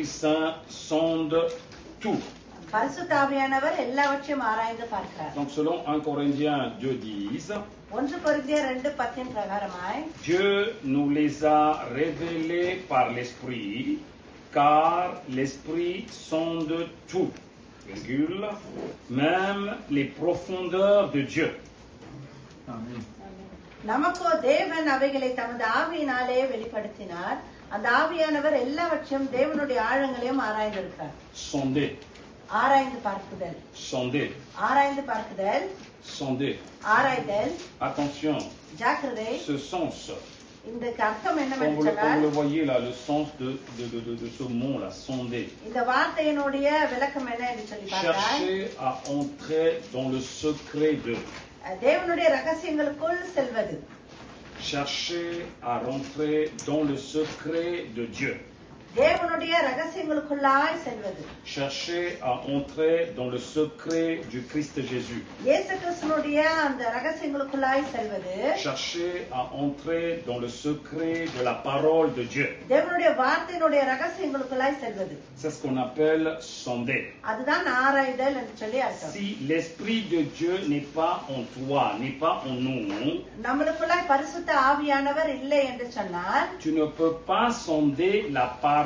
l'Esprit Saint sonde tout. பரிசுத்த ஆவியானவர் எல்லாவற்றையும் ஆராய்ந்து பார்க்கிறார். Donc selon 1 Corinthiens 2:10, 1 கொரிந்தியர் 2:10 பிரகாரமாய் Dieu nous les a révélés par l'Esprit, car l'Esprit sonde tout, virgule, même les profondeurs de Dieu. Amen. நமக்கோ தேவன் அவைகளை தமது ஆவியினாலே வெளிப்படுத்தினார். அந்த ஆவியானவர் எல்லாவற்றையும் தேவனுடைய ஆழங்களையும் ஆராய்ந்திருக்கிறார். Sonder, ஆராய்ந்து பார்க்குதல், sonder, ஆராய்ந்து பார்க்குதல், sonder. ஆராய்தல். Attention, ஜாக்கிரதை. ce sens, இந்த அர்த்தம் comme என்னவென்று vous சொன்னால், le voyez là, le sens de ce mot-là, sonder. இந்த வார்த்தையினுடைய விளக்கம் என்ன என்று சொல்லி பார்த்தால், Chercher à entrer dans le secret de. தேவனுடைய ரகசியங்களுக்குள் செல்வது. Chercher à rentrer dans le secret de Dieu. தேவனுடைய ரகசியங்களுக்குள்ளாய் செல்வது. Chercher à entrer dans le secret du Christ Jésus. இயேசு கிறிஸ்துவினுடைய அந்த ரகசியங்களுக்குள்ளாய் செல்வது. Chercher à entrer dans le secret de la parole de Dieu. தேவனுடைய வார்த்தையினுடைய ரகசியங்களுக்குள்ளாய் செல்வது. C'est ce qu'on appelle sonder. அதுதான் ஆராய்தல் என்று சொல்லி அர்த்தம். Si l'Esprit de Dieu n'est pas en toi, n'est pas en nous, நம்மளுக்குள்ளாய் பரிசுத்த ஆவியானவர் இல்லை என்று சொன்னால், tu ne peux pas sonder la parole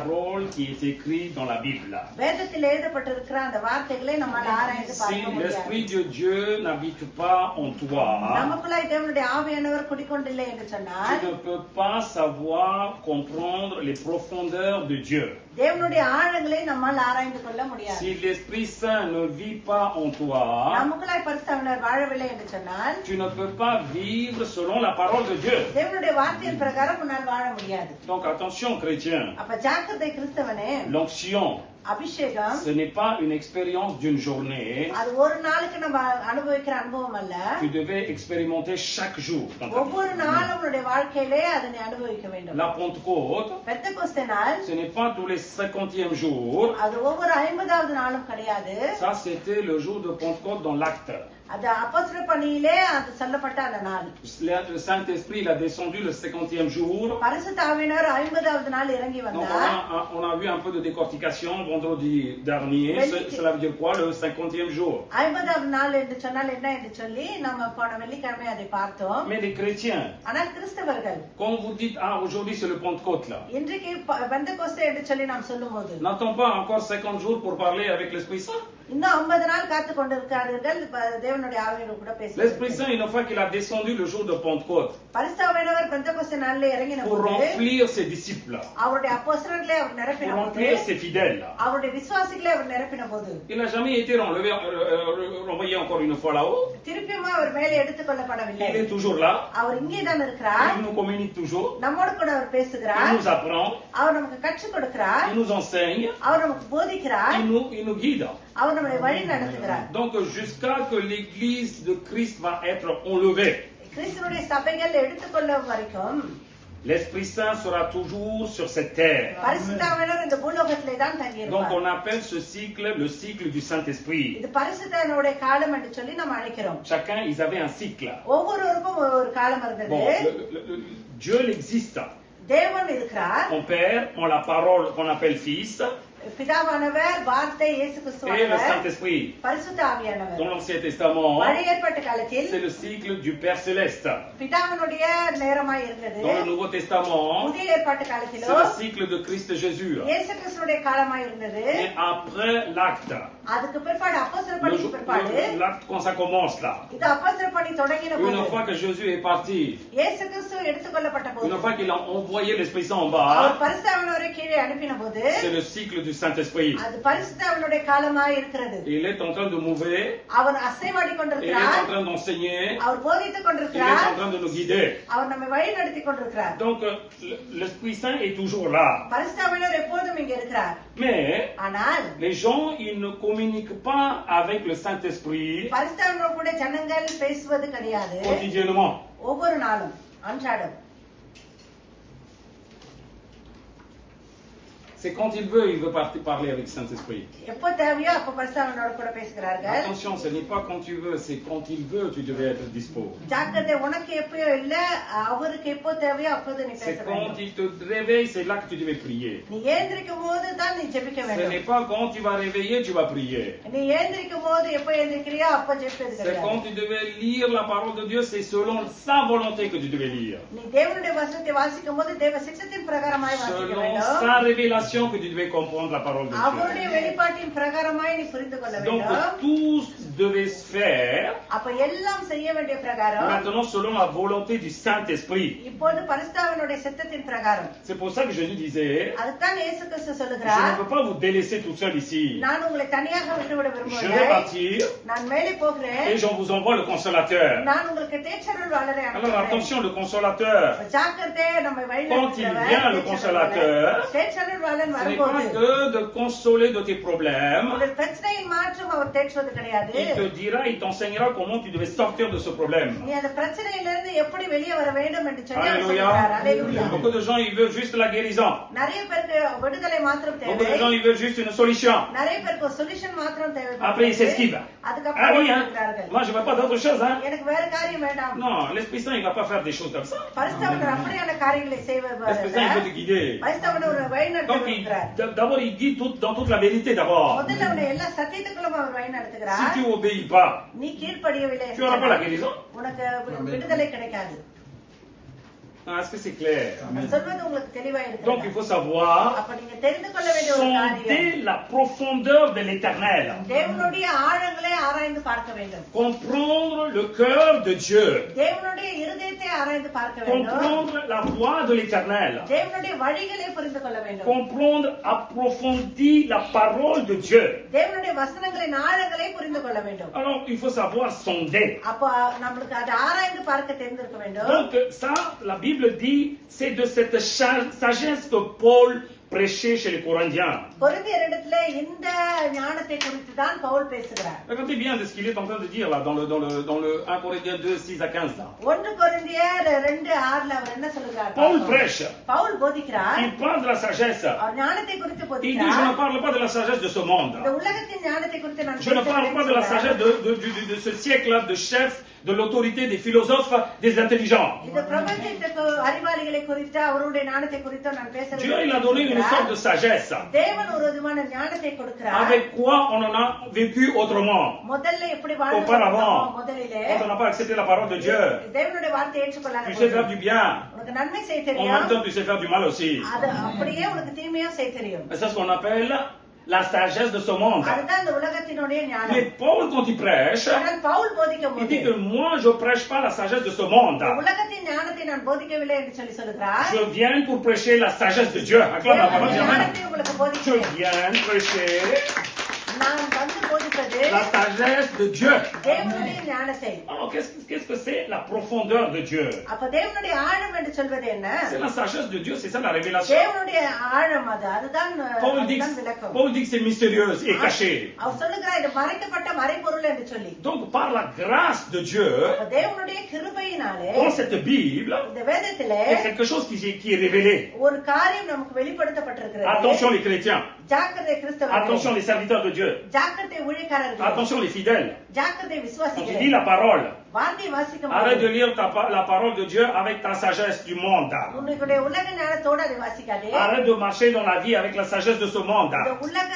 qui est écrite dans la Bible. வேதத்தில் எழுதப்பட்டிருக்கிற அந்த வார்த்தைகளை நம்மால் ஆராய்ந்து Si பார்க்க முடியாது. l'Esprit de Dieu n'habite pas en toi, நமக்குள்ளாய் தேவனுடைய ஆவியானவர் குடிக்கொண்டில்லை என்று சொன்னால், tu ne peux pas savoir comprendre les profondeurs de Dieu. தேவனுடைய ஆழங்களை நம்மால் ஆராய்ந்து கொள்ள முடியாது. Si l'Esprit Saint ne vit pas en toi, நமக்குள்ளாய் பரிசுத்தவர் வாழவில்லை என்று சொன்னால், tu ne peux pas vivre selon la parole de Dieu. தேவனுடைய வார்த்தையின் பிரகாரம் உன்னால் வாழ முடியாது. Donc attention chrétien, அப்ப ஜாக்கிரதை கிறிஸ்தவனே, l'onction, அபிஷேகம் ce n'est pas une expérience d'une journée. அது ஒரு நாளுக்கு நம்ம அனுபவிக்கிற அனுபவம் அல்ல. Tu devais expérimenter chaque jour dans ta vie. ஒவ்வொரு நாளும் உன்னுடைய வாழ்க்கையிலே அதனை அனுபவிக்க வேண்டும். La Pentecôte, பெந்தெகோஸ்தே நாள் ce n'est pas tous les 50e jours. அது ஒவ்வொரு 50வது நாளும் கிடையாது. Ça, c'était le jour de Pentecôte dans l'acte. அது அப்போஸ்தலர் பணியிலே அது சொல்லப்பட்ட அந்த நாள். Le Saint-Esprit, il a descendu le 50e jour. பரிசுத்த ஆவியானவர் 50வது நாள் இறங்கி Donc வந்தார். on a vu un peu de décortication vendredi dernier. Cela veut dire quoi, le 50e jour? 50வது நாள் என்று சொன்னால் என்ன என்று சொல்லி நம்ம போன வெள்ளிக்கிழமை அதை பார்த்தோம். Mais les chrétiens, ஆனால் கிறிஸ்தவர்கள் quand vous dites, ah, aujourd'hui c'est le Pentecôte là, இன்றைக்கு பெந்தெகோஸ்தே என்று சொல்லி நாம் சொல்லும்போது, n'attend pas encore 50 jours pour parler avec l'Esprit Saint. இன்னும் 50 நாள் காத்து கொண்டிருக்கிறார்கள் தேவனுடைய ஆவியோடு கூட பேசுவது. L'Esprit Saint, une fois qu'il a descendu le jour de Pentecôte, பரிசுத்த ஆவியானவர் பெந்தெகோஸ்தே நாளிலே இறங்கின pour போது remplir ses disciples, அவருடைய அப்போஸ்தலர்களை அவர் pour நிரப்பின போது, remplir ses fidèles, அவருடைய விசுவாசிகளை அவர் நிரப்பின போது, il n'a jamais été renvoyé encore une fois là-haut. திருப்பியுமா அவர் மேலே எடுத்துக் கொள்ளப்படவில்லை. Il est toujours là. அவர் இங்கே தான் இருக்கிறார். Il nous communique toujours. நம்மோடு கூட அவர் Il பேசுகிறார். nous apprend. அவர் நமக்கு கற்றுக் கொடுக்கிறார். Il nous enseigne. அவர் நமக்கு போதிக்கிறார். Il nous guide. அவர் நம்மை வழி நடத்துகிறார். Donc jusqu'à que l'Église de Christ va être enlevée, கிறிஸ்துவுடைய சபைகள் எடுத்துக்கொள்ள வரைக்கும் l'Esprit Saint sera toujours sur cette terre. பரிசுத்த ஆவியானவர் இந்த பூலோகத்திலே தான் தங்கி Donc இருப்பார். on appelle ce cycle le cycle du Saint-Esprit. இது பரிசுத்தனுடைய காலம் என்று சொல்லி நம்ம அழைக்கிறோம். Chacun, ils avaient un cycle. ஒவ்வொருவருக்கும் ஒரு காலம் இருந்தது. Bon, Dieu il existe. தேவன் இருக்கிறார். Mon Père, on la parole qu'on appelle Fils, பிதாவானவர், வார்த்தை இயேசு et le கிறிஸ்துவானவர், Saint-Esprit. பரிசுத்த ஆவியானவர். Dans l'Ancien Testament, பழைய ஏற்பாட்டு காலத்தில் c'est le cycle du Père Céleste. பிதாவினுடைய நேரமாய் இருந்தது. Dans le Nouveau Testament, புதிய ஏற்பாட்டு c'est காலத்திலோ le cycle de Christ Jésus. இயேசு கிறிஸ்துவுடைய காலமாய் இருந்தது. Et après l'acte, அதுக்கு பிற்பாடு அப்போஸ்தலர் பணிக்கு பிற்பாடு, l'acte quand ça commence là, இது அப்போஸ்தலர் பணி தொடங்கின une போது, fois que Jésus est parti, இயேசு கிறிஸ்து எடுத்துக்கொள்ளப்பட்ட போது, une fois qu'il a envoyé l'Esprit Saint en அவர் bas, பரிசுத்த ஆவியானவரை கீழே அனுப்பின போது, c'est le cycle du Saint-Esprit. அது பரிசுத்த ஆவியானவருடைய காலமாய் இருக்கிறது. Il est en train de mouver, அவர் அசைவாடி il est en கொண்டிருக்கிறார். train d'enseigner, அவர் போதித்துக் il est கொண்டிருக்கிறார். en train de nous guider. அவர் நம்மை வழி நடத்தி கொண்டிருக்கிறார். Donc l'Esprit Saint est toujours là. பரிசுத்த ஆவியானவர் எப்போதும் இங்க இருக்கிறார். Mais ஆனால் les gens, ils ne communiquent pas avec le Saint-Esprit பரிசுத்த ஆவியானவர் கூட ஜனங்கள் பேசுவது கிடையாது. quotidiennement. ஒவ்வொரு நாளும் அன்றாடம். C'est quand il veut parler avec le Saint-Esprit. எப்போ தேவையோ அப்போ பரிசுத்தவானோட கூட பேசுகிறார்கள். Attention, ce n'est pas quand tu veux, c'est quand il veut, tu devais être dispo. ஜாக்கிரதை, உனக்கு எப்பயோ இல்ல, அவருக்கு எப்போ தேவையோ அப்போது நீ பேச C'est quand வேண்டும். il te réveille, c'est là que tu devais prier. நீ ஏந்திரிக்கும் போது தான் நீ ஜெபிக்க Ce வேண்டும். n'est pas quand tu vas réveiller, tu vas prier. நீ ஏந்திரிக்கும் போது எப்போ ஏந்திரிக்கிறியோ அப்போ ஜெபிப்பது C'est கிடையாது. quand tu devais lire la parole de Dieu, c'est selon sa volonté que tu devais lire. நீ தேவனுடைய வசனத்தை வாசிக்கும் போது தேவ சித்தத்தின் பிரகாரமாய் வாசிக்க Selon வேண்டும். sa révélation que tu devais comprendre la parole de அவருடைய Dieu. வெளிப்பாட்டின் பிரகாரமாய் நீ புரிந்து கொள்ள Donc வேண்டும். tout devait se faire அப்ப எல்லாம் செய்ய வேண்டிய பிரகாரம் maintenant selon la volonté du Saint-Esprit. இப்போது பரிசுத்தவானுடைய சித்தத்தின் பிரகாரம். C'est pour ça que Jésus disait, அதுதான் இயேசு கிறிஸ்து je சொல்லுகிறார், ne peux pas vous délaisser tout seul ici. நான் உங்களை தனியாக விட்டுவிட Je vais விரும்பவில்லை, partir நான் மேலே போகிறேன், et je vous envoie le consolateur. நான் உங்களுக்கு தேற்றருள்வாளரை Alors அனுப்புகிறேன். attention, le consolateur, ஜாக்கிரதை, நம்மை Quand il vient, le வழிநடத்துகிறவர் consolateur, தேற்றருள்வாளன் ce n'est வரும்போது pas que de consoler de tes problèmes. உங்கள் பிரச்சனையை மாற்றும் அவர் தேற்றுவது கிடையாது. Il te dira, il t'enseignera comment tu devais sortir de ce problème. நீ அந்த பிரச்சனையிலிருந்து எப்படி வெளியே வர வேண்டும் என்று சொல்லி அவர் Alléluia. சொல்லுகிறார். அல்லேலூயா. Beaucoup de gens, ils veulent juste la guérison. நிறைய பேருக்கு விடுதலை மாத்திரம் Beaucoup தேவை, de gens, ils veulent juste une solution. நிறைய பேருக்கு ஒரு சொல்யூஷன் மாத்திரம் தேவை. Après, ils s'esquivent. Ah அதுக்கப்புறம் oui, hein. இருக்கிறார்கள். Moi, je ne veux pas d'autre chose. Hein. எனக்கு வேற காரியம் வேண்டாம். Non, l'Esprit Saint, il ne va pas faire des choses comme ça. பரிசுத்தவானர் அப்படியான காரியங்களை செய்வார். L'Esprit Saint, il veut te guider. பரிசுத்தவானர் ஒரு வழிநடத்த Donc, விரும்புகிறார். d'abord, il guide dans toute la vérité d'abord. முதல்ல உன்னை எல்லா சத்தியத்துக்குள்ளும் அவர் வழிநடத்துகிறார். Si tu n'obéis pas, நீ கீழ்ப்படியவில்லை tu n'auras pas la guérison. உனக்கு விடுதலை கிடைக்காது. Ah, est-ce que c'est clair? நான் சொல்வது உங்களுக்கு தெளிவா Donc, il இருக்கிறது. faut savoir அப்ப நீங்க தெரிந்து கொள்ள வேண்டிய ஒரு காரியம், sonder la profondeur de l'éternel. தேவனுடைய ஆழங்களை ஆராய்ந்து பார்க்க வேண்டும். Comprendre le cœur de Dieu. தேவனுடைய இருதயத்தை ஆராய்ந்து பார்க்க வேண்டும். Comprendre la voie de l'éternel. தேவனுடைய வழிகளை புரிந்து கொள்ள வேண்டும். Comprendre, approfondir la parole de Dieu. தேவனுடைய வசனங்களின் ஆழங்களை புரிந்து கொள்ள வேண்டும். Alors, il faut savoir sonder. அப்ப நம்மளுக்கு அதை ஆராய்ந்து பார்க்க தெரிந்திருக்க வேண்டும். Donc, ça, la Bible dit, c'est de cette sagesse que Paul prêchait chez les Corinthiens. கொரிந்தியரிடத்திலே இந்த ஞானத்தை குறித்து தான் பவுல் பேசுகிறார். Regardez bien de ce qu'il est en train de dire là, dans le 1 Corinthiens 2, 6 à 15 là. 1 கொரிந்தியர் 2:6 அவர் என்ன சொல்கிறார்? Paul prêche. பவுல் போதிக்கிறார். Il parle de la sagesse. அவர் ஞானத்தை குறித்து Il dit, je போதிக்கிறார். ne parle pas de la sagesse de ce monde. இந்த உலகத்தின் ஞானத்தை குறித்து நான் Je ne parle pas de la sagesse de ce siècle-là, de chefs, de l'autorité, des philosophes, des intelligents. இந்த பிரபஞ்சத்துக்கு அறிவாளிகளை குறித்து அவருடைய ஞானத்தை குறித்து நான் பேசவில்லை. Dieu, il a donné une sorte de sagesse. தேவன் ஒரு விதமான ஞானத்தை கொடுக்கிறார். Avec quoi on en a vécu autrement. முதல்ல எப்படி Auparavant, முதலிலே quand on n'a pas accepté la parole de Dieu, தேவனுடைய வார்த்தையை ஏற்றுக்கொள்ளாத tu sais faire du bien. உனக்கு நன்மை செய்ய En même தெரியும், temps, tu sais faire du mal aussi. அது அப்படியே உனக்கு தீமையும் செய்ய தெரியும். Et c'est ce qu'on appelle la sagesse de ce monde. அதுதான் இந்த உலகத்தினுடைய ஞானம். Mais Paul, quand il prêche, ஆனால் பவுல் போதிக்கும் il போது dit que moi, je ne prêche pas la sagesse de ce monde. உலகத்தின் ஞானத்தை நான் போதிக்கவில்லை என்று சொல்லி சொல்கிறார். Je viens pour prêcher la sagesse de Dieu. Acclame la parole, தேவனுடைய dis Amen. ஞானத்தை உங்களுக்கு Je போதிக்கிறேன். viens prêcher நான் வந்து போதிப்பது la sagesse de Dieu. தேவனுடைய ஞானத்தை. Alors, qu'est-ce que c'est la profondeur de Dieu? அப்ப தேவனுடைய ஆழம் என்று சொல்வது என்ன? C'est la sagesse de Dieu, c'est ça la révélation. தேவனுடைய ஆழம் அதுதான் அதுதான் விளக்கம். Paul dit que c'est mystérieuse et caché. அவர் சொல்லுகிறார் இது மறைக்கப்பட்ட மறைபொருள் என்று சொல்லி. Donc, par la grâce de Dieu, அப்ப தேவனுடைய கிருபையினாலே dans cette Bible, இந்த வேதத்திலே il y a quelque chose qui est révélé. ஒரு காரியம் நமக்கு வெளிப்படுத்தப்பட்டிருக்கிறது. Attention les chrétiens, ஜாக்கிரதை கிறிஸ்தவர்களே, attention les serviteurs de Dieu, ஜாக்கிரதை ஊழியக்காரர்களே, attention les fidèles. ஜாக்கிரதை Quand tu விசுவாசிகளே, dis la parole, வார்த்தை வாசிக்கும் arrête de போது lire la parole de Dieu avec ta sagesse du monde. உன்னுடைய உலக ஞானத்தோடு அதை வாசிக்காதே. Arrête de marcher dans la vie avec la sagesse de ce monde. இந்த உலக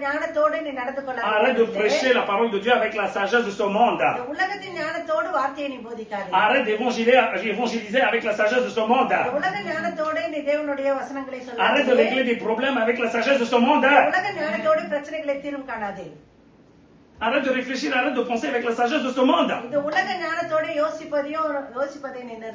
ஞானத்தோடு நீ நடந்து கொள்ளாதே. Arrête de prêcher la parole de Dieu avec la sagesse de ce monde. இந்த உலகத்தின் ஞானத்தோடு வார்த்தையை நீ போதிக்காதே. Arrête d'évangéliser avec la sagesse de ce monde. இந்த உலக ஞானத்தோடு நீ தேவனுடைய வசனங்களை Arrête de சொல்லாதே. régler des problèmes avec la sagesse de ce monde. உலக ஞானத்தோடு பிரச்சனைகளை தீர்வு காணாதே. Arrête de réfléchir, arrête de penser avec la sagesse de ce monde. இந்த உலக ஞானத்தோட யோசிப்பதை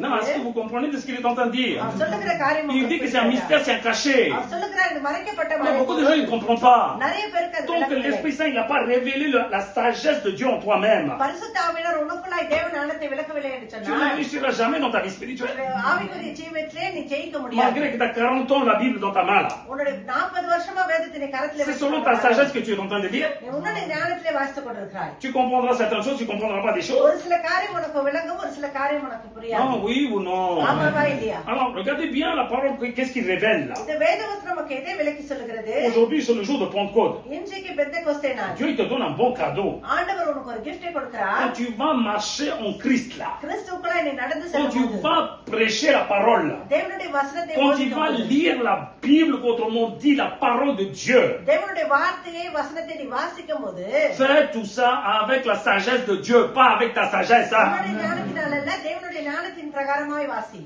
Non, est-ce நின்று que vous comprenez de ce qu'il est en train de dire? அவர் சொல்லுகிற காரியம் Il dit que c'est un mystère, c'est un cachet. அவர் சொல்லுகிறார் இது மறைக்கப்பட்ட Mais beaucoup de gens மறைபொருள். ne comprennent pas. நிறைய பேருக்கு அது Donc விளங்கவில்லை. l'Esprit Saint, il n'a pas révélé la sagesse de Dieu en toi-même. பரிசுத்த ஆவியானவர் உனக்குள்ளாய் தேவ ஞானத்தை விளக்கவில்லை என்று Tu ne சொன்னால் réussiras jamais dans ta vie spirituelle. ஆவிக்குரிய ஜீவியத்திலே நீ ஜெயிக்க முடியாது. Malgré que tu as 40 ans la Bible dans ta main là. உன்னுடைய 40 வருஷமா வேதத்தை நீ கரத்திலே C'est selon ta sagesse que tu es en train de lire. நீ உன்னுடைய ஞானத்திலே வாசித்துக் கொண்டிருக்கிறாய். Tu comprendras certaines choses, tu ne comprendras pas des choses. ஒரு சில காரியம் உனக்கு விளங்கும், ஒரு சில காரியம் உனக்கு புரியாது. Non, oui ou non? ஆமாவா இல்லையா? Alors, regardez bien la parole, qu'est-ce qu'il révèle là? இந்த வேதவசனம் நமக்கு எதை விளக்கி சொல்லுகிறது? Aujourd'hui, c'est le jour de Pentecôte. இன்றைக்கு பெந்தெகோஸ்தே நாள். Dieu il te donne un bon cadeau. ஆண்டவர் உனக்கு ஒரு gift கொடுக்கிறார். Quand tu vas marcher en Christ là, கிறிஸ்துவுக்குள்ள நீ நடந்து quand tu செல்லும்போது vas prêcher la parole là, தேவனுடைய வசனத்தை quand tu vas போதிக்கும்போது, lire la Bible, autrement dit la parole de Dieu, தேவனுடைய வார்த்தையை வசனத்தை நீ வாசிக்கும்போது fais tout ça avec la sagesse de Dieu, pas avec ta sagesse. Hein? உன்னுடைய ஞானத்தினால அல்ல, தேவனுடைய ஞானத்தின் பிரகாரமாய் வாசி.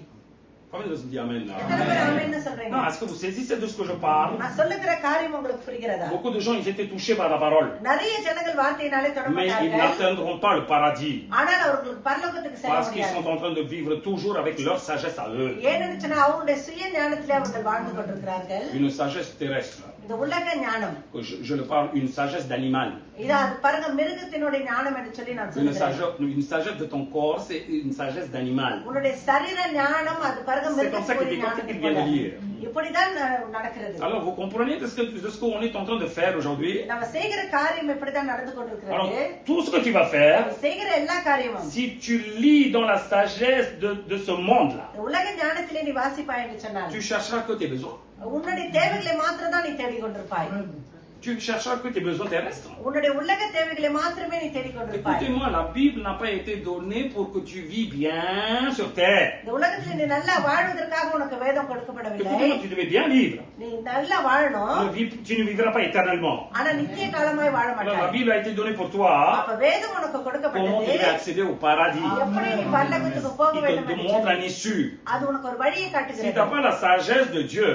Combien de personnes disent Amen là? எத்தனை பேர் ஆமென்னு சொல்றீங்க? Non, est-ce que vous saisissez de ce que je parle? நான் சொல்லுகிற காரியம் உங்களுக்கு புரிகிறதா? Beaucoup de gens, ils étaient touchés par la parole, நிறைய ஜனங்கள் வார்த்தையினாலே mais ils தொடப்பட்டார்கள். n'atteindront pas le paradis. ஆனால் அவர்களுக்கு பரலோகத்துக்கு செல்ல Parce qu'ils முடியாது. sont en train de vivre toujours avec leur sagesse à eux. ஏன்னு சொன்னா அவங்களுடைய சுய ஞானத்திலே அவர்கள் வாழ்ந்து கொண்டிருக்கிறார்கள். Une sagesse terrestre. இந்த உலக ஞானம் Que je le parle, une sagesse d'animal. இது அது பாருங்க மிருகத்தினுடைய ஞானம் என்று சொல்லி நான் சொல்றேன். Une sagesse de ton corps, c'est une sagesse d'animal. உன்னுடைய சரீர ஞானம் அது பாருங்க C'est comme ça que மிருகத்தினுடைய quelqu'un ஞானத்தை vient போல. de lire. இப்படிதான் நடக்கிறது. Alors, vous comprenez de ce qu'on est en train de faire aujourd'hui? நம்ம செய்கிற காரியம் இப்படிதான் நடந்து Alors, கொண்டிருக்கிறது. tout ce que tu vas faire, நம்ம செய்கிற எல்லா காரியமும் si tu lis dans la sagesse de ce monde-là, உலக ஞானத்திலே நீ வாசிப்பாய் என்று சொன்னால் tu chercheras que tes besoins. உன்னுடைய தேவைகளை மாத்திரம் தான் நீ தேடிக்கொண்டிருப்பாய். Tu chercheras que tes besoins terrestres. உன்னுடைய உலக தேவைகளை மாத்திரமே நீ தேடிக்கொண்டிருப்பாய். Écoutez-moi, la Bible n'a pas été donnée pour que tu vis bien sur terre. இந்த உலகத்தில் நீ நல்லா வாழ்வதற்காக உனக்கு வேதம் கொடுக்கப்படவில்லை. Écoutez-moi, tu devais bien vivre. நீ நல்லா வாழணும், Tu ne vivras pas éternellement. ஆனா நித்திய காலமாய் வாழ Alors, la மாட்டாய். Bible a été donnée pour toi. அப்ப வேதம் உனக்கு Comment tu கொடுக்கப்பட்டது. devais accéder au paradis. எப்படி நீ பரலோகத்துக்கு போக Il வேண்டும் te என்று montre சொல்லி un issue. அது உனக்கு ஒரு வழியை Si tu n'as காட்டுகிறது. pas la sagesse de Dieu,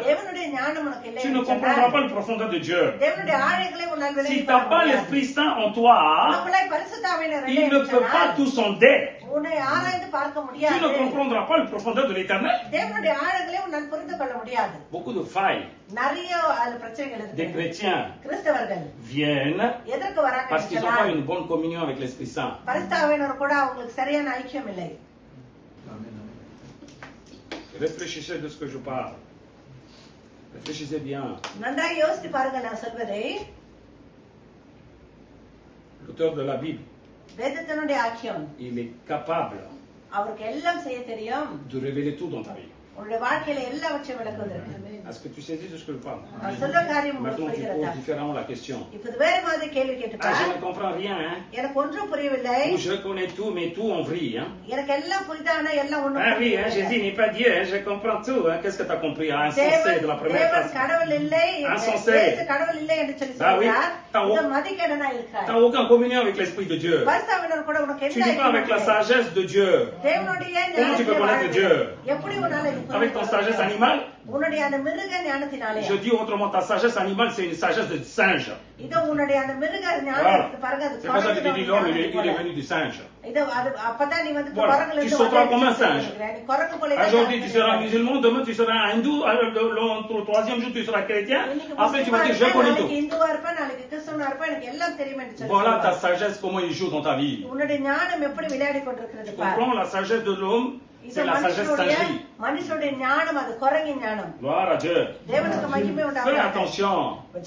தேவனுடைய ஞானம் உனக்கு இல்லை tu ne என்று comprendras சொன்னால் pas le profondeur de Dieu. தேவனுடைய ஆழங்களை உன்னால் Si விளங்கிக் tu கொள்ள n'as pas முடியாது. l'Esprit Saint en toi, உனக்குள்ளாய் பரிசுத்த ஆவியானவர் இல்லை il ne என்று peut pas சொன்னால் tout sonder. உன்னை ஆராய்ந்து பார்க்க Tu முடியாது. ne comprendras pas le profondeur de l'éternel. தேவனுடைய ஆழங்களை உன்னால் புரிந்து கொள்ள முடியாது. Beaucoup de failles. நிறைய அதுல பிரச்சனைகள் Des இருக்கு. chrétiens கிறிஸ்தவர்கள் viennent எதற்கு வராங்க parce என்று qu'ils n'ont pas சொன்னால் une bonne communion avec l'Esprit Saint. பரிசுத்த ஆவியானவர் கூட அவங்களுக்கு சரியான ஐக்கியம் இல்லை. Amen. Réfléchissez de ce que je parle. Réfléchissez bien. நன்றாக யோசித்து பாருங்க நான் சொல்வதை. L'auteur de la Bible, வேதத்தினுடைய ஆக்கியம் il est capable அவருக்கு எல்லாம் செய்ய தெரியும். de révéler tout dans ta vie. உன்னுடைய வாழ்க்கையில எல்லாவற்றையும் விளக்குவதற்கு. Est-ce que tu saisis de ce que je parle? நான் சொல்ற காரியம் உங்களுக்கு Maintenant, tu புரிகிறதா? poses différemment la question. இப்ப இது வேற மாதிரி கேள்வி Ah, கேட்டுப்பார். je ne comprends rien, hein? எனக்கு ஒன்றும் புரியவில்லை. Ou je connais tout, mais tout en vrille, hein? எனக்கு எல்லாம் புரிதானா எல்லாம் ஒண்ணும் Ah oui, hein, புரியவில்லை. Jésus n'est pas Dieu, hein? Je comprends tout, hein? Qu'est-ce que tu as compris? Ah, insensé de la première தேவன் classe. கடவுள் இல்லை, Insensé. இயேசு கடவுள் இல்லை என்று சொல்லி Ah oui. சொல்கிறார். T'as- இது மதிக்கேடனா இருக்கிறார். Tu n'as aucune communion avec l'Esprit de Dieu. பரிசுத்தவான்கள் கூட உனக்கு Tu எந்த n'es pas avec la ஐக்கியமும் இல்லை. sagesse de Dieu. தேவனுடைய Comment tu peux ஞானத்திலே connaître வாழ்வது. Dieu? எப்படி உன்னால இது Avec ton புரிந்து sagesse கொள்ள animale? உன்னுடைய அந்த மிருக ஞானத்தினாலே Je dis autrement, ta sagesse animale, c'est une sagesse de singe. இது உன்னுடைய அந்த மிருக Voilà. ஞானத்துக்கு பாருங்க அது C'est pour ça que tu dis l'homme, il est குரங்கு venu du singe. இது அது அப்பதான் நீ வந்து Voilà. குரங்குல Tu இருந்து sauteras வந்து comme un singe. நீ குரங்கு போல தான் Aujourd'hui, tu seras நடந்து musulman, demain, tu seras hindou, le troisième jour, tu seras chrétien. இன்னைக்கு Après, tu vas முஸ்லிமா dire, je இருப்பேன், connais நாளைக்கு tout. இந்துவா இருப்பேன், நாளைக்கு கிறிஸ்தவனா இருப்பேன், எனக்கு எல்லாம் தெரியும் என்று சொல்லி Voilà ta சொல்லுவார். sagesse, comment il joue dans ta vie. உன்னுடைய ஞானம் எப்படி விளையாடி கொண்டிருக்கிறது Tu பார். comprends la sagesse de l'homme, இது c'est la sagesse மனுஷனுடைய singerie. மனுஷனுடைய ஞானம், அது குரங்கின் ஞானம். Gloire à Dieu. தேவனுக்கு மகிமை Fais உண்டாவதாக. attention.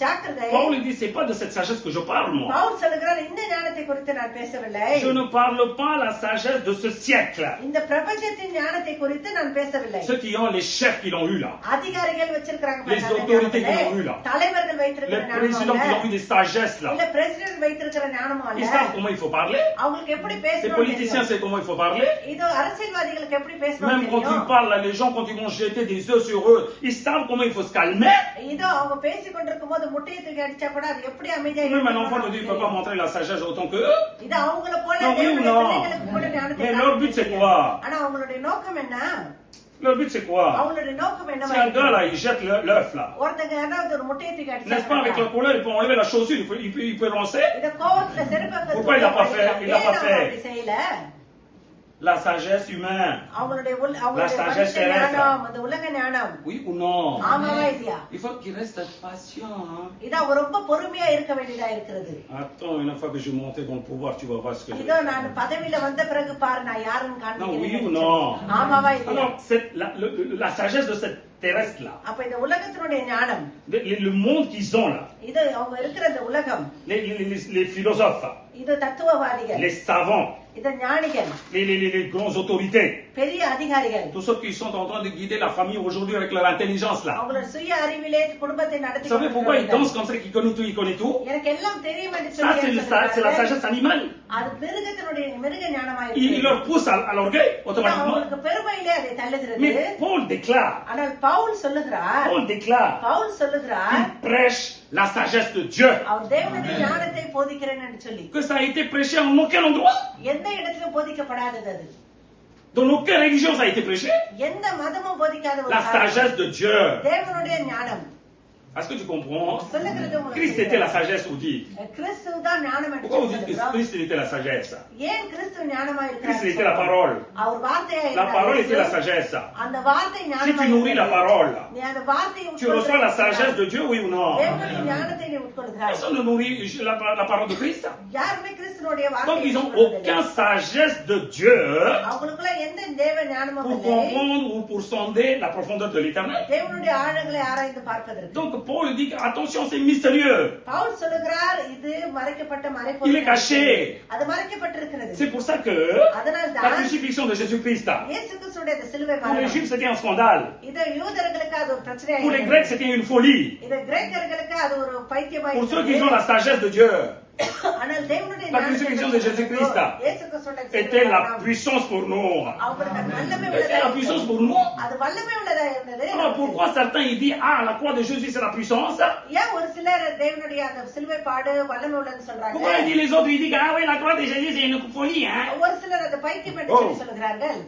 ஜாக்கிரதை. Paul il dit, c'est pas de cette sagesse que je parle, moi. Pavul சொல்லுகிறார், இந்த ஞானத்தை குறித்து நான் பேசவில்லை. Je ne parle pas la sagesse de ce siècle. இந்த பிரபஞ்சத்தின் ஞானத்தை குறித்து நான் பேசவில்லை. Ceux qui ont les chefs qui l'ont eu là. அதிகாரிகள் வச்சிருக்காங்க Les பாருங்க, autorités qui ஞானத்திலே. l'ont eu là. தலைவர்கள் வைத்திருக்கிற Les ஞானம் présidents qui அல்ல. ont eu des sagesses là. இல்ல பிரசிடென்ட் வைத்திருக்கிற ஞானம் Ils அல்ல. savent comment il faut parler. அவங்களுக்கு எப்படி Les பேசணும் politiciens savent comment il faut parler. இது அரசியல்வாதிகளுக்கு எப்படி பேசணும் Même quand ils parlent, là, les gens, quand ils vont jeter des œufs sur eux, ils savent comment il faut se calmer. இதோ அவங்க பேசிக் கொண்டிருக்கும் போது முட்டையை தூக்கி அடிச்சா கூட அது எப்படி அமைதியா Même un enfant de Dieu ne peut pas montrer la sagesse autant que eux. இது அவங்கள போல Non, oui ou தேவனுடைய non? பிள்ளைகளுக்கு கூட ஞானத்தை Mais leur but, c'est quoi? ஆனா அவங்களுடைய நோக்கம் என்ன? Leur but, c'est quoi? அவங்களுடைய நோக்கம் என்ன? Si un gars, là, il jette l'œuf, là. ஒருத்தங்க ஏதாவது ஒரு முட்டையை தூக்கி N'est-ce pas, avec la அடிச்சா colère, il peut enlever la chaussure, il peut lancer. இத கோவத்துல செருப்பை Pourquoi il l'a pas fait? Il l'a pas fait. அப்படி செய்யல. La sagesse humaine. அவங்களுடைய La அவங்களுடைய sagesse மனுஷ terrestre. ஞானம், அந்த உலக ஞானம். Oui ou non? ஆமாவா இல்லையா? Il faut qu'il reste patient. Hein? இதான் ரொம்ப பொறுமையா இருக்க வேண்டியதா இருக்கிறது. Attends, une fois que je vais monter dans le pouvoir, tu vas voir ce que je vais இதோ faire. நான் பதவியில வந்த பிறகு பாரு நான் யாருன்னு Non, oui ou காண்பிக்கிறேன். non? ஆமாவா இல்லையா? Alors, la sagesse de cette terrestre là, அப்ப இந்த உலகத்தினுடைய ஞானம், le monde qu'ils ont là, இது அவங்க இருக்கிற இந்த உலகம், les philosophes, இது தத்துவவாதிகள், les savants, இது ஞானிகள், les grandes autorités, பெரிய அதிகாரிகள், tous ceux qui sont en train de guider la famille aujourd'hui avec leur intelligence là. அவங்களோட சுய அறிவிலே குடும்பத்தை நடத்தி Vous savez pourquoi ils dansent comme ça, qu'ils connaissent tout? எனக்கு எல்லாம் தெரியும் என்று Ça, சொல்லி c'est la sagesse animale. அது மிருக ஞானமாய் Il leur pousse à l'orgueil automatiquement. அவங்களுக்கு பெருமையிலே அதை தள்ளுகிறது. Mais Paul déclare, ஆனால் பவுல் சொல்லுகிறார், பவுல் சொல்லுகிறார், il prêche la sagesse de Dieu. அவர் தேவனுடைய ஞானத்தை போதிக்கிறேன் என்று சொல்லி, Que ça a été prêché en aucun endroit. எந்த இடத்திலும் போதிக்கப்படாதது அது. Dans aucune religion ça a été prêché. எந்த மதமும் போதிக்காத ஒரு La sagesse de Dieu. தேவனுடைய ஞானம். Est-ce que tu comprends? சொல்லுகிறது உங்களுக்கு. Christ était la sagesse, vous dites. கிறிஸ்து தான் ஞானம் என்று Pourquoi vous dites que சொல்லுகிறோம். Christ était la sagesse? ஏன் கிறிஸ்து ஞானமாய் Christ était இருக்கிறார்? la parole. அவர் வார்த்தையாய் La parole était la இருக்கிறார். sagesse. அந்த வார்த்தை Si tu ஞானமாய் nourris la parole, நீ அந்த வார்த்தையை tu reçois la sagesse de Dieu, oui ou non? தேவனுடைய ஞானத்தை நீ உட்கொள்கிறாய். Personne ne nourrit la parole de Christ. யாருமே கிறிஸ்துனுடைய Donc வார்த்தையை ils n'ont உட்கொள்வதில்லை. aucune sagesse de Dieu அவங்களுக்குள்ள எந்த தேவ ஞானமும் pour இல்லை. comprendre ou pour sonder la profondeur de l'éternel. தேவனுடைய ஆழங்களை ஆராய்ந்து பார்ப்பதற்கு. Donc Paul dit attention, c'est mystérieux. Pavul சொல்லுகிறார், இது மறைக்கப்பட்ட Il est மறைபொருள். caché. அது மறைக்கப்பட்டிருக்கிறது. C'est pour ça que அதனால் la தான் crucifixion de Jésus-Christ, இயேசு கிறிஸ்துடைய அந்த சிலுவை pour les மரணம், Juifs c'était un scandale. இது யூதர்களுக்கு அது ஒரு பிரச்சனையாக Pour les இருந்தது. Grecs c'était une folie. இது கிரேக்கர்களுக்கு அது ஒரு பைத்தியமாய் Pour ceux qui இருந்தது. ont la sagesse de Dieu, ஆனால் தேவனுடைய la crucifixion de Jésus-Christ இயேசு கிறிஸ்துடைய était சிலுவை la மரணம் puissance pour nous. அவங்களுக்கு அது வல்லமை Était உள்ளதா la puissance இருந்தது. pour nous. அது வல்லமை உள்ளதா இருந்தது. Alors pourquoi certains ils disent ah la croix de Jésus c'est la puissance? ஏன் ஒரு சிலர் தேவனுடைய அந்த சிலுவை பாடு வல்லமை உள்ளதுன்னு சொல்றாங்க? Pourquoi ils disent les autres ils disent ah oui la croix de Jésus c'est une folie hein? ஒரு சிலர் அந்த பைத்தியம் என்று சொல்லி சொல்கிறார்கள்.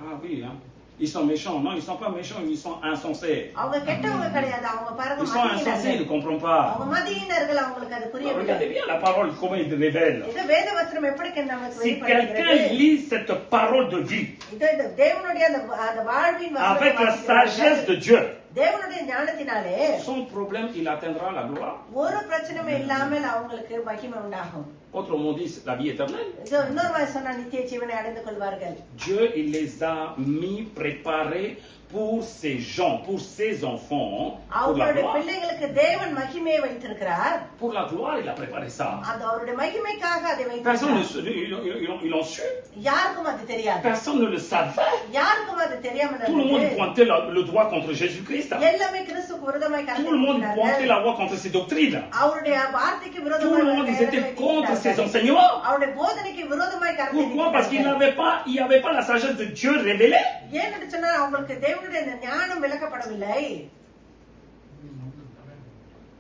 Ah oui hein. Ils sont méchants, non, ils sont pas méchants, ils sont insensés. அவங்க கெட்டவங்க கிடையாது, அவங்க பாருங்க Ils sont insensés, ils ne மதியினர்கள். comprennent pas. அவங்க மதியினர்கள், அவங்களுக்கு அது புரியவில்லை. Regardez bien la parole, comment il révèle. இது வேத வசனம் எப்படி நமக்கு Si quelqu'un வெளிப்படுகிறது? lit cette parole de vie இது இந்த தேவனுடைய அந்த வாழ்வின் வசனத்தை avec la வாசிக்கிறார்கள். sagesse de Dieu, தேவனுடைய ஞானத்தினாலே son problème, il atteindra la gloire. ஒரு பிரச்சனையும் இல்லாமல் அவங்களுக்கு மகிமை உண்டாகும். Autrement dit, la vie éternelle. இது இன்னொரு மாதிரி சொன்னா நித்திய ஜீவனை அடைந்து கொள்வார்கள். Dieu, il les a mis préparés pour ces gens, pour ces enfants, pour la அவருடைய gloire. பிள்ளைகளுக்கு தேவன் மகிமையை வைத்திருக்கிறார். Pour la gloire, il a préparé ça. அது அவருடைய மகிமைக்காக அதை Personne ne வைத்திருக்கிறார். ils l'ont su. யாருக்கும் அது தெரியாது. Personne ne le savait. யாருக்கும் அது தெரியாம Tout le monde இருந்தது. pointait le doigt contre Jésus-Christ. எல்லாமே கிறிஸ்துவுக்கு விரோதமாய் Tout le monde pointait la voix contre ses doctrines. அவருடைய வார்த்தைக்கு Tout விரோதமாய் le monde, ils étaient கரத்தை contre ses நீட்டினார்கள். enseignements. அவருடைய போதனைக்கு விரோதமாய் கரத்தை Pourquoi? Parce qu'il நீட்டினார்கள். n'y avait pas la sagesse de Dieu révélée. ஏன்னு சொன்னா அவங்களுக்கு தேவனுடைய அந்த ஞானம் விளக்கப்படவில்லை.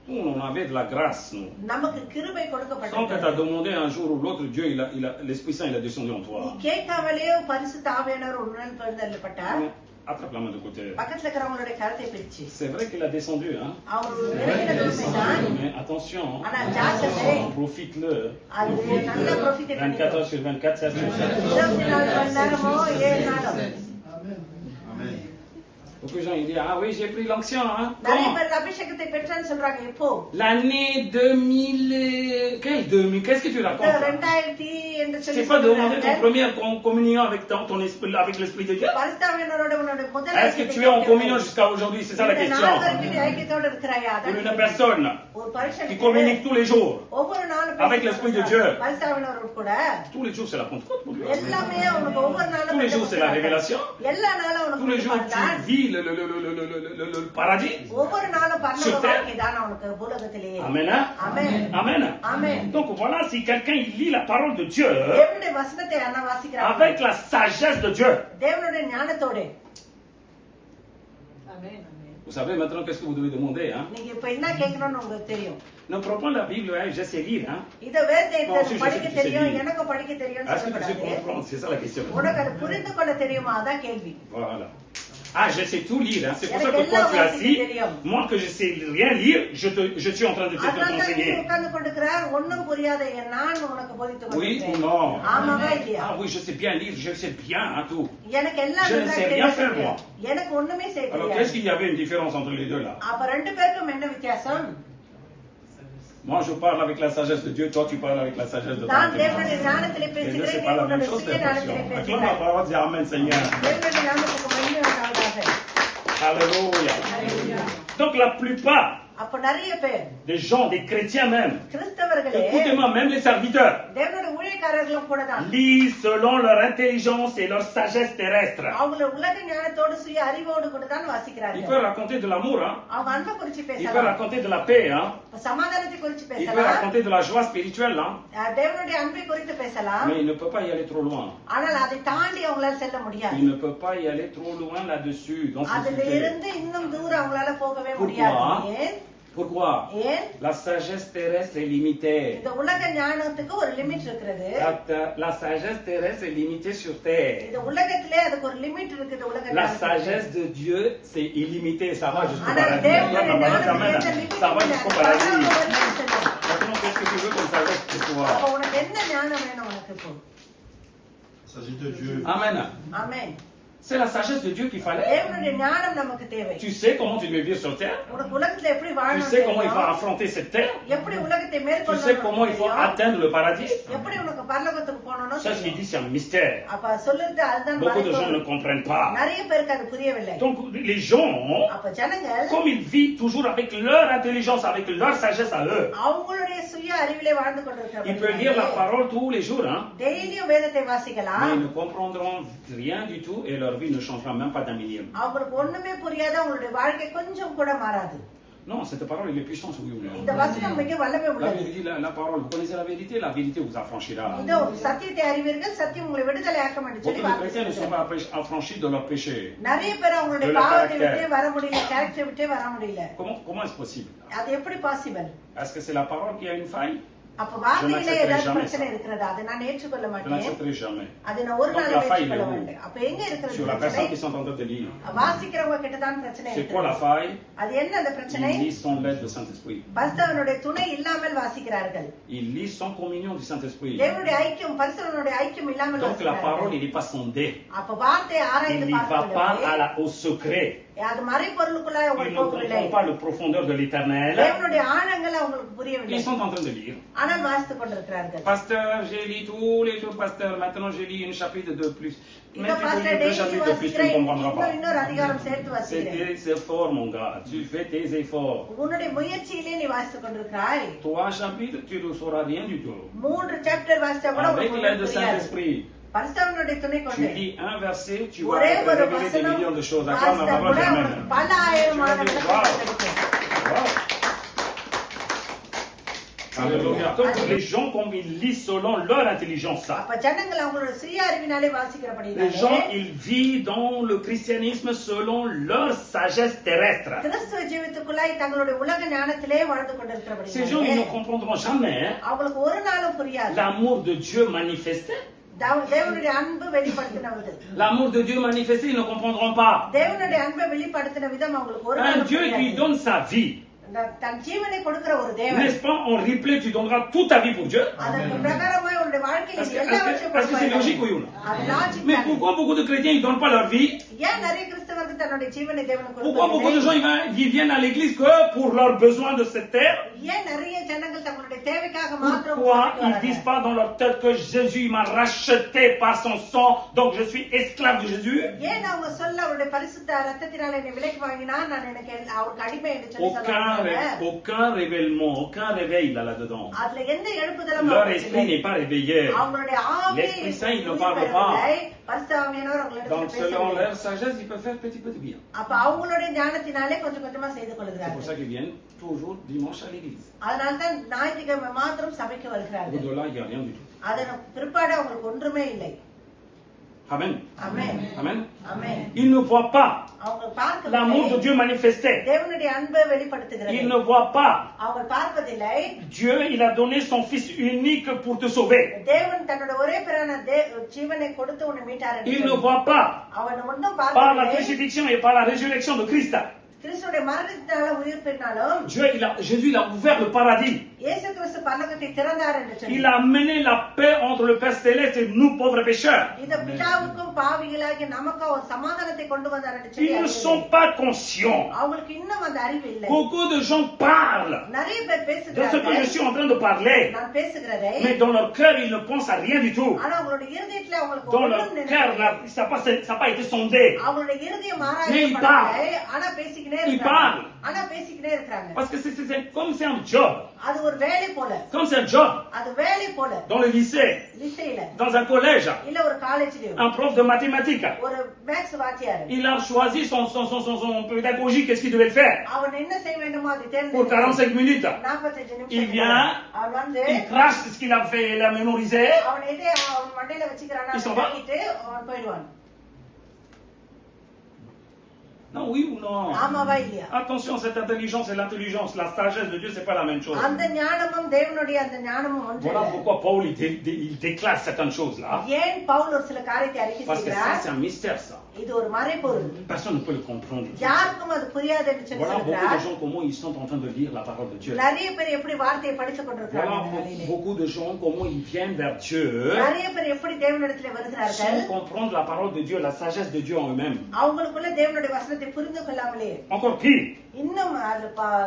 Nous, on avait de la grâce, nous. நமக்கு கிருபை Quand tu as கொடுக்கப்பட்டது. demandé un jour ou l'autre, Dieu, l'Esprit Saint, il a descendu en நீ toi. கேட்காமலேயே பரிசுத்த ஆவியானவர் ஒரு நாள் பிறந்தள்ளப்பட்டார். Mais attrape la main de côté. பக்கத்துல இருக்கிறவங்களுடைய கரத்தை பிடிச்சு C'est vrai qu'il a descendu, hein. அவர் இறங்கினது உண்மைதான். Mais attention, ஆனா ஜாக்கிரதை, profite-le. அது நல்ல ப்ராஃபிட் 24 heures sur 24, 7 jours sur 7. 24 மணி நேரமோ 7 நாளோ. Amen. Beaucoup de gens ils disent ah oui j'ai pris l'onction hein. நிறைய Quand? பேர் அபிஷேகத்தை பெற்றான்னு சொல்றாங்க. எப்போ? L'année 2000 quel 2000 qu'est-ce que tu racontes? 2000 என்று Tu சொல்லி n'as pas demandé ton சொல்றாங்க. première communion avec ton esprit, avec l'Esprit de Dieu? பரிசுத்த ஆவியானவரோட உன்னோட முதல் Est-ce que tu es en communion jusqu'à aujourd'hui? C'est ça la இந்த question. நாள் வரைக்கும் நீ ஐக்கியத்தோட இருக்கிறாயா? Pour une personne ஒரு qui பரிசுத்த communique tous les jours, ஒவ்வொரு நாளும் avec l'Esprit de Dieu. பரிசுத்த ஆவியானவரோட கூட tous les jours c'est la Pentecôte pour lui. எல்லாமே உனக்கு ஒவ்வொரு நாளும் Tous les jours c'est la révélation. எல்லா நாளும் Tous les உனக்கு jours பரிசுத்த tu vis le paradis. ஒவ்வொரு நாளும் பரலோக Sur terre. வாழ்க்கை தான் உனக்கு பூலோகத்திலேயே. Amen. Hein? Amen. Amen. Amen. Donc voilà, si quelqu'un il lit la parole de Dieu தேவனுடைய வசனத்தை அண்ணா வாசிக்கிறாங்க. avec la sagesse de Dieu. தேவனுடைய ஞானத்தோட. ஆமென். Vous savez maintenant qu'est-ce que vous devez demander, hein? நீங்க இப்ப என்ன கேட்கணும்னு உங்களுக்கு தெரியும். Ne prends pas la Bible, hein, je sais lire, hein? இத வேதத்தை Non, si, je படிக்க sais que tu sais தெரியும், lire. எனக்கு படிக்க தெரியும்னு Est-ce que tu sais சொல்லக்கூடாது. comprendre? C'est ça la question. உனக்கு அது புரிந்து கொள்ள தெரியுமா? அதான் கேள்வி. Voilà. Ah, je sais tout lire, hein. C'est pour ça எனக்கு que toi tu es எல்லாம் assis. வாசிக்க தெரியும். Moi que je sais rien lire, je suis en train de te அதனால தான் நீ conseiller. உட்கார்ந்து கொண்டிருக்கிறார். ஒண்ணும் புரியாத நான் உனக்கு போதித்து Oui ou கொண்டிருக்கிறேன். non? ஆமாவா இல்லையா? Ah oui, je sais bien lire, je sais bien hein, tout. எனக்கு எல்லாம் Je ne நல்லா sais rien தெரியும். faire, moi. எனக்கு ஒண்ணுமே செய்ய Alors தெரியாது. qu'est-ce qu'il y avait une différence entre les deux là? அப்ப ரெண்டு பேருக்கும் என்ன வித்தியாசம்? Moi je parle avec la sagesse de Dieu, toi tu parles avec la sagesse de ton நான் intelligence. தேவனுடைய ஞானத்திலே Les deux பேசுகிறேன், c'est நீ pas la même உன்னுடைய chose, சுய c'est ஞானத்திலே attention. Acclame la பேசுகிறாய். parole, dis Amen Seigneur. தேவனுடைய ஞானத்துக்கு மகிமை உண்டாவதாக. Alléluia. Donc la plupart அப்ப நிறைய பேர் des gens, des chrétiens même, கிறிஸ்தவர்களே écoutez-moi, même les serviteurs, தேவனுடைய ஊழியக்காரர்களும் கூட தான் lisent selon leur intelligence et leur sagesse terrestre. அவங்க உலக ஞானத்தோடு சுய அறிவோடு கூட தான் Ils வாசிக்கிறார்கள். peuvent raconter de l'amour, hein? அவங்க அன்பை குறிச்சு Ils peuvent பேசலாம், raconter de la paix, hein? சமாதானத்தை குறிச்சு Ils peuvent பேசலாம், raconter de la joie spirituelle, hein? தேவனுடைய அன்பை குறித்து பேசலாம். Mais ils ne peuvent pas y aller trop loin. ஆனால் அதை தாண்டி அவங்களால செல்ல முடியாது. Ils ne peuvent pas y aller trop loin là-dessus, dans ce அதுல sujet. இருந்து இன்னும் தூரம் அவங்களால போகவே Pourquoi? முடியாது. ஏன்? Pourquoi? ஏன்? La sagesse terrestre est limitée. இந்த உலக ஞானத்துக்கு ஒரு லிமிட் இருக்கிறது. La sagesse terrestre est limitée sur terre. இந்த உலகத்திலே அதுக்கு ஒரு லிமிட் இருக்குது. உலக La ஞானத்துக்கு. sagesse de Dieu, c'est illimité. Ça va jusqu'au ஆனால் paradis. தேவனுடைய Maintenant, ஞானத்துக்கு எந்த limit ça va இல்லை. jusqu'au அது paradis. பரலோகம் வரைக்கும் செல்லும். Maintenant, qu'est-ce que tu veux comme sagesse pour அப்ப toi? உனக்கு என்ன ஞானம் வேணும் உனக்கு இப்போ? Il s'agit de Dieu. Amen. ஆமென். C'est la sagesse de Dieu qu'il fallait. தேவனுடைய ஞானம் நமக்கு தேவை. Tu sais comment tu devais vivre sur terre. உனக்கு உலகத்துல எப்படி Tu வாழணும் sais comment il faut தெரியும். affronter cette terre. எப்படி உலகத்தை Tu மேற்கொள்ளணும் sais comment il faut தெரியும். atteindre le paradis. எப்படி உனக்கு பரலோகத்துக்கு போகணும்னு Ça, ce qu'il தெரியும். dit, c'est un mystère. அப்ப சொல்லுறது அதுதான் Beaucoup de gens ne மறைபொருள். comprennent pas. நிறைய பேருக்கு அது புரியவில்லை. Donc, les gens, அப்ப ஜனங்கள் comme ils vivent toujours avec leur intelligence, avec leur sagesse à eux, அவங்களுடைய சுய அறிவிலே வாழ்ந்து ils peuvent lire la கொண்டிருக்கிறார்கள். parole tous les jours, hein, டெய்லியும் வேதத்தை mais வாசிக்கலாம். ils ne comprendront rien du tout et leur vie ne changera même pas d'un millième. அவங்களுக்கு ஒண்ணுமே புரியாத அவங்களுடைய வாழ்க்கை கொஞ்சம் கூட மாறாது. Non, cette parole, elle est puissante, oui ou இந்த non? வசனம் மிக வல்லமை La உள்ளது. vérité, la parole, vous connaissez la vérité vous affranchira. இதோ சத்தியத்தை அறிவீர்கள், சத்தியம் உங்களை விடுதலை ஆக்கும் என்று சொல்லி Beaucoup de chrétiens ne sont வாசிக்கிறார்கள். pas affranchis de leur péché. நிறைய பேர் அவங்களுடைய de leur பாவத்தை caractère. விட்டே வர முடியல, கேரக்டர் விட்டே வர முடியல. Comment est-ce possible? அது எப்படி possible? Est-ce que c'est la parole qui a une faille? அப்ப வார்த்தையிலே n'accepterai ஏதாவது jamais பிரச்சனை ça. இருக்கிறது, அதை நான் ஏற்றுக்கொள்ள Je மாட்டேன். n'accepterai jamais. அதை நான் ஒரு Donc, நாள் la faille, ஏற்றுக்கொள்ள elle est où? மாட்டேன். அப்ப எங்க இருக்கிறது Sur la personne பிரச்சனை? qui sont en train de lire. வாசிக்கிறவங்க கிட்ட தான் பிரச்சனை C'est quoi la இருக்கு. faille? அது என்ன அந்த பிரச்சனை? Ils lisent sans l'aide du Saint-Esprit. பரிசுத்தவனுடைய துணை இல்லாமல் வாசிக்கிறார்கள். Ils lisent sans communion du Saint-Esprit. தேவனுடைய ஐக்கியம், பரிசுத்தவனுடைய ஐக்கியம் இல்லாமல் Donc la parole, வாசிக்கிறார்கள். il n'est pas sondé. அப்ப வார்த்தையை Il ஆராய்ந்து n'y va pas பார்க்கவில்லை. au secret. அது மறைபொருளுக்குள்ளாய் Ils அவங்களுக்கு ne போகவில்லை. comprennent pas la profondeur de l'éternel. தேவனுடைய ஆழங்கள் அவங்களுக்கு புரியவில்லை. Ils sont en train de lire. ஆனால் வாசித்துக் கொண்டிருக்கிறார்கள். Pasteur, j'ai lu tous les jours, pasteur. Maintenant, j'ai lu un chapitre de plus. Mais இப்ப tu peux pastor lire deux daily chapitres de plus, tu ne வாசிக்கிறேன், comprendras pas. இன்னொரு அதிகாரம் சேர்த்து C'est வாசிக்கிறேன். tes efforts, mon gars. Tu fais tes efforts. உன்னுடைய முயற்சியிலே நீ வாசித்துக் கொண்டிருக்கிறாய். 3 chapitres, tu ne sauras rien du tout. 3 சாப்டர் வாசிச்சா கூட Avec உனக்கு l'aide du ஒண்ணும் புரியாது. Saint-Esprit, பரிசுத்தவனுடைய துணை tu கொண்டு lis un verset, tu vas ஒரே ஒரு révéler des வசனம் millions de choses. Acclame la வாசித்தா parole கூட jamais. உனக்கு பல ஆயிரமான விளக்கங்கள் கிடைக்கும். Wow. Alléluia. Donc les gens, comme ils lisent selon leur intelligence, ça. அப்ப ஜனங்கள் அவங்களோட சுய அறிவினாலே Les gens, வாசிக்கிறபடினாலே ils vivent dans le christianisme selon leur sagesse terrestre. கிறிஸ்துவ ஜீவித்துக்குள்ளாய் தங்களுடைய உலக ஞானத்திலே வாழ்ந்து Ces gens, ils ne கொண்டிருக்கிறபடினாலே comprendront jamais அவங்களுக்கு ஒரு நாளும் புரியாது. l'amour de Dieu manifesté. தேவனுடைய அன்பு வெளிப்படுத்தினது. L'amour de Dieu manifesté, ils ne comprendront pas. தேவனுடைய அன்பை வெளிப்படுத்தின விதம் அவங்களுக்கு ஒரு Un நாளும் Dieu qui புரியாது. donne sa vie. தன் ஜீவனை கொடுக்கிற ஒரு தேவன். N'est-ce pas, en replay, tu donneras toute ta vie pour Dieu? அதற்கு பிரகாரமாய் உன்னுடைய வாழ்க்கையில் Est-ce que எல்லாவற்றையும் est-ce que c'est logique, oui ou non? அது லாஜிக் Mais தான். pourquoi beaucoup de chrétiens, ils ne donnent pas leur vie? ஏன் நிறைய கிறிஸ்தவர்கள் தன்னுடைய ஜீவனை தேவனுக்கு Pourquoi beaucoup de கொடுக்கவில்லை? gens, ils viennent à l'église que pour leurs besoins de cette terre? ஏன் நிறைய ஜனங்கள் தங்களுடைய தேவைக்காக மாத்திரம் Pourquoi சபைக்கு ils வராங்க? disent pas dans leur tête que Jésus m'a racheté par son sang, donc je suis esclave de Jésus? ஏன் அவங்க சொல்ல அவருடைய பரிசுத்த ரத்தத்தினால் என்னை விலைக்கு வாங்கினா நான் எனக்கு அவருக்கு அடிமை என்று சொல்லி சொல்றாங்க. Aucun révèlement, aucun réveil là-dedans. அதுல எந்த எழுப்புதலும் Leur அவங்களுக்கு esprit இல்லை. n'est pas réveillé. அவங்களுடைய ஆவி L'Esprit Saint, il ne உயிர் parle பெறவில்லை. pas. பரிசுத்த ஆவியானவர் அவங்களிடத்தில் Donc selon பேசவில்லை. leur sagesse, ils peuvent faire petit peu de bien. அப்ப அவங்களுடைய ஞானத்தினாலே கொஞ்சம் கொஞ்சமா செய்து C'est pour கொள்கிறார்கள். ça qu'ils viennent toujours dimanche à l'église. அதனால்தான் ஞாயிற்றுக்கிழமை மாத்திரம் சபைக்கு வருகிறார்கள். Au-delà, il n'y a rien du tout. அதன் பிற்பாடு அவங்களுக்கு ஒன்றுமே இல்லை. Amen. ஆமென். Amen. ஆமென். Ils ne voient pas அவங்க l'amour de பார்க்கவில்லை. Dieu manifesté. தேவனுடைய அன்பை வெளிப்படுத்துகிறது. Ils ne voient pas அவங்க பார்ப்பதில்லை. Dieu, il a donné son Fils unique pour te sauver. தேவன் தன்னோட ஒரே பிரான ஜீவனை கொடுத்து உன்னை மீட்டார் என்று Ils ne சொல்லி. voient pas அவன் ஒன்றும் par la பார்க்கவில்லை. crucifixion et par la résurrection de Christ கிறிஸ்துவோட மரணத்தினால உயிர்ப்பினாலும் Jésus il a ouvert le paradis. இயேசு கிறிஸ்து பரலோகத்தை திறந்தார் என்று சொல்லி Il a amené la paix entre le Père Céleste et nous pauvres pécheurs. இந்த பிதாவுக்கும் பாவிகளாகிய நமக்கு ஒரு சமாதானத்தை கொண்டு வந்தார் என்று சொல்லி Ils ne sont pas conscients. அவங்களுக்கு இன்னும் அந்த அறிவு இல்லை. Beaucoup de gens parlent நிறைய பேர் de ce que je பேசுகிறார்கள். suis en train de parler, நான் பேசுகிறதை mais dans leur cœur ils ne pensent à rien du tout. ஆனா அவங்களுடைய இருதயத்துல அவங்களுக்கு Dans leur ஒண்ணும் cœur நினைக்கல. ça n'a pas été sondé. அவங்களுடைய இருதயம் Mais ils ஆராயப்படவில்லை. ஆனா பேசிக்கிட்டே Ils இருக்காங்க. parlent. ஆனா பேசிக்கிட்டே இருக்காங்க. Parce que comme c'est un job, அது ஒரு வேலை போல. comme c'est un job அது வேலை போல. dans le lycée, லிசையில dans un collège, இல்ல ஒரு காலேஜ்லயும் un prof de mathématiques, ஒரு மேத்ஸ் வாத்தியார் il a choisi son pédagogie, qu'est-ce qu'il devait faire அவன் என்ன செய்ய வேண்டுமோ அதை pour தேர்ந்தெடுத்து 45 minutes. 45 Il நிமிஷம் vient, அவன் வந்து il crache ce qu'il a fait, il a mémorisé. அவன் எதை அவன் மண்டையில வச்சுக்கிறானா Ils sont அதை pas- கட்டிட்டு அவன் போயிடுவான். Non, oui ou non? ஆமாவா இல்லையா? Attention, cette intelligence et l'intelligence, la sagesse de Dieu, c'est pas la même chose. அந்த ஞானமும் தேவனுடைய அந்த ஞானமும் ஒன்று Voilà இல்லை. pourquoi Paul il déclare certaines choses là. ஏன் பவுல் ஒரு சில காரியத்தை அறிக்கை Parce que ça, செய்கிறார்? c'est un mystère ça. இது ஒரு மறைபொருள். Personne ne peut le comprendre. யாருக்கும் அது புரியாது என்று சொல்லி Voilà beaucoup de சொல்கிறார். gens comment ils sont en train de lire la parole de Dieu. நிறைய பேர் எப்படி வார்த்தையை படித்துக் கொண்டிருக்கிறார்கள் Voilà இந்த நாளிலே. beaucoup de gens comment ils viennent vers Dieu நிறைய பேர் எப்படி தேவனிடத்திலே வருகிறார்கள் sans comprendre la parole de Dieu, la sagesse de Dieu en eux-mêmes. அவங்களுக்குள்ள தேவனுடைய வசனத்தை புரிந்து கொள்ளாமலே Encore pire, இன்னும் அது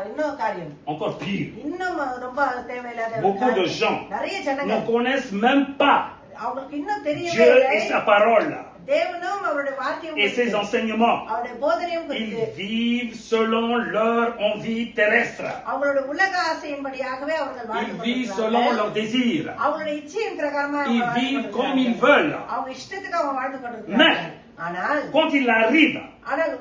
இன்னும் காரியம் encore pire. இன்னும் ரொம்ப தேவையில்லாத Beaucoup de காரியம். gens நிறைய ne ஜனங்கள் connaissent même pas அவங்களுக்கு இன்னும் தெரியவே Dieu இல்லை. et sa parole தேவனும் அவருடைய வார்த்தையும் et ses குறித்து, enseignements. அவருடைய போதனையும் Ils குறித்து vivent selon leur envie terrestre. அவங்களுடைய உலக ஆசையின்படியாகவே அவர்கள் வாழ்ந்து Ils vivent selon கொண்டிருக்கிறார்கள். leurs désirs. அவங்களுடைய இச்சையின் பிரகாரமா Ils அவங்க வாழ்ந்து vivent comme ils கொண்டிருக்கிறார்கள். veulent. அவங்க இஷ்டத்துக்கு அவங்க வாழ்ந்து கொண்டிருக்கிறார்கள். ஆனால் Quand il arrive ஆனால்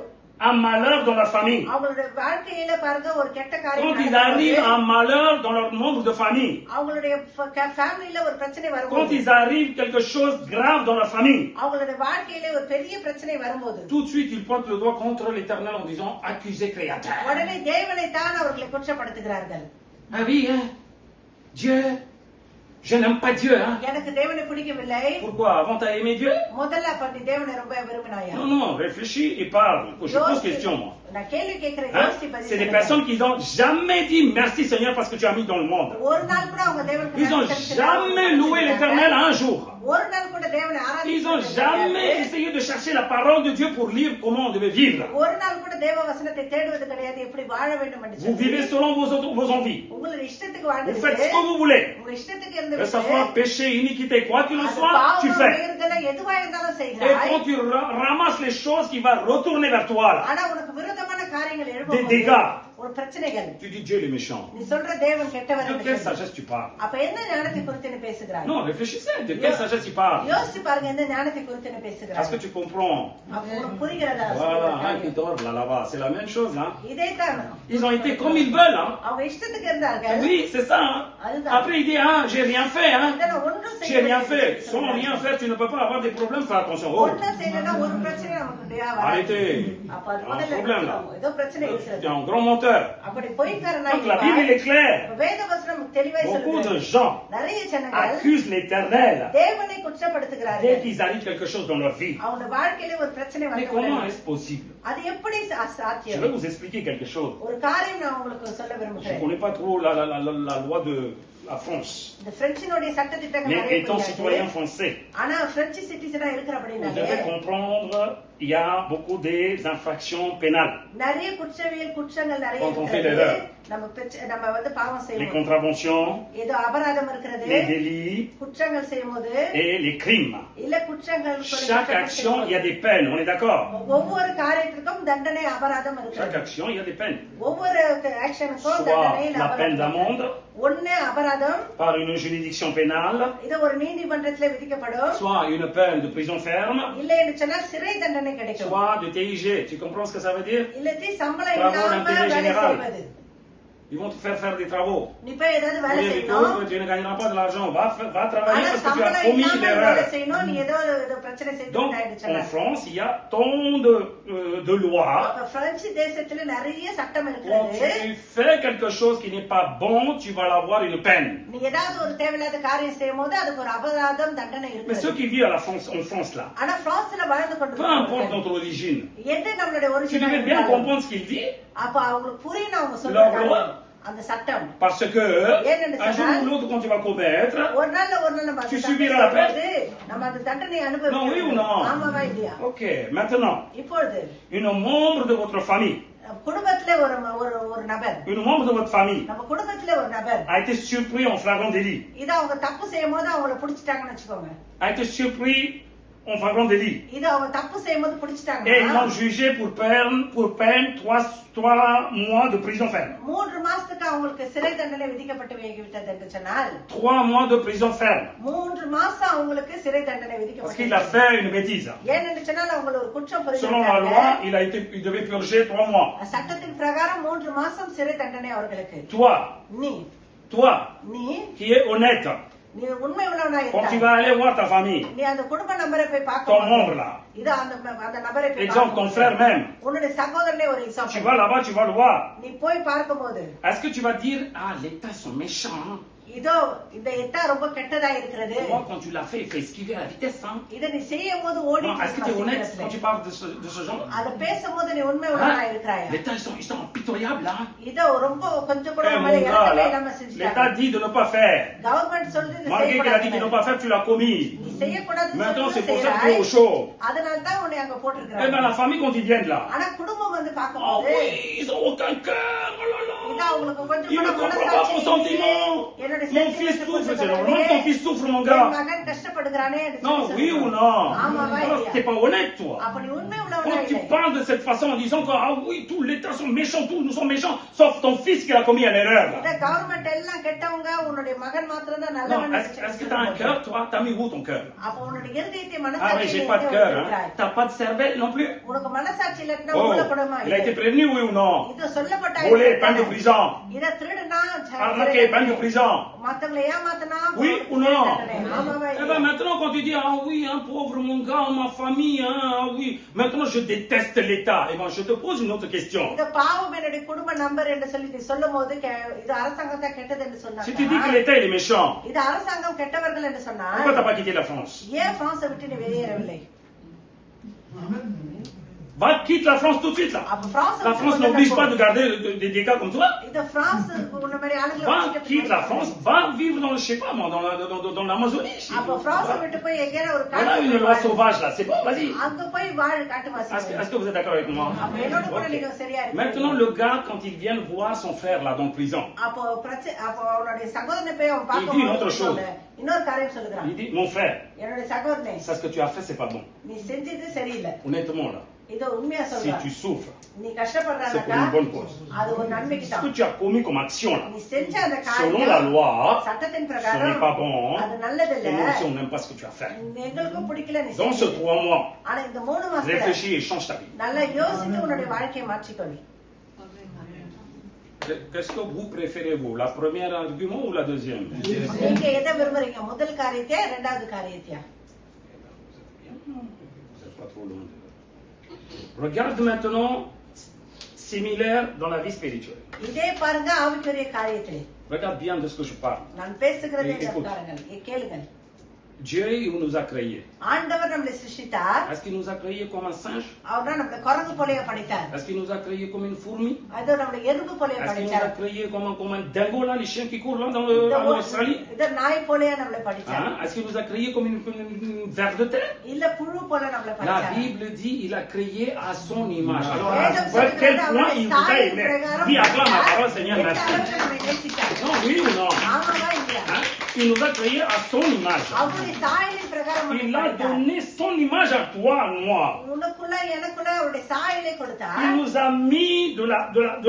un malheur dans leur famille, அவங்களுடைய வாழ்க்கையில பாருங்க ஒரு கெட்ட quand காரியம் il arrive நடக்கும்போது, un malheur dans leur membre de famille, அவங்களுடைய ஃபேமிலில ஒரு பிரச்சனை quand வரும்போது, il arrive quelque chose de grave dans leur famille, அவங்களுடைய வாழ்க்கையில ஒரு பெரிய பிரச்சனை வரும்போது tout de suite ils pointent le doigt contre l'Éternel en disant accusé créateur. உடனே தேவனை தான் அவர்களை குற்றப்படுத்துகிறார்கள். Ah oui, hein? Dieu, je n'aime pas Dieu, hein? எனக்கு தேவனை பிடிக்கவில்லை. Pourquoi? Avant t'as aimé Dieu? முதல்ல அப்ப நீ தேவனை ரொம்ப விரும்பினாயா? Non, non, réfléchis et parle. Je pose question, moi. நான் கேள்வி கேட்கிறேன், Hein? யோசிச்சு பதில் C'est des சொல்லுங்க. personnes qui n'ont jamais dit merci Seigneur parce que tu as mis dans le monde. ஒரு நாள் கூட அவங்க தேவனுக்கு Ils n'ont நன்றி jamais loué l'Éternel un jour. ஒரு நாள் கூட தேவனை Ils n'ont ஆராதிச்சது jamais கிடையாது. essayé de chercher la parole de Dieu pour lire comment on devait vivre. ஒரு நாள் கூட தேவ வசனத்தை தேடுவது கிடையாது, எப்படி வாழ வேண்டும் என்று Vous vivez சொல்லி. selon vos envies. உங்களுடைய இஷ்டத்துக்கு Vous faites ce வாழ்ந்து que vous voulez. உங்க இஷ்டத்துக்கு Que ce இருந்து soit péché, iniquité, quoi qu'il en அது soit, tu பாவம், fais. மீறுதல் எதுவா இருந்தாலும் Et செய்கிறாய். quand tu ramasses les choses qui vont retourner vers toi, là, ஆனா உனக்கு விரோதமான காரியங்கள் Des எழும்போது dégâts. ஒரு பிரச்சனைகள், tu dis Dieu il est méchant. நீ சொல்ற தேவன் கெட்டவர் De என்று quelle சொல்லி. sagesse tu parles? அப்ப என்ன ஞானத்தை குறித்து நீ பேசுகிறாய்? Non, réfléchissez. De quelle sagesse tu parles? யோசிச்சு பாருங்க, எந்த ஞானத்தை குறித்து நீ Est-ce பேசுகிறாய்? que tu comprends? அப்ப உனக்கு புரிகிறதா? Voilà, hein, qui dort là, là-bas. C'est la même chose, hein. இதைத்தான் Ils ont été comme ils veulent, hein. அவங்க இஷ்டத்துக்கு இருந்தார்கள். Oui, c'est ça, hein. Après, il dit, hein, j'ai rien fait, hein. இதனை ஒன்றும் J'ai rien fait. செய்யவில்லை. Sans rien faire, tu ne peux pas avoir des problèmes. Fais attention. Oh, ஒன்றும் செய்யலைன்னா ஒரு பிரச்சனை நமக்கு வராது. arrêtez. அப்ப அது Un முதல்ல problème, là. ஏதோ பிரச்சனை Tu es இருக்கிறது. un grand menteur. அப்படி பொய்க்காரனா Donc, la Bible, elle est claire. வேத வசனம் தெளிவாய் Beaucoup de சொல்லுகிறது. gens நிறைய ஜனங்கள் accusent l'Éternel தேவனை dès குற்றப்படுத்துகிறார்கள். qu'ils arrivent quelque chose dans leur vie. அவங்க வாழ்க்கையில ஒரு பிரச்சனை Mais comment வந்து est-ce possible? அது எப்படி Je சாத்தியம்? vais vous expliquer quelque chose. ஒரு காரியம் நான் உங்களுக்கு சொல்ல Je ne விரும்புகிறேன். connais pas trop la loi de la France. இந்த பிரெஞ்சினுடைய சட்ட திட்டங்கள் Mais நிறைய étant citoyen புரியாது. français, ஆனா பிரெஞ்சு சிட்டிசனா இருக்கிற vous அப்படின்னாலே devez comprendre, il y a beaucoup d'infractions pénales. நிறைய குற்றவியல் குற்றங்கள் நிறைய Quand on fait இருக்கிறது. l'erreur. நம்ம வந்து பாவம் Les செய்வோம். contraventions, ஏதோ அபராதம் இருக்கிறது, les délits குற்றங்கள் செய்யும்போது et les crimes. இல்ல குற்றங்கள் Chaque action, il y a des peines, on est d'accord? ஒவ்வொரு காரியத்திற்கும் தண்டனை அபராதம் Chaque இருக்கிறது. action, il y a des peines. ஒவ்வொரு ஆக்ஷனுக்கும் Soit தண்டனை la peine d'amende ஒண்ணு அபராதம், par une juridiction pénale, இது ஒரு நீதிமன்றத்துல விதிக்கப்படும், soit une peine de prison ferme, இல்ல என்று சொன்னால் சிறை தண்டனை கிடைக்கும், soit de TIG. Tu comprends ce que ça veut dire? இல்லத்தி சம்பளம் Travaux இல்லாம d'intérêt வேலை général. செய்வது. Ils vont te faire des travaux. நீ போய் ஏதாவது வேலை Oui, செய்யணும். Rico, tu ne gagneras pas de l'argent. Va travailler ஆனா parce que tu as சம்பளம் commis இல்லாம l'erreur. வேலை செய்யணும். நீ ஏதோ ஒரு பிரச்சனை செய்து Donc, ஆயிடுச்சுல. en France, il y a tant de lois. அப்ப பிரெஞ்சு தேசத்துல நிறைய சட்டம் Quand இருக்கிறது. tu fais quelque chose qui n'est pas bon, tu vas avoir une peine. நீ ஏதாவது ஒரு தேவையில்லாத காரியம் செய்யும் போது அதுக்கு ஒரு அபராதம் தண்டனை Mais ceux இருக்கு. qui vivent en France là, ஆனா பிரான்ஸ்ல வாழ்ந்து peu importe கொண்டு notre origine, எது நம்மளுடைய tu original devais bien comprendre ce qu'il dit, அப்ப அவங்களுக்கு புரியணும் அவங்க Leur சொல்றாங்க loi. அந்த சட்டம். parce que ஏன்னு un jour ou l'autre, quand tu vas commettre, ஒரு நாள் நம்ம Tu அந்த subiras la தண்டனை செய்யும்போது நம்ம அந்த தண்டனை Non, oui ou non? அனுபவிக்கணும். ஆமாவா இல்லையா? ok, maintenant, இப்பொழுது une membre de votre famille, குடும்பத்துல ஒரு ஒரு ஒரு நபர் une membre de votre famille நம்ம குடும்பத்துல ஒரு நபர் a été surpris en flagrant délit, இத அவங்க தப்பு செய்யும் போது அவங்கள புடிச்சிட்டாங்கன்னு வச்சுக்கோங்க. a été surpris en flagrant délit, இத அவங்க தப்பு செய்யும் போது et ils புடிச்சிட்டாங்க. l'ont jugé pour peine 3 mois de prison ferme. 3 மாசத்துக்கு அவங்களுக்கு சிறை தண்டனை விதிக்கப்பட்டு விட்டது என்று சொன்னால் 3 mois de prison ferme, 3 மாசம் அவங்களுக்கு சிறை தண்டனை parce qu'il a விதிக்கப்பட்டது. fait une bêtise. ஏன்னு சொன்னால் அவங்க ஒரு குற்றம் Selon la loi, புரிஞ்சிருக்காங்க. il devait purger 3 mois. சட்டத்தின் பிரகாரம் 3 மாசம் சிறை தண்டனை அவர்களுக்கு. Toi, நீ qui es honnête, நீ உண்மை உள்ளவனா quand tu இருந்தா vas aller voir ta famille, நீ அந்த குடும்ப நபரை போய் ton பார்க்க membre là, இது அந்த அந்த நபரை போய் exemple, ton frère même, உன்னுடைய சகோதரனே ஒரு tu example. vas là-bas, tu vas le voir. நீ போய் பார்க்கும்போது Est-ce que tu vas dire, ah, l'État, ils sont méchants, hein? இதோ இந்த எட்டா ரொம்ப கெட்டதா இருக்கிறது. Moi, quand tu l'as fait, il faut esquiver à la vitesse, hein? இத நீ செய்யும் போது ஓடி Non, est-ce que tu es honnête quand tu parles de ce genre? அத பேசும்போது நீ உண்மை உள்ளவனா Hein? இருக்கிறாயா? L'État, ils sont impitoyables, hein? இதோ ரொம்ப கொஞ்சம் கூட Eh, நம்மள mon gars, இறக்கவே là, இல்லாம l'État செஞ்சுட்டாங்க. dit de ne pas faire. Government சொல்லுது இது Malgré qu'il a dit de ne செய்யக்கூடாது. pas faire, tu l'as commis. நீ செய்யக்கூடாதுன்னு Maintenant, c'est சொல்லிட்டு pour ça que tu es au செய்யறாய். chaud. அதனால தான் உன்னை அங்க Eh bien, போட்டிருக்காங்க. la famille, quand ils viennent là, ஆனா குடும்பம் வந்து oh பார்க்கும்போது oui, ils ont aucun cœur, oh là là. இதா உங்களுக்கு கொஞ்சம் Ils கூட ne comprennent pas mon மனசாட்சி sentiment. என்னோட Mon fils souffre, c'est normal que ton fils souffre, mon என் gars. மகன் கஷ்டப்படுகிறானே என்று Non, சொல்லி oui ou சொல்றாங்க. non? ஆமாவா Alors, இல்லையா? t'es pas honnête, toi. அப்ப நீ உண்மை உள்ளவனா Quand tu இல்லை. parles de cette façon en disant que, ah oui, tout l'État sont méchants, tous nous sommes méchants, sauf ton fils qui a commis une erreur. இத கவர்மெண்ட் எல்லாம் கெட்டவங்க உன்னுடைய மகன் மாத்திரம் தான் Non, நல்லவன் est-ce que t'as un cœur, toi? T'as mis où ton cœur? அப்ப உன்னுடைய இருதயத்தை Ah oui, மனசாட்சி j'ai pas de cœur, hein. T'as pas de cervelle non plus? உனக்கு மனசாட்சி இல்லன்னா Oh, மூலப்படமா il a été prévenu, oui ou non? இது சொல்லப்பட்ட Volé, peine de prison. இத திருடுனா Arnaqué, peine de prison. மத்தவங்களை ஏமாத்தனா Oui ou non? ஆமாவா Eh ben இல்லையா? maintenant quand tu dis ah oui hein, pauvre mon gars, ma famille, hein, ah oui, maintenant je déteste l'État. Eh ben je te pose une autre question. இத பாவம் என்னுடைய குடும்ப நம்பர் என்று சொல்லி நீ சொல்லும் போது இது அரசாங்கம் தான் கெட்டது என்று Si tu dis que சொன்னாங்க. l'État il est méchant, இது அரசாங்கம் கெட்டவர்கள் என்று சொன்னா pourquoi t'as pas quitté la France? ஏன் பிரான்ஸை விட்டு நீ வெளியேறவில்லை? Va, quitte la France tout de suite là. அப்ப France La France n'oblige pas de garder des gars comme toi. இந்த பிரான்ஸ் உன்ன மாதிரி ஆளுங்களை Va, வச்சுக்கிட்டு quitte la France, va vivre dans le, je sais pas moi, dans l'Amazonie. அப்ப பிரான்ஸை விட்டு போய் எங்கேயாவது ஒரு Voilà une loi காட்டுக்கு sauvage là, c'est bon, vas-y. அங்க போய் வாழ் காட்டுவாசி. Est-ce que vous êtes d'accord avec moi? அப்ப என்னோட கூட Ok. நீங்க சரியா Maintenant இருக்கீங்க. le gars quand il vient voir son frère là dans la prison, அப்போ அப்போ அவனுடைய சகோதரனை போய் அவன் Il dit une autre பார்க்கும்போது chose. இன்னொரு காரியம் சொல்லுகிறான். il dit mon frère, என்னுடைய சகோதரனே ça ce que tu as fait c'est pas bon. நீ செஞ்சது சரியில்லை. Honnêtement là, இத உண்மையா si சொல்றேன். tu souffres, நீ c'est pour கஷ்டப்படுறானாக்கா une bonne cause. அது ஒரு நன்மைக்கு Ce தான். que tu as commis comme action là, நீ செஞ்ச அந்த selon la காரியம் loi, சட்டத்தின் ce n'est பிரகாரம் pas bon. அது நல்லதில்ல. Et nous aussi on n'aime pas ce que tu as fait. எங்களுக்கும் பிடிக்கல நீ Dans ce செஞ்சது. 3 mois, ஆனா இந்த 3 மாசத்துல réfléchis et change ta vie. நல்லா யோசித்து உன்னுடைய வாழ்க்கையை மாற்றிக்கொள். Qu'est-ce que vous préférez vous, la première argument ou la deuxième? நீங்க எதை விரும்புறீங்க? முதல் காரியத்தையா இரண்டாவது காரியத்தையா? Vous n'êtes pas trop loin. Regarde maintenant, similaire dans la vie spirituelle. இதே பாருங்க ஆவிக்குரிய காரியத்திலே. Regarde bien de ce que je parle. நான் பேசுகிறதை Écoute. பாருங்கள், கேளுங்கள். Dieu il nous a créés. ஆண்டவர் நம்மளை சிருஷ்டித்தார். Est-ce qu'il nous a créés comme un singe? அவர் தான் நம்மளை குரங்கு போலயே படைத்தார். Est-ce qu'il nous a créés comme une fourmi? அது நம்மளை எறும்பு போலயே Est-ce qu'il nous a படைத்தார். créés comme un dingo là, les chiens qui courent là en Australie? இது நாய் போலயே நம்மளை படைத்தார். Hein? Est-ce qu'il nous a créés comme une ver de terre? இல்ல புழு போல நம்மளை La படைத்தார். Bible dit il a créé à son image. Alors, வேதம் à quel சொல்லுகிறது point அவருடைய il vous a சாயலின் aimé? பிரகாரம் Dis acclame la parole, Seigneur, எந்த merci. அளவுக்கு நம்மை நேசித்தார். Non, oui ou non? ஆமாவா இல்லையா? Hein? Il nous a créés à son image. அவருடைய சாயலின் பிரகாரம் நம்மை Il a படைத்தார். donné son image à toi, à moi. உனக்குள்ள எனக்குள்ள அவருடைய சாயலை கொடுத்தார். Il nous a mis de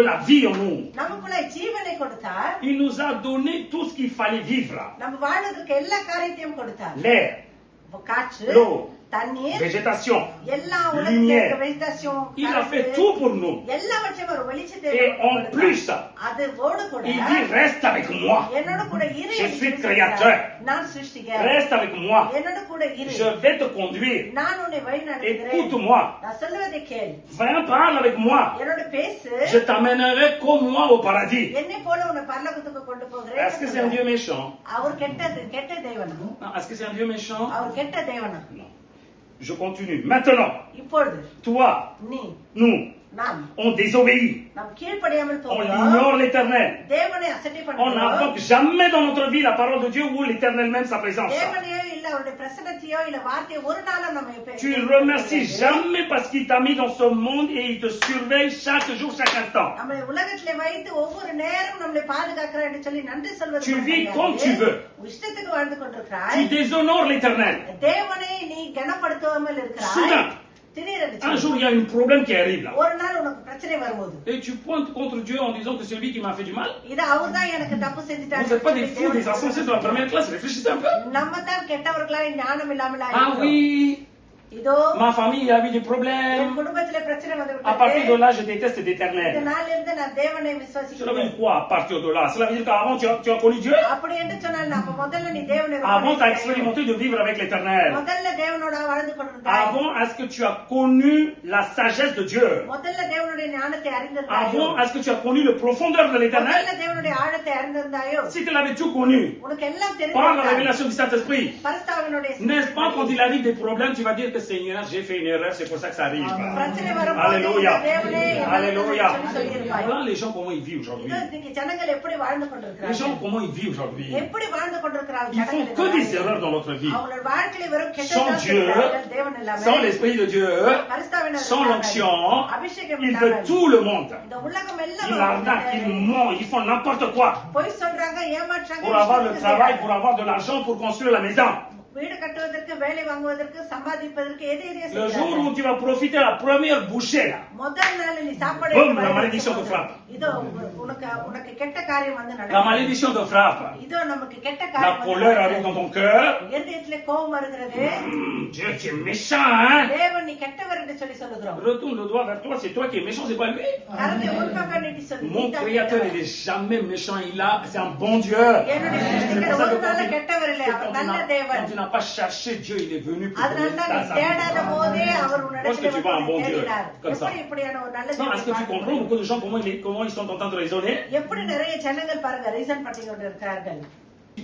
la vie en nous. நமக்குள்ள ஜீவனை கொடுத்தார். Il nous a donné tout ce qu'il fallait vivre. நம்ம வாழ்வதற்கு எல்லா காரியத்தையும் கொடுத்தார். L'air, காற்று, l'eau, தண்ணீர், végétation, எல்லா உலகத்துல lumière. இருக்க vegetation, Il a fait கருத்து, tout pour nous. எல்லாவற்றையும் ஒரு வெளிச்சத்தை Et நமக்கு en கொடுத்தார். plus, அதோடு கூட il dit reste avec moi. என்னோட கூட இரு Je என்று suis சொல்கிறார். créateur. நான் சிருஷ்டிகர். Reste avec moi. என்னோட கூட இரு. Je vais te conduire. நான் உன்னை வழி நடத்துகிறேன். Écoute-moi. நான் சொல்வதை கேள். Viens, parle avec moi. என்னோட பேசு. Je t'amènerai comme moi au paradis. என்னை போல உன்னை பரலோகத்துக்கு கொண்டு போகிறேன். Est-ce que c'est un Dieu méchant? அவர் கெட்ட தேவனா? Non. Est-ce que c'est un Dieu méchant? அவர் கெட்ட தேவனா? Non. Je continue. Maintenant, இப்பொழுது toi, நீ nous, நாம் on désobéit. நாம் கீழ்ப்படியாமல் On போகிறோம். ignore l'éternel. தேவனை அசட்டை On பண்ணுகிறோம். n'invoque jamais dans notre vie la parole de Dieu ou l'éternel même sa présence. தேவனையோ இல்ல அவருடைய பிரசன்னத்தையோ இல்ல வார்த்தையோ ஒரு நாளும் நம்ம Tu ne remercies jamais parce qu'il t'a mis dans ce monde et il te surveille chaque jour, chaque instant. நம்மளை உலகத்திலே வைத்து ஒவ்வொரு நேரம் நம்மளை பாதுகாக்கிறார் என்று சொல்லி நன்றி சொல்வது Tu vis கிடையாது. comme tu veux. இஷ்டத்துக்கு வாழ்ந்து Tu கொண்டிருக்கிறாய். déshonores l'éternel. தேவனை நீ கனப்படுத்தாமல் இருக்கிறாய். Soudain, திடீரென்று un jour, il y a un problème qui arrive là. ஒரு நாள் உனக்கு பிரச்சனை வரும்போது Et tu pointes contre Dieu en disant que c'est lui qui m'a fait du mal. இது அவர்தான் எனக்கு தப்பு Vous செஞ்சுட்டாரு. n'êtes pas des fous, des insensés de la première classe. Réfléchissez un peu. நம்ம தான் கெட்டவர்களாய் ஞானம் இல்லாமல் Ah oui, இதோ ma famille a eu des என் problèmes. குடும்பத்திலே பிரச்சனை வந்து À partir de விட்டது. là, je déteste இந்த l'éternel. நாள்ல இருந்து நான் தேவனை Cela veut விசுவாசிக்கிறேன். dire quoi à partir de là? Cela veut dire qu'avant, tu as connu Dieu? அப்படி என்று சொன்னால் அப்ப முதல்ல நீ தேவனை Avant, tu as ரொம்ப expérimenté de vivre avec l'éternel. முதல்ல தேவனோட வாழ்ந்து கொண்டிருந்தாய். Avant, est-ce que tu as connu la sagesse de Dieu? முதல்ல தேவனுடைய ஞானத்தை அறிந்திருந்தாயோ? Avant, est-ce que tu as connu le profondeur de l'éternel? முதல்ல தேவனுடைய ஆழத்தை அறிந்திருந்தாயோ? Si tu l'avais tout connu, உனக்கு எல்லாம் par la தெரிந்திருந்தாய். révélation du Saint-Esprit, பரிசுத்தாவினுடைய n'est-ce pas quand il arrive des problèmes, tu vas dire que Seigneur, j'ai fait une erreur, c'est pour ça que ça arrive. பிரச்சனை வரும்போது Alléluia. தேவனே என்னை Alléluia. சொல்லி சொல்லியிருப்பாய். Voilà les gens comment ils vivent aujourd'hui. இதோ இன்னைக்கு ஜனங்கள் எப்படி வாழ்ந்து Les கொண்டிருக்கிறார்கள்? gens comment ils vivent aujourd'hui. எப்படி வாழ்ந்து கொண்டிருக்கிறார்கள் Ils font que des erreurs dans notre vie. அவங்களோட வாழ்க்கையில வெறும் Sans கெட்டதான் Dieu, செய்கிறார்கள். தேவன் இல்லாமல் sans l'Esprit de Dieu, பரிசுத்தாவினர் sans இல்லாமல், l'onction, அபிஷேகம் ils இல்லாமல், veulent tout le monde. இந்த உலகம் எல்லாம் Ils arnaquent, ils mentent, ils font n'importe quoi பொய் சொல்றாங்க, ஏமாற்றாங்க, pour avoir le இஷ்டத்துக்கு travail, செய்றாங்க. pour avoir de l'argent, pour construire la maison. வீடு கட்டுவதற்கு, வேலை வாங்குவதற்கு, சம்பாதிப்பதற்கு எது எதையோ Le jour செய்றாங்க. où tu vas profiter la première bouchée là, முதல் நாள் நீ சாப்பாடு Boum, எடுத்து la வாயில malédiction te வைக்கும்போது, frappe. இதோ உனக்கு உனக்கு கெட்ட காரியம் வந்து la நடக்கும். malédiction te frappe. இதோ நமக்கு கெட்ட La காரியம் வந்து colère arrive நடக்கும். dans ton cœur. இருதயத்திலே கோபம் வருகிறது. Dieu, tu es méchant, hein? தேவன் நீ கெட்டவர் என்று சொல்லி சொல்லுகிறோம். Retourne le doigt vers toi, c'est toi qui es méchant, c'est pas lui. கரத்தை முன்பக்கம் நீட்டி சொல்லு. Mon நீ தான் créateur, il கெட்டவர். est jamais méchant, c'est un bon Dieu. என்னுடைய C'est சிருஷ்டிகர் pour ça ஒரு que நாள் கெட்டவர் இல்லை, அவர் நல்ல quand தேவன். tu n'as pas cherché Dieu, il est venu pour அதனால donner தான் நீ ta தேடாத vie. போதே அவர் Parce உன்னிடத்தில் que tu vois un bon Dieu, தேடினார். comme ça. எப்படி இப்படியான ஒரு நல்ல Non, est-ce que tu தேவனை comprends beaucoup de gens comment ils sont en train de raisonner? எப்படி நிறைய ஜனங்கள் பாருங்க ரீசன் பண்ணி கொண்டு இருக்கிறார்கள்.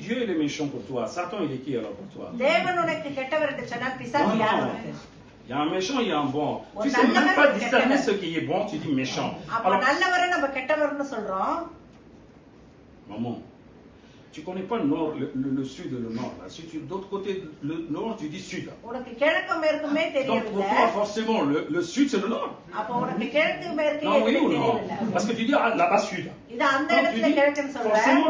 Dieu il est méchant pour toi. Satan il est qui alors pour toi? தேவன் உனக்கு கெட்டவர் என்று சொன்னால் பிசாசு Non, யார் non. உனக்கு? Il y a un méchant, il y a un bon. Oh, Tu sais même நல்லவர், pas discerner கெட்டவர். ce qui est bon, tu dis méchant. அப்ப Alors, நல்லவரை நம்ம கெட்டவர்னு சொல்றோம். maman, tu connais pas le nord, le sud et le nord. Là. Si tu de l'autre côté le nord, tu dis sud. உனக்கு கிழக்கு மேற்குமே Donc pour தெரியவில்லை. toi, forcément, le sud c'est le nord. அப்ப உனக்கு கிழக்கு மேற்கு Non, oui எதுவுமே ou non? தெரியவில்லை. Parce que tu dis ah, là-bas sud. இது அந்த Donc tu இடத்துல dis கிழக்குன்னு சொல்ற. forcément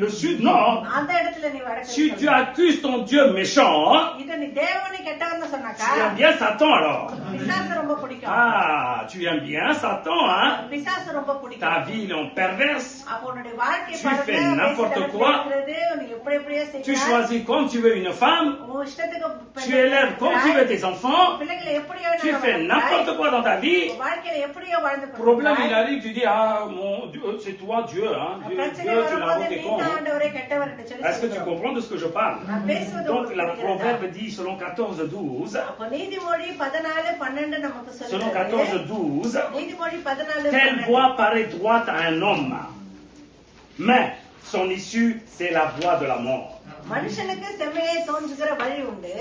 le sud nord. அந்த இடத்துல நீ வடக்கு Si tu accuses ton Dieu méchant, இது நீ தேவனை கெட்டவர்னு சொன்னாக்கா tu aimes bien Satan alors. பிசாசு ரொம்ப பிடிக்கும். Ah, tu aimes bien Satan, hein? பிசாசு ரொம்ப பிடிக்கும். Ta vie est en perverse. அப்ப உன்னுடைய வாழ்க்கை Tu பாருங்க, fais n'importe பேசுறது quoi. கேட்கிறது, நீ எப்படி எப்படியே Tu செய்கிறாய். choisis comme tu veux une femme. உன் இஷ்டத்துக்கு Tu élèves comme tu veux tes enfants. பிள்ளைகளை எப்படியோ Tu fais n'importe quoi dans ta vie. உன் வாழ்க்கையில எப்படியோ வாழ்ந்து Problème, il கொண்டிருக்கிறாய். arrive, tu dis, ah, mon Dieu, c'est toi Dieu, hein. Dieu, பிரச்சனை Dieu, tu l'as வரும்போது invoqué நீ con. தான் Hein? ஆண்டவரே கெட்டவர் என்று சொல்லி Est-ce que tu சொல்கிறோம். comprends de ce que je parle? நான் பேசுவது Donc, உங்களுக்கு la புரிகிறதா? proverbe dit, selon 14-12, அப்ப நீதிமொழி 14:12 நமக்கு selon சொல்லுகிறது. 14-12, நீதிமொழி telle 14:12 voie paraît droite à un homme, mais son issue, c'est la voie de la mort. மனுஷனுக்கு செம்மையை தோன்றுகிற வழி உண்டு,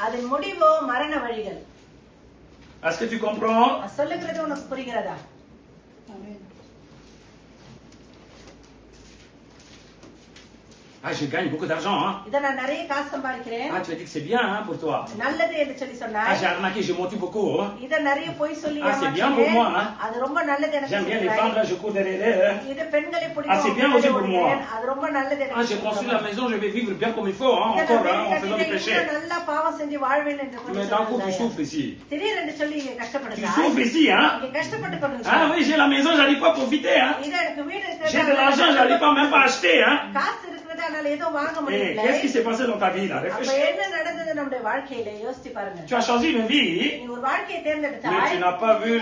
அதன் முடிவோ மரண வழிகள். Est-ce que tu comprends? நான் சொல்லுகிறது உனக்கு புரிகிறதா? Ah, je gagne beaucoup d'argent, hein. இத நான் நிறைய காசு சம்பாதிக்கிறேன். Ah, tu as dit que c'est bien, hein, pour toi. நல்லது என்று சொல்லி Ah, சொன்னாய். j'ai arnaqué, j'ai menti beaucoup, hein. இத நிறைய பொய் சொல்லி Ah, c'est bien pour moi, hein. அது ரொம்ப நல்லது எனக்கு J'aime bien les சொல்றாய். femmes, là, je cours derrière elles. இது பெண்களை Ah, பிடிக்கும். c'est bien aussi pour moi. அது ரொம்ப நல்லது Ah, எனக்கு j'ai construit சொல்றாய். la maison, je vais vivre bien comme il faut, hein, இத encore, நான் hein, en faisant des வீடு péchés. கட்டிட்டு நல்லா பாவம் செஞ்சு வாழ்வேன் என்று Mais d'un coup, tu souffres ici. திடீரென்று சொல்லி Tu கஷ்டப்படுறாய். souffres ici, hein. இங்க கஷ்டப்பட்டு கொண்டு Ah oui, j'ai la maison, j'arrive pas à profiter, hein. இது எனக்கு வீடு J'ai de l'argent, j'arrive pas même pas à acheter, hein. காசு இருக்கிறது என்னால எதுவும் வாங்க Et முடியல. qu'est-ce qui s'est passé dans ta vie là? அப்ப Réfléchis. என்ன நடந்தது நம்முடைய வாழ்க்கையில யோசிச்சு பாருங்க. Tu as choisi une vie, நீ ஒரு வாழ்க்கையை mais tu தேர்ந்தெடுத்தாய். n'as pas vu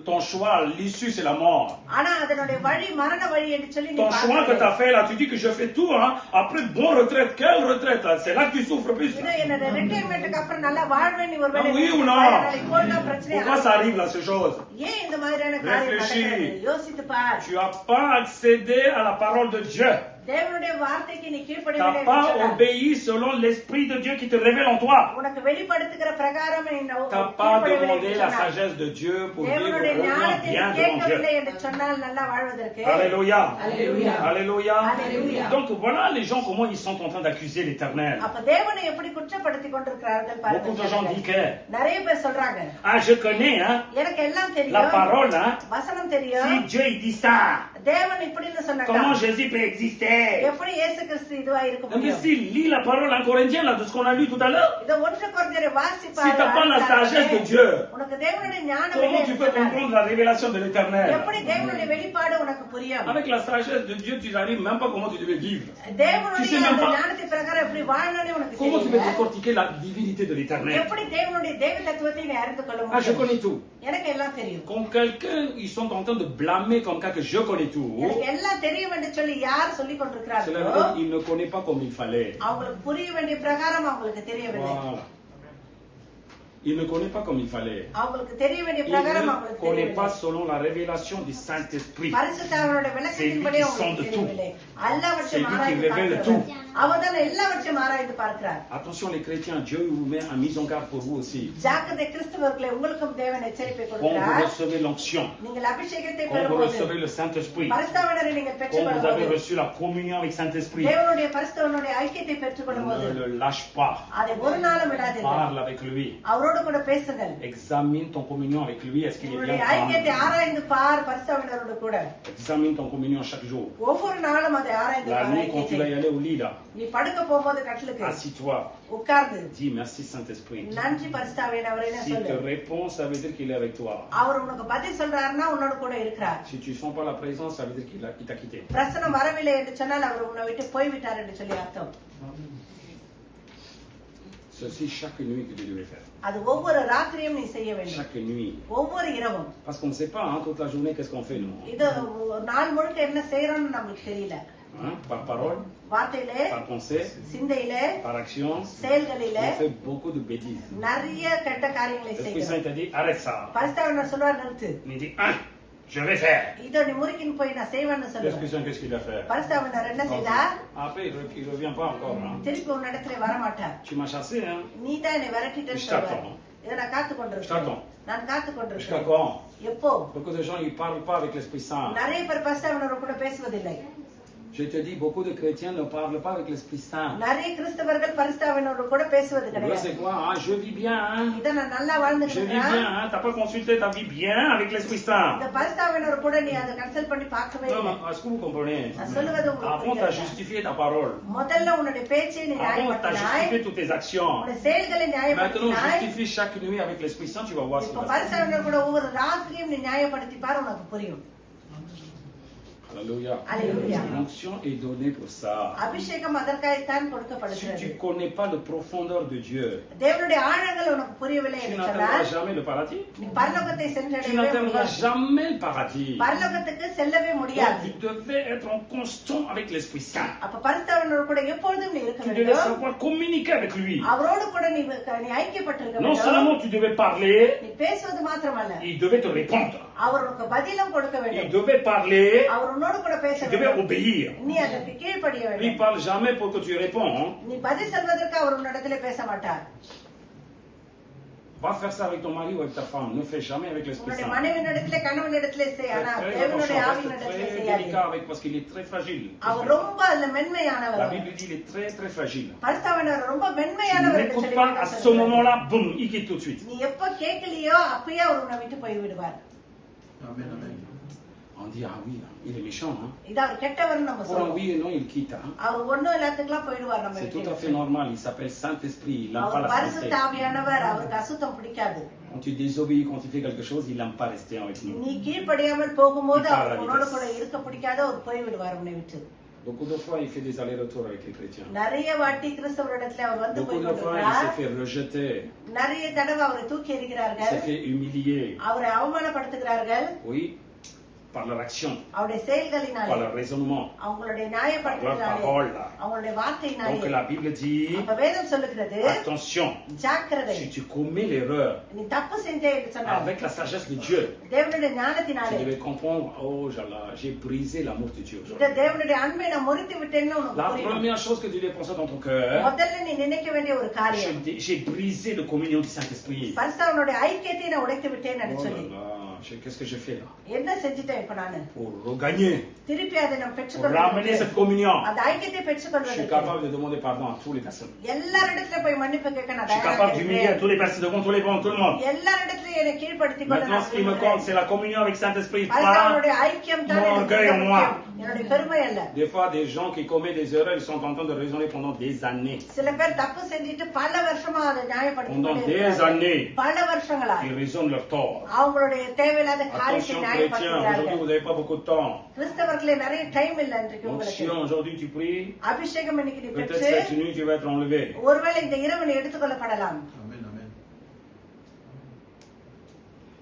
ton choix. L'issue, c'est la mort. ஆனா அதனுடைய வழி மரண வழி என்று சொல்லி நீ Ton choix que tu பார்க்கல. as fait là, tu dis que je fais tout, hein. Après, bon retraite, quelle retraite là? C'est là que tu souffres plus. இது என்னோட ரிட்டையர்மென்ட்க்கு அப்புறம் நல்லா வாழ்வேன் நீ ஒருவேளை Ah oui ou non? இப்போதான் பிரச்சனை. Pourquoi ça arrive là, ces choses? ஏன் இந்த மாதிரியான காரியம் Réfléchis. நடக்கிறது? யோசித்து பார். Tu n'as pas accédé à la parole de Dieu. தேவனுடைய வார்த்தைக்கு நீ Tu கீழ்ப்படியவில்லை n'as என்று pas சொன்னார். obéi selon l'Esprit de Dieu qui te révèle en toi. உனக்கு வெளிப்படுத்துகிற பிரகாரம் நீ Tu n'as pas கீழ்ப்படியவில்லை demandé என்று la சொன்னார். sagesse de Dieu pour தேவனுடைய vivre ஞானத்தை bien நீ devant Dieu. கேட்கவில்லை என்று சொன்னால் நல்லா வாழ்வதற்கு. Alléluia. Alléluia. Alléluia. Alléluia. Donc voilà les gens comment ils sont en train d'accuser l'Éternel. அப்ப தேவனை எப்படி குற்றப்படுத்தி கொண்டிருக்கிறார்கள் Beaucoup de gens disent பாருங்க. que நிறைய பேர் சொல்றாங்க ah je connais hein எனக்கு எல்லாம் la தெரியும், parole hein. வசனம் தெரியும், Si Dieu il dit ça, தேவன் இப்படின்னு சொன்னாங்க, comment Jésus peut exister? எப்படி இயேசு கிறிஸ்து இதுவா இருக்க Mais முடியும்? s'il lit la parole en corinthien là de ce qu'on a lu tout à l'heure, இத ஒன்று கொரிந்தியரை வாசிப்பாரு. si t'as pas la sagesse de Dieu, உனக்கு தேவனுடைய ஞானம் comment இல்லை tu என்று peux சொன்னார். comprendre la révélation de l'Éternel? எப்படி தேவனுடைய வெளிப்பாடு உனக்கு புரியும்? Avec la sagesse de Dieu, tu n'arrives même pas comment tu devais vivre. தேவனுடைய Tu sais même அந்த pas. ஞானத்தை பிரகாரம் எப்படி வாழணும்னு உனக்கு Comment tu peux தெரியல. décortiquer la divinité de l'Éternel? எப்படி தேவனுடைய தெய்வ தத்துவத்தை நீ அறிந்து கொள்ள Ah, je முடியும்? connais tout. எனக்கு எல்லாம் தெரியும். Quand quelqu'un, ils sont en train de blâmer comme ça que je connais tout, எனக்கு எல்லாம் தெரியும் என்று சொல்லி யார் சொல்லிக் cela கொண்டிருக்கிறார்களோ veut dire qu'il ne connaît pas comme il fallait. அவங்களுக்கு புரிய வேண்டிய பிரகாரம் அவங்களுக்கு தெரியவில்லை. Voilà. Il ne connaît pas comme il fallait. அவங்களுக்கு தெரிய வேண்டிய Il பிரகாரம் ne அவங்களுக்கு connaît தெரியவில்லை. pas selon la révélation du Saint-Esprit. பரிசுத்தவனுடைய விளக்கத்தின்படி C'est lui qui அவங்களுக்கு sonde tout. தெரியவில்லை. எல்லாவற்றையும் C'est lui qui ஆராய்ந்து révèle பார்க்கிறவர். அவர்தான் எல்லாவற்றையும் ஆராய்ந்து பார்க்கிறார். Attention les chrétiens, Dieu vous met en mise en garde pour vous aussi. ஜாக்கிரதை கிறிஸ்தவர்களே, உங்களுக்கும் தேவன் எச்சரிப்பை Quand vous கொடுக்கிறார். recevez l'onction, நீங்கள் அபிஷேகத்தை quand vous பெறும்போது, recevez le Saint-Esprit, பரிசுத்தவனரை நீங்கள் quand vous avez பெற்றுக்கொள்ளும்போது, reçu la communion avec Saint-Esprit, தேவனுடைய பரிசுத்தவனுடைய ஐக்கியத்தை பெற்றுக்கொள்ளும்போது ne le lâche pas. அதை ஒரு நாளும் விடாதீர்கள். Parle avec lui. அவரோடு கூட பேசுங்கள். Examine ton communion avec lui. Est-ce qu'il est உங்களுடைய bien ஐக்கியத்தை prendre? ஆராய்ந்து பார் பரிசுத்தவனரோடு கூட. Examine ton communion chaque jour. ஒவ்வொரு நாளும் அதை ஆராய்ந்து La பார் nuit, quand tu vas y ஐக்கியத்தை. aller au lit, là, நீ படுக்க போகும்போது கட்டிலுக்கு assis-toi. உட்கார்ந்து Dis merci Saint-Esprit. நன்றி பரிசுத்தாவியானவரே S'il te சொல்லு. répond, ça veut dire qu'il est avec toi. அவர் உனக்கு பதில் சொல்றாருன்னா உன்னோட கூட இருக்கிறார். Si tu sens pas la présence, ça veut dire qu'il t'a quitté. பிரசனம் வரவில்லை என்று சொன்னால் அவர் உன்னை விட்டு போய்விட்டார் என்று சொல்லி அர்த்தம். Ceci chaque nuit que tu devais faire. அது ஒவ்வொரு ராத்திரியும் நீ செய்ய வேண்டும். Chaque nuit. ஒவ்வொரு இரவும். Parce qu'on ne sait pas, hein, toute la journée, qu'est-ce qu'on fait, nous. இது ஒரு நாள் முழுக்க என்ன செய்யறோம்னு நமக்கு தெரியல. Hein, par parole, வார்த்தையிலே, par pensée, சிந்தையிலே, par action, செயல்களிலே on fait beaucoup de bêtises. நிறைய கெட்ட காரியங்களை L'Esprit Saint செய்கிறோம். t'a dit, arrête ça. பரிசுத்தாவியானவர் சொல்வார் நிறுத்து. Il dit, je vais faire. இதோ நீ முறுக்கின்னு போய் நான் செய்வேன்னு L'Esprit சொல்லுவேன். Saint, qu'est-ce qu'il a fait? பரிசுத்தாவியானவர் என்ன செய்தார்? Après, il revient pas encore. Hein. திருப்பி உன்னிடத்துல வர மாட்டார். Tu m'as chassé, hein. நீ தான் என்னை விரட்டிட்டேன்னு Je சொல்வார். t'attends. இதை நான் காத்து Je கொண்டிருக்கேன். t'attends. நான் காத்து Jusqu'à கொண்டிருக்கேன். quand? எப்போ? Beaucoup de gens, ils parlent pas avec l'Esprit Saint. நிறைய பேர் பரிசுத்தாவியானவர் கூட பேசுவதில்லை. Je te dis, beaucoup de chrétiens ne parlent pas avec l'Esprit Saint. நிறைய கிறிஸ்தவர்கள் பரிசுத்தாவியானவர் கூட பேசுவது Là, கிடையாது. c'est quoi? Ah, je vis bien, hein. இதை நான் நல்லா Je vis வாழ்ந்துக்கிறேன். bien, hein. T'as pas consulté ta vie bien avec l'Esprit Saint. இந்த பரிசுத்தாவியானவர் கூட நீ அதை கன்சல்ட் பண்ணி பார்க்கவே Non, இல்லை. mais est-ce que vous comprenez? நான் சொல்லுவது உங்களுக்கு Avant, t'as புரிகிறதா? justifié ta parole. முதல்ல உன்னுடைய பேச்சை நீ Avant, t'as நியாயப்படுத்தினாய். justifié toutes tes actions. உன்னுடைய செயல்களை Maintenant, நியாயப்படுத்தினாய். justifie chaque nuit avec l'Esprit Saint, tu vas voir ce இப்ப qui va se passer. பரிசுத்தாவியானவர் கூட ஒவ்வொரு ராத்திரியும் நீ நியாயப்படுத்தி பாரு, உனக்கு புரியும். Alléluia. Alléluia. L'onction est donnée pour ça. அபிஷேகம் அதற்காகத்தான் Si கொடுக்கப்படுகிறது. tu connais pas la profondeur de Dieu, தேவனுடைய ஆழங்கள் உனக்கு புரியவில்லை tu என்று n'atteindras சொன்னால் jamais le paradis. நீ பரலோகத்தை Tu சென்றடையவே n'atteindras முடியாது. jamais le paradis. பரலோகத்துக்கு செல்லவே Donc, முடியாது. tu devais être en constant avec l'Esprit Saint. அப்ப பரிசுத்தவானவர் கூட எப்பொழுதும் நீ இருக்க Tu devais வேண்டும். savoir communiquer avec lui. அவரோடு கூட நீ ஐக்கியப்பட்டிருக்க Non வேண்டும். seulement tu devais parler, நீ பேசுவது மாத்திரமல்ல, il devait te répondre. அவர் உனக்கு பதிலும் கொடுக்க Il வேண்டும். devait parler, அவர் உன்னோடு கூட பேச tu devais வேண்டும். obéir. நீ அதற்கு கீழ்ப்படிய Lui, il வேண்டும். parle jamais pour que tu réponds. நீ பதில் சொல்வதற்கு அவர் உன்னிடத்திலே பேச மாட்டார். Va faire ça avec ton mari ou avec ta femme. Ne fais jamais avec l'Esprit உன்னுடைய Saint. மனைவியினிடத்திலே கணவனிடத்திலே செய், Fais ஆனா très தேவனுடைய attention, ஆவியினிடத்திலே reste très செய்யாதே. délicat avec parce qu'il est très fragile. அவர் ரொம்ப அதுல மென்மையானவர். La Bible dit qu'il est très très fragile. பரிசுத்தவானவர் ரொம்ப Tu மென்மையானவர் என்று n'écoutes சொல்லி pas à வேதம் ce சொல்கிறது. moment-là, boum, il quitte tout de suite. நீ எப்ப கேட்கலையோ அப்பயே அவர் உன்னை விட்டு போய் விடுவார். Amen, amen. On dit, ah oui, il est méchant. Hein. இது அவர் கெட்டவர்னு நம்ம Pour un சொல்லுவோம். oui et non, il quitte. Hein. அவர் ஒண்ணும் எல்லாத்துக்கெல்லாம் போயிடுவார் நம்ம C'est tout à fait விட்டு. normal. Il s'appelle Saint-Esprit. Il n'aime pas அவர் la பரிசுத்த sainteté. ஆவியானவர், அவருக்கு அசுத்தம் பிடிக்காது. Quand tu désobéis, quand tu fais quelque chose, il n'aime pas rester avec nous. நீ கீழ்ப்படியாமல் போகும்போது Il parle அவர் la உன்னோட vitesse. கூட இருக்க பிடிக்காத அவர் போய் விடுவார் உன்னை விட்டு. Beaucoup de fois, il fait des allers-retours avec les chrétiens. நிறைய வாட்டி கிறிஸ்தவரிடத்துல அவர் வந்து Beaucoup போய் de fois, il கொண்டிருக்கிறார். s'est fait rejeter, நிறைய தடவை அவரை தூக்கி il எறிகிறார்கள், s'est fait humilier. அவரை அவமானப்படுத்துகிறார்கள். Oui, par leur action, அவருடைய செயல்களினாலே, par leur raisonnement, அவங்களுடைய par leur நியாயப்படுத்துகிறாலே, parole. Là. அவங்களுடைய வார்த்தையினாலே. Donc la Bible dit, அப்ப வேதம் சொல்லுகிறது, attention, ஜாக்கிரதை, si tu commets l'erreur நீ தப்பு செஞ்சே என்று சொன்னார். avec la sagesse de Dieu, தேவனுடைய tu ஞானத்தினாலே devais comprendre, oh, j'ai brisé l'amour de Dieu இந்த aujourd'hui. தேவனுடைய அன்பை நான் முறித்து விட்டேன்னு உனக்கு La புரியும். première chose que tu devais penser dans ton cœur, முதல்ல நீ நினைக்க வேண்டிய ஒரு காரியம், j'ai brisé le communion du Saint-Esprit. பரிசுத்தவனுடைய ஐக்கியத்தை நான் உடைத்து விட்டேன்னு Oh là சொல்லி, là, qu'est-ce que j'ai fait là? என்ன செஞ்சுட்டேன் இப்ப நானு? Pour regagner, திருப்பி அதை நான் pour ramener பெற்றுக்கொள்ள, cette communion. அந்த ஐக்கியத்தை Je suis பெற்றுக்கொள்வதற்கு capable de demander pardon à toutes les personnes. எல்லாரிடத்துல போய் மன்னிப்பு கேட்க நான் Je suis தயாரா capable d'humilier à இருக்கிறேன். tous les personnes, devant tous les bons, tout le monde. எல்லாரிடத்திலும் என்னை கீழ்ப்படுத்திக் கொள்ள Maintenant, நான் ce qui me compte, விரும்புகிறேன். c'est la communion avec Saint-Esprit, pas பரிசுத்தவனுடைய ஐக்கியம் தான் mon எனக்கு orgueil en moi. முக்கியம். என்னுடைய பெருமை அல்ல. Des fois, des gens qui commettent des erreurs, ils sont en train de raisonner pendant des années. சில பேர் தப்பு செஞ்சுட்டு பல வருஷமா அதை நியாயப்படுத்திக் Pendant கொண்டே des இருக்கிறார்கள். années, பல வருஷங்களா ils raisonnent leur tort. அவங்களுடைய தேவையில்லாத காரியத்தை Attention, chrétiens, aujourd'hui, நியாயப்படுத்துகிறார்கள். vous n'avez pas beaucoup de temps. கிறிஸ்தவர்களே நிறைய டைம் இல்ல இன்றைக்கு Donc, உங்களுக்கு. si aujourd'hui tu pries, அபிஷேகம் இன்னைக்கு நீ peut-être பெற்று cette nuit, tu vas être enlevé. ஒருவேளை இந்த இரவு நீ எடுத்துக்கொள்ளப்படலாம். Amen, amen.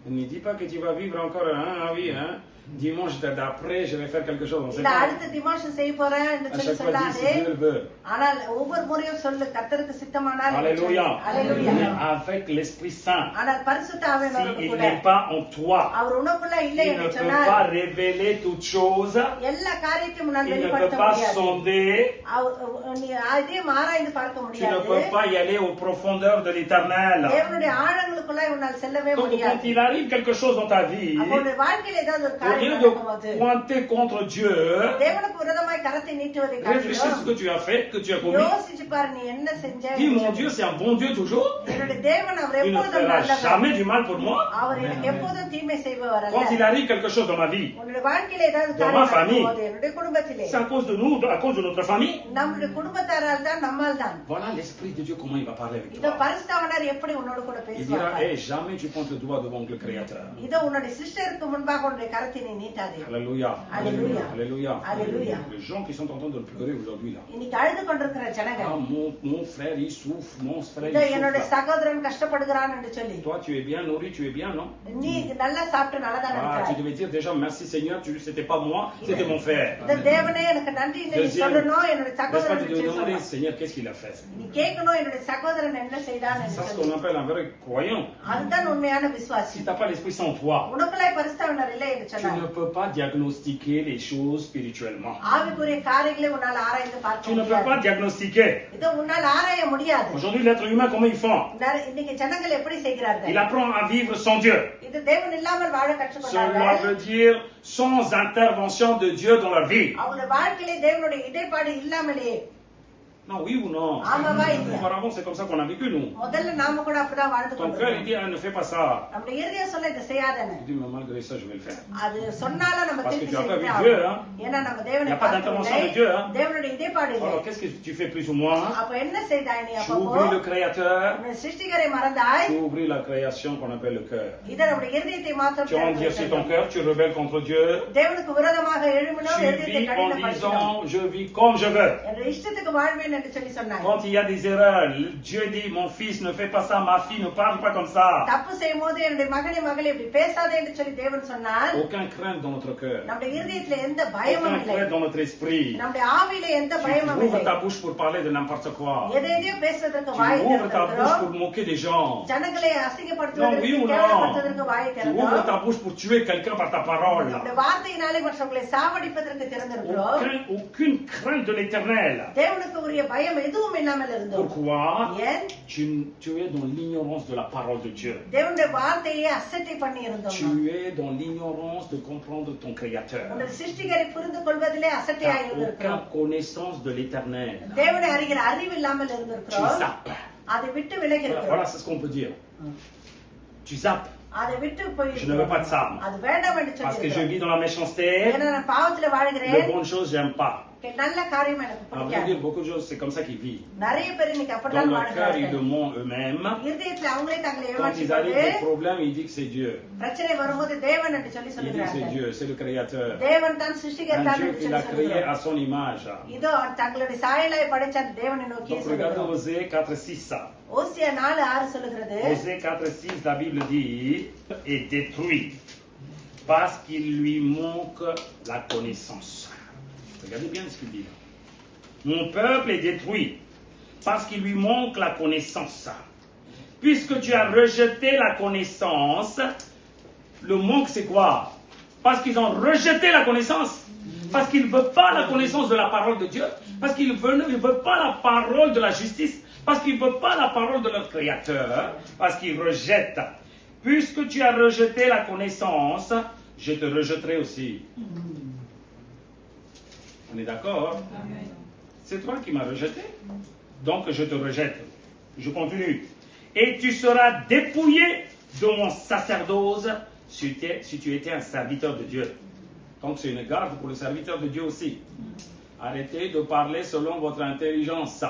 Ne dis pas que tu vas vivre encore, hein, oui, hein. Dimanche d'après, je vais faire quelque chose. On sait இல்ல pas. அடுத்த திமாஷம் செய்ய போறேன் என்று À சொல்லி chaque fois, dis சொல்லாதே. si Dieu le veut. ஆனால் ஒவ்வொரு முறையும் சொல்லு கர்த்தருக்கு சித்தமானால் என்று சொல்லு. Alléluia. அல்லேலூயா. Mais avec l'Esprit Saint, ஆனால் பரிசுத்த ஆவியானவரோடு s'il கூட n'est pas en toi, அவர் உனக்குள்ள இல்லை il ne என்று peut சொன்னால் pas révéler toutes choses, எல்லா காரியத்தையும் உன்னால் il ne peut வெளிப்படுத்த pas முடியாது. sonder, நீ அதையும் ஆராய்ந்து பார்க்க tu ne முடியாது. peux pas y aller aux profondeurs de l'éternel. தேவனுடைய ஆழங்களுக்குள்ள உன்னால் செல்லவே Donc முடியாது. quand il arrive quelque chose dans ta vie, அப்போ உன்னுடைய வாழ்க்கையில ஏதாவது ஒரு au காரியம் lieu நடக்கும்போது de pointer contre Dieu, தேவனுக்கு விரோதமாய் கரத்தை நீட்டுவதை réfléchis à ce காட்டிலும் que tu as fait, que tu as commis. யோசிச்சு பாரு நீ என்ன செஞ்ச. Dis, mon Dieu, c'est un bon Dieu toujours. என்னுடைய தேவன் அவர் Il ne எப்போதும் fera நல்லவர். jamais du mal pour moi. அவர் எனக்கு எப்போதும் தீமை செய்பவர் Quand il அல்ல. arrive quelque chose dans ma vie, உன்னுடைய வாழ்க்கையில ஏதாவது Dans ma காரியம் famille. நடக்கும்போது என்னுடைய குடும்பத்திலே c'est à cause de nous, à cause de notre famille. நம்முடைய குடும்பத்தாரால் தான் நம்மால் தான். Voilà l'Esprit de Dieu, comment il va parler avec இதோ toi. பரிசுத்தவனர் எப்படி உன்னோடு கூட Il dira, பேசுவார். hey, jamais tu pointes le doigt devant le Créateur. இதோ உன்னுடைய சிஸ்டருக்கு முன்பாக உன்னுடைய கரத்தை நீ நீட்டாதே. Alléluia. Alléluia. Alléluia. Alléluia. Les gens qui sont en train de pleurer aujourd'hui là. இன்னைக்கு அழுது கொண்டிருக்கிற Ah, ஜனங்கள் mon frère, il souffre, mon frère, இதோ il என்னுடைய souffre. சகோதரன் கஷ்டப்படுகிறான் என்று சொல்லி Toi, tu es bien nourri, tu es bien, non? நீ நல்லா சாப்பிட்டு நல்லா தான் Ah, tu இருக்கிறாய். devais dire déjà merci Seigneur, c'était pas moi, c'était mon frère. இந்த தேவனே எனக்கு நன்றி என்று நீ Deuxième, சொல்லணும். என்னுடைய n'est-ce pas, சகோதரன் tu devais demander சொல்லணும். Seigneur, qu'est-ce qu'il a fait? நீ கேட்கணும் என்னுடைய சகோதரன் என்ன செய்தான் என்று C'est ce சொல்லி. qu'on appelle un vrai croyant. அதுதான் உண்மையான விசுவாசி. Si tu n'as pas l'Esprit Saint en toi, உனக்குள்ளே பரிசுத்தவனர் இல்லை என்று tu சொன்னார். ne peux pas diagnostiquer les choses spirituellement. ஆவிக்குரிய காரியங்களை உன்னால் ஆராய்ந்து பார்க்க Tu ne peux pas முடியாது. diagnostiquer. இதோ உன்னால் ஆராய முடியாது. Aujourd'hui, l'être humain, comment ils font? இன்னைக்கு ஜனங்கள் எப்படி செய்கிறார்கள்? Il apprend à vivre sans Dieu. இது தேவன் இல்லாமல் வாழ Cela கற்றுக்கொண்டார்கள். veut dire sans intervention de Dieu dans leur vie. அவங்களுடைய வாழ்க்கையிலே தேவனுடைய இடைப்பாடு இல்லாமலே. Non, oui ou non? ஆமாவா இல்லையா? Auparavant, c'est comme ça qu'on a vécu, nous. முதல்ல நாம கூட அப்படிதான் வாழ்ந்து Ton cœur, il கொண்டிருக்கோம். dit, ah, ne fais pas ça. நம்முடைய இருதயம் சொல்ல இதை செய்யாதேன்னு. Tu dis, mais malgré ça, je vais le faire. அது சொன்னாலும் நம்ம Parce que திருப்பி tu as pas vu செய்யலாம். Dieu, hein? ஏன்னா நம்ம Il தேவனை n'y a pas d'intervention de பார்க்கவில்லை. Dieu, hein? தேவனுடைய இடைப்பாடு இல்லை. Alors, qu'est-ce que tu fais plus ou moins? அப்ப என்ன செய்தாய் நீ Tu அப்போ? oublis le Créateur, உன்னுடைய சிருஷ்டிகரை மறந்தாய். tu oublis la création qu'on appelle le cœur. இதை நம்முடைய இருதயத்தை மாத்திரம் Tu endurcis ton cœur, tu rebelles contre Dieu. தேவனுக்கு விரோதமாக எழும்பினோம், Tu இருதயத்தை vis en கடினப்படுத்தினோம். disant, je vis comme je veux. என்ற இஷ்டத்துக்கு வாழ்வேன் என்று சொல்லி சொன்னாய். Quand il y a des erreurs, Dieu dit, mon fils ne fais pas ça, ma fille ne parle pas comme ça. தப்பு செய்யும் போது என்னுடைய மகனே மகளே இப்படி பேசாதே என்று சொல்லி தேவன் சொன்னார். Aucun crainte dans notre cœur. நம்முடைய இருதயத்துல எந்த பயமும் Aucun இல்லை. crainte dans notre esprit. நம்முடைய ஆவியில எந்த Tu பயமும் ouvres இல்லை. ta bouche pour parler de n'importe quoi. எதையோ பேசுறதுக்கு Tu வாய் ouvres ta bouche திறந்திருக்கிறோம். pour moquer des gens. ஜனங்களை Non, oui அசிங்கப்படுத்துவதற்கு ou non? கேவலப்படுத்துவதற்கு வாய் Tu ouvres திறந்தோம். ta bouche pour tuer quelqu'un par ta parole. நம்முடைய வார்த்தையினாலே மற்றவர்களை சாவடிப்பதற்கு திறந்திருக்கிறோம். Aucune crainte de l'éternel. தேவனுக்கு உரிய பயம் எதுவும் இல்லாமல் இருந்தோம். Pourquoi? ஏன்? Tu es dans l'ignorance de la parole de Dieu. தேவனுடைய வார்த்தையை அசட்டை பண்ணி இருந்தோம். Tu es dans l'ignorance de comprendre ton Créateur. உன்னுடைய சிருஷ்டிகரை புரிந்து கொள்வதிலே Tu அசட்டையாக n'as aucune இருந்திருக்கிறோம். connaissance de l'éternel. தேவனை அறிகிற அறிவு இல்லாமல் Tu இருந்திருக்கிறோம். zappes. அதை விட்டு விலகி Voilà, இருக்கிறோம். voilà, c'est ce qu'on peut dire. Tu zappes. அதை விட்டு போய் Je ne veux pas de ça. அது வேண்டாம் என்று Parce que je சொல்லி vis dans la méchanceté. ஏன்னா நான் பாவத்துல Les வாழ்கிறேன். bonnes choses, j'aime pas. நல்ல காரியம் எனக்கு À vrai பிடிக்காது. dire, beaucoup de choses, c'est comme ça qu'ils vivent. நிறைய பேர் இன்னைக்கு Dans அப்படிதான் leur cœur, ils வாழ்கிறார்கள். le montrent eux-mêmes. இருதயத்துல அவங்களே தங்களை Quand ils ஏமாற்றிக் arrivent கொண்டு des problèmes, ils disent que c'est Dieu. பிரச்சனை வரும்போது தேவன் என்று சொல்லி Ils disent que c'est சொல்லுகிறார்கள். Dieu, c'est le Créateur. தேவன் தான் Un சிருஷ்டிகர்த்தான் Dieu என்று qu'il சொல்லி a créé சொல்லுகிறார். à son image. இதோ தங்களுடைய சாயலாய் படைச்ச அந்த தேவனை நோக்கி Donc regardez சொல்லுகிறோம். Osée 4:6. ça. ஓசியா 4:6 சொல்லுகிறது, Osée 4:6, la Bible dit, est détruit parce qu'il lui manque la connaissance. Regardez bien ce qu'il dit là. Mon peuple est détruit parce qu'il lui manque la connaissance. Puisque tu as rejeté la connaissance, le manque c'est quoi? Parce qu'ils ont rejeté la connaissance. Parce qu'ils ne veulent pas la connaissance de la parole de Dieu. Parce qu'ils ne veulent pas la parole de la justice. Parce qu'ils ne veulent pas la parole de leur Créateur. Parce qu'ils rejettent. Puisque tu as rejeté la connaissance, je te rejetterai aussi. On est d'accord? C'est toi qui m'as rejeté. Donc je te rejette. Je continue. Et tu seras dépouillé de mon sacerdoce si tu étais un serviteur de Dieu. Donc c'est une garde pour le serviteur de Dieu aussi. Arrêtez de parler selon votre intelligence.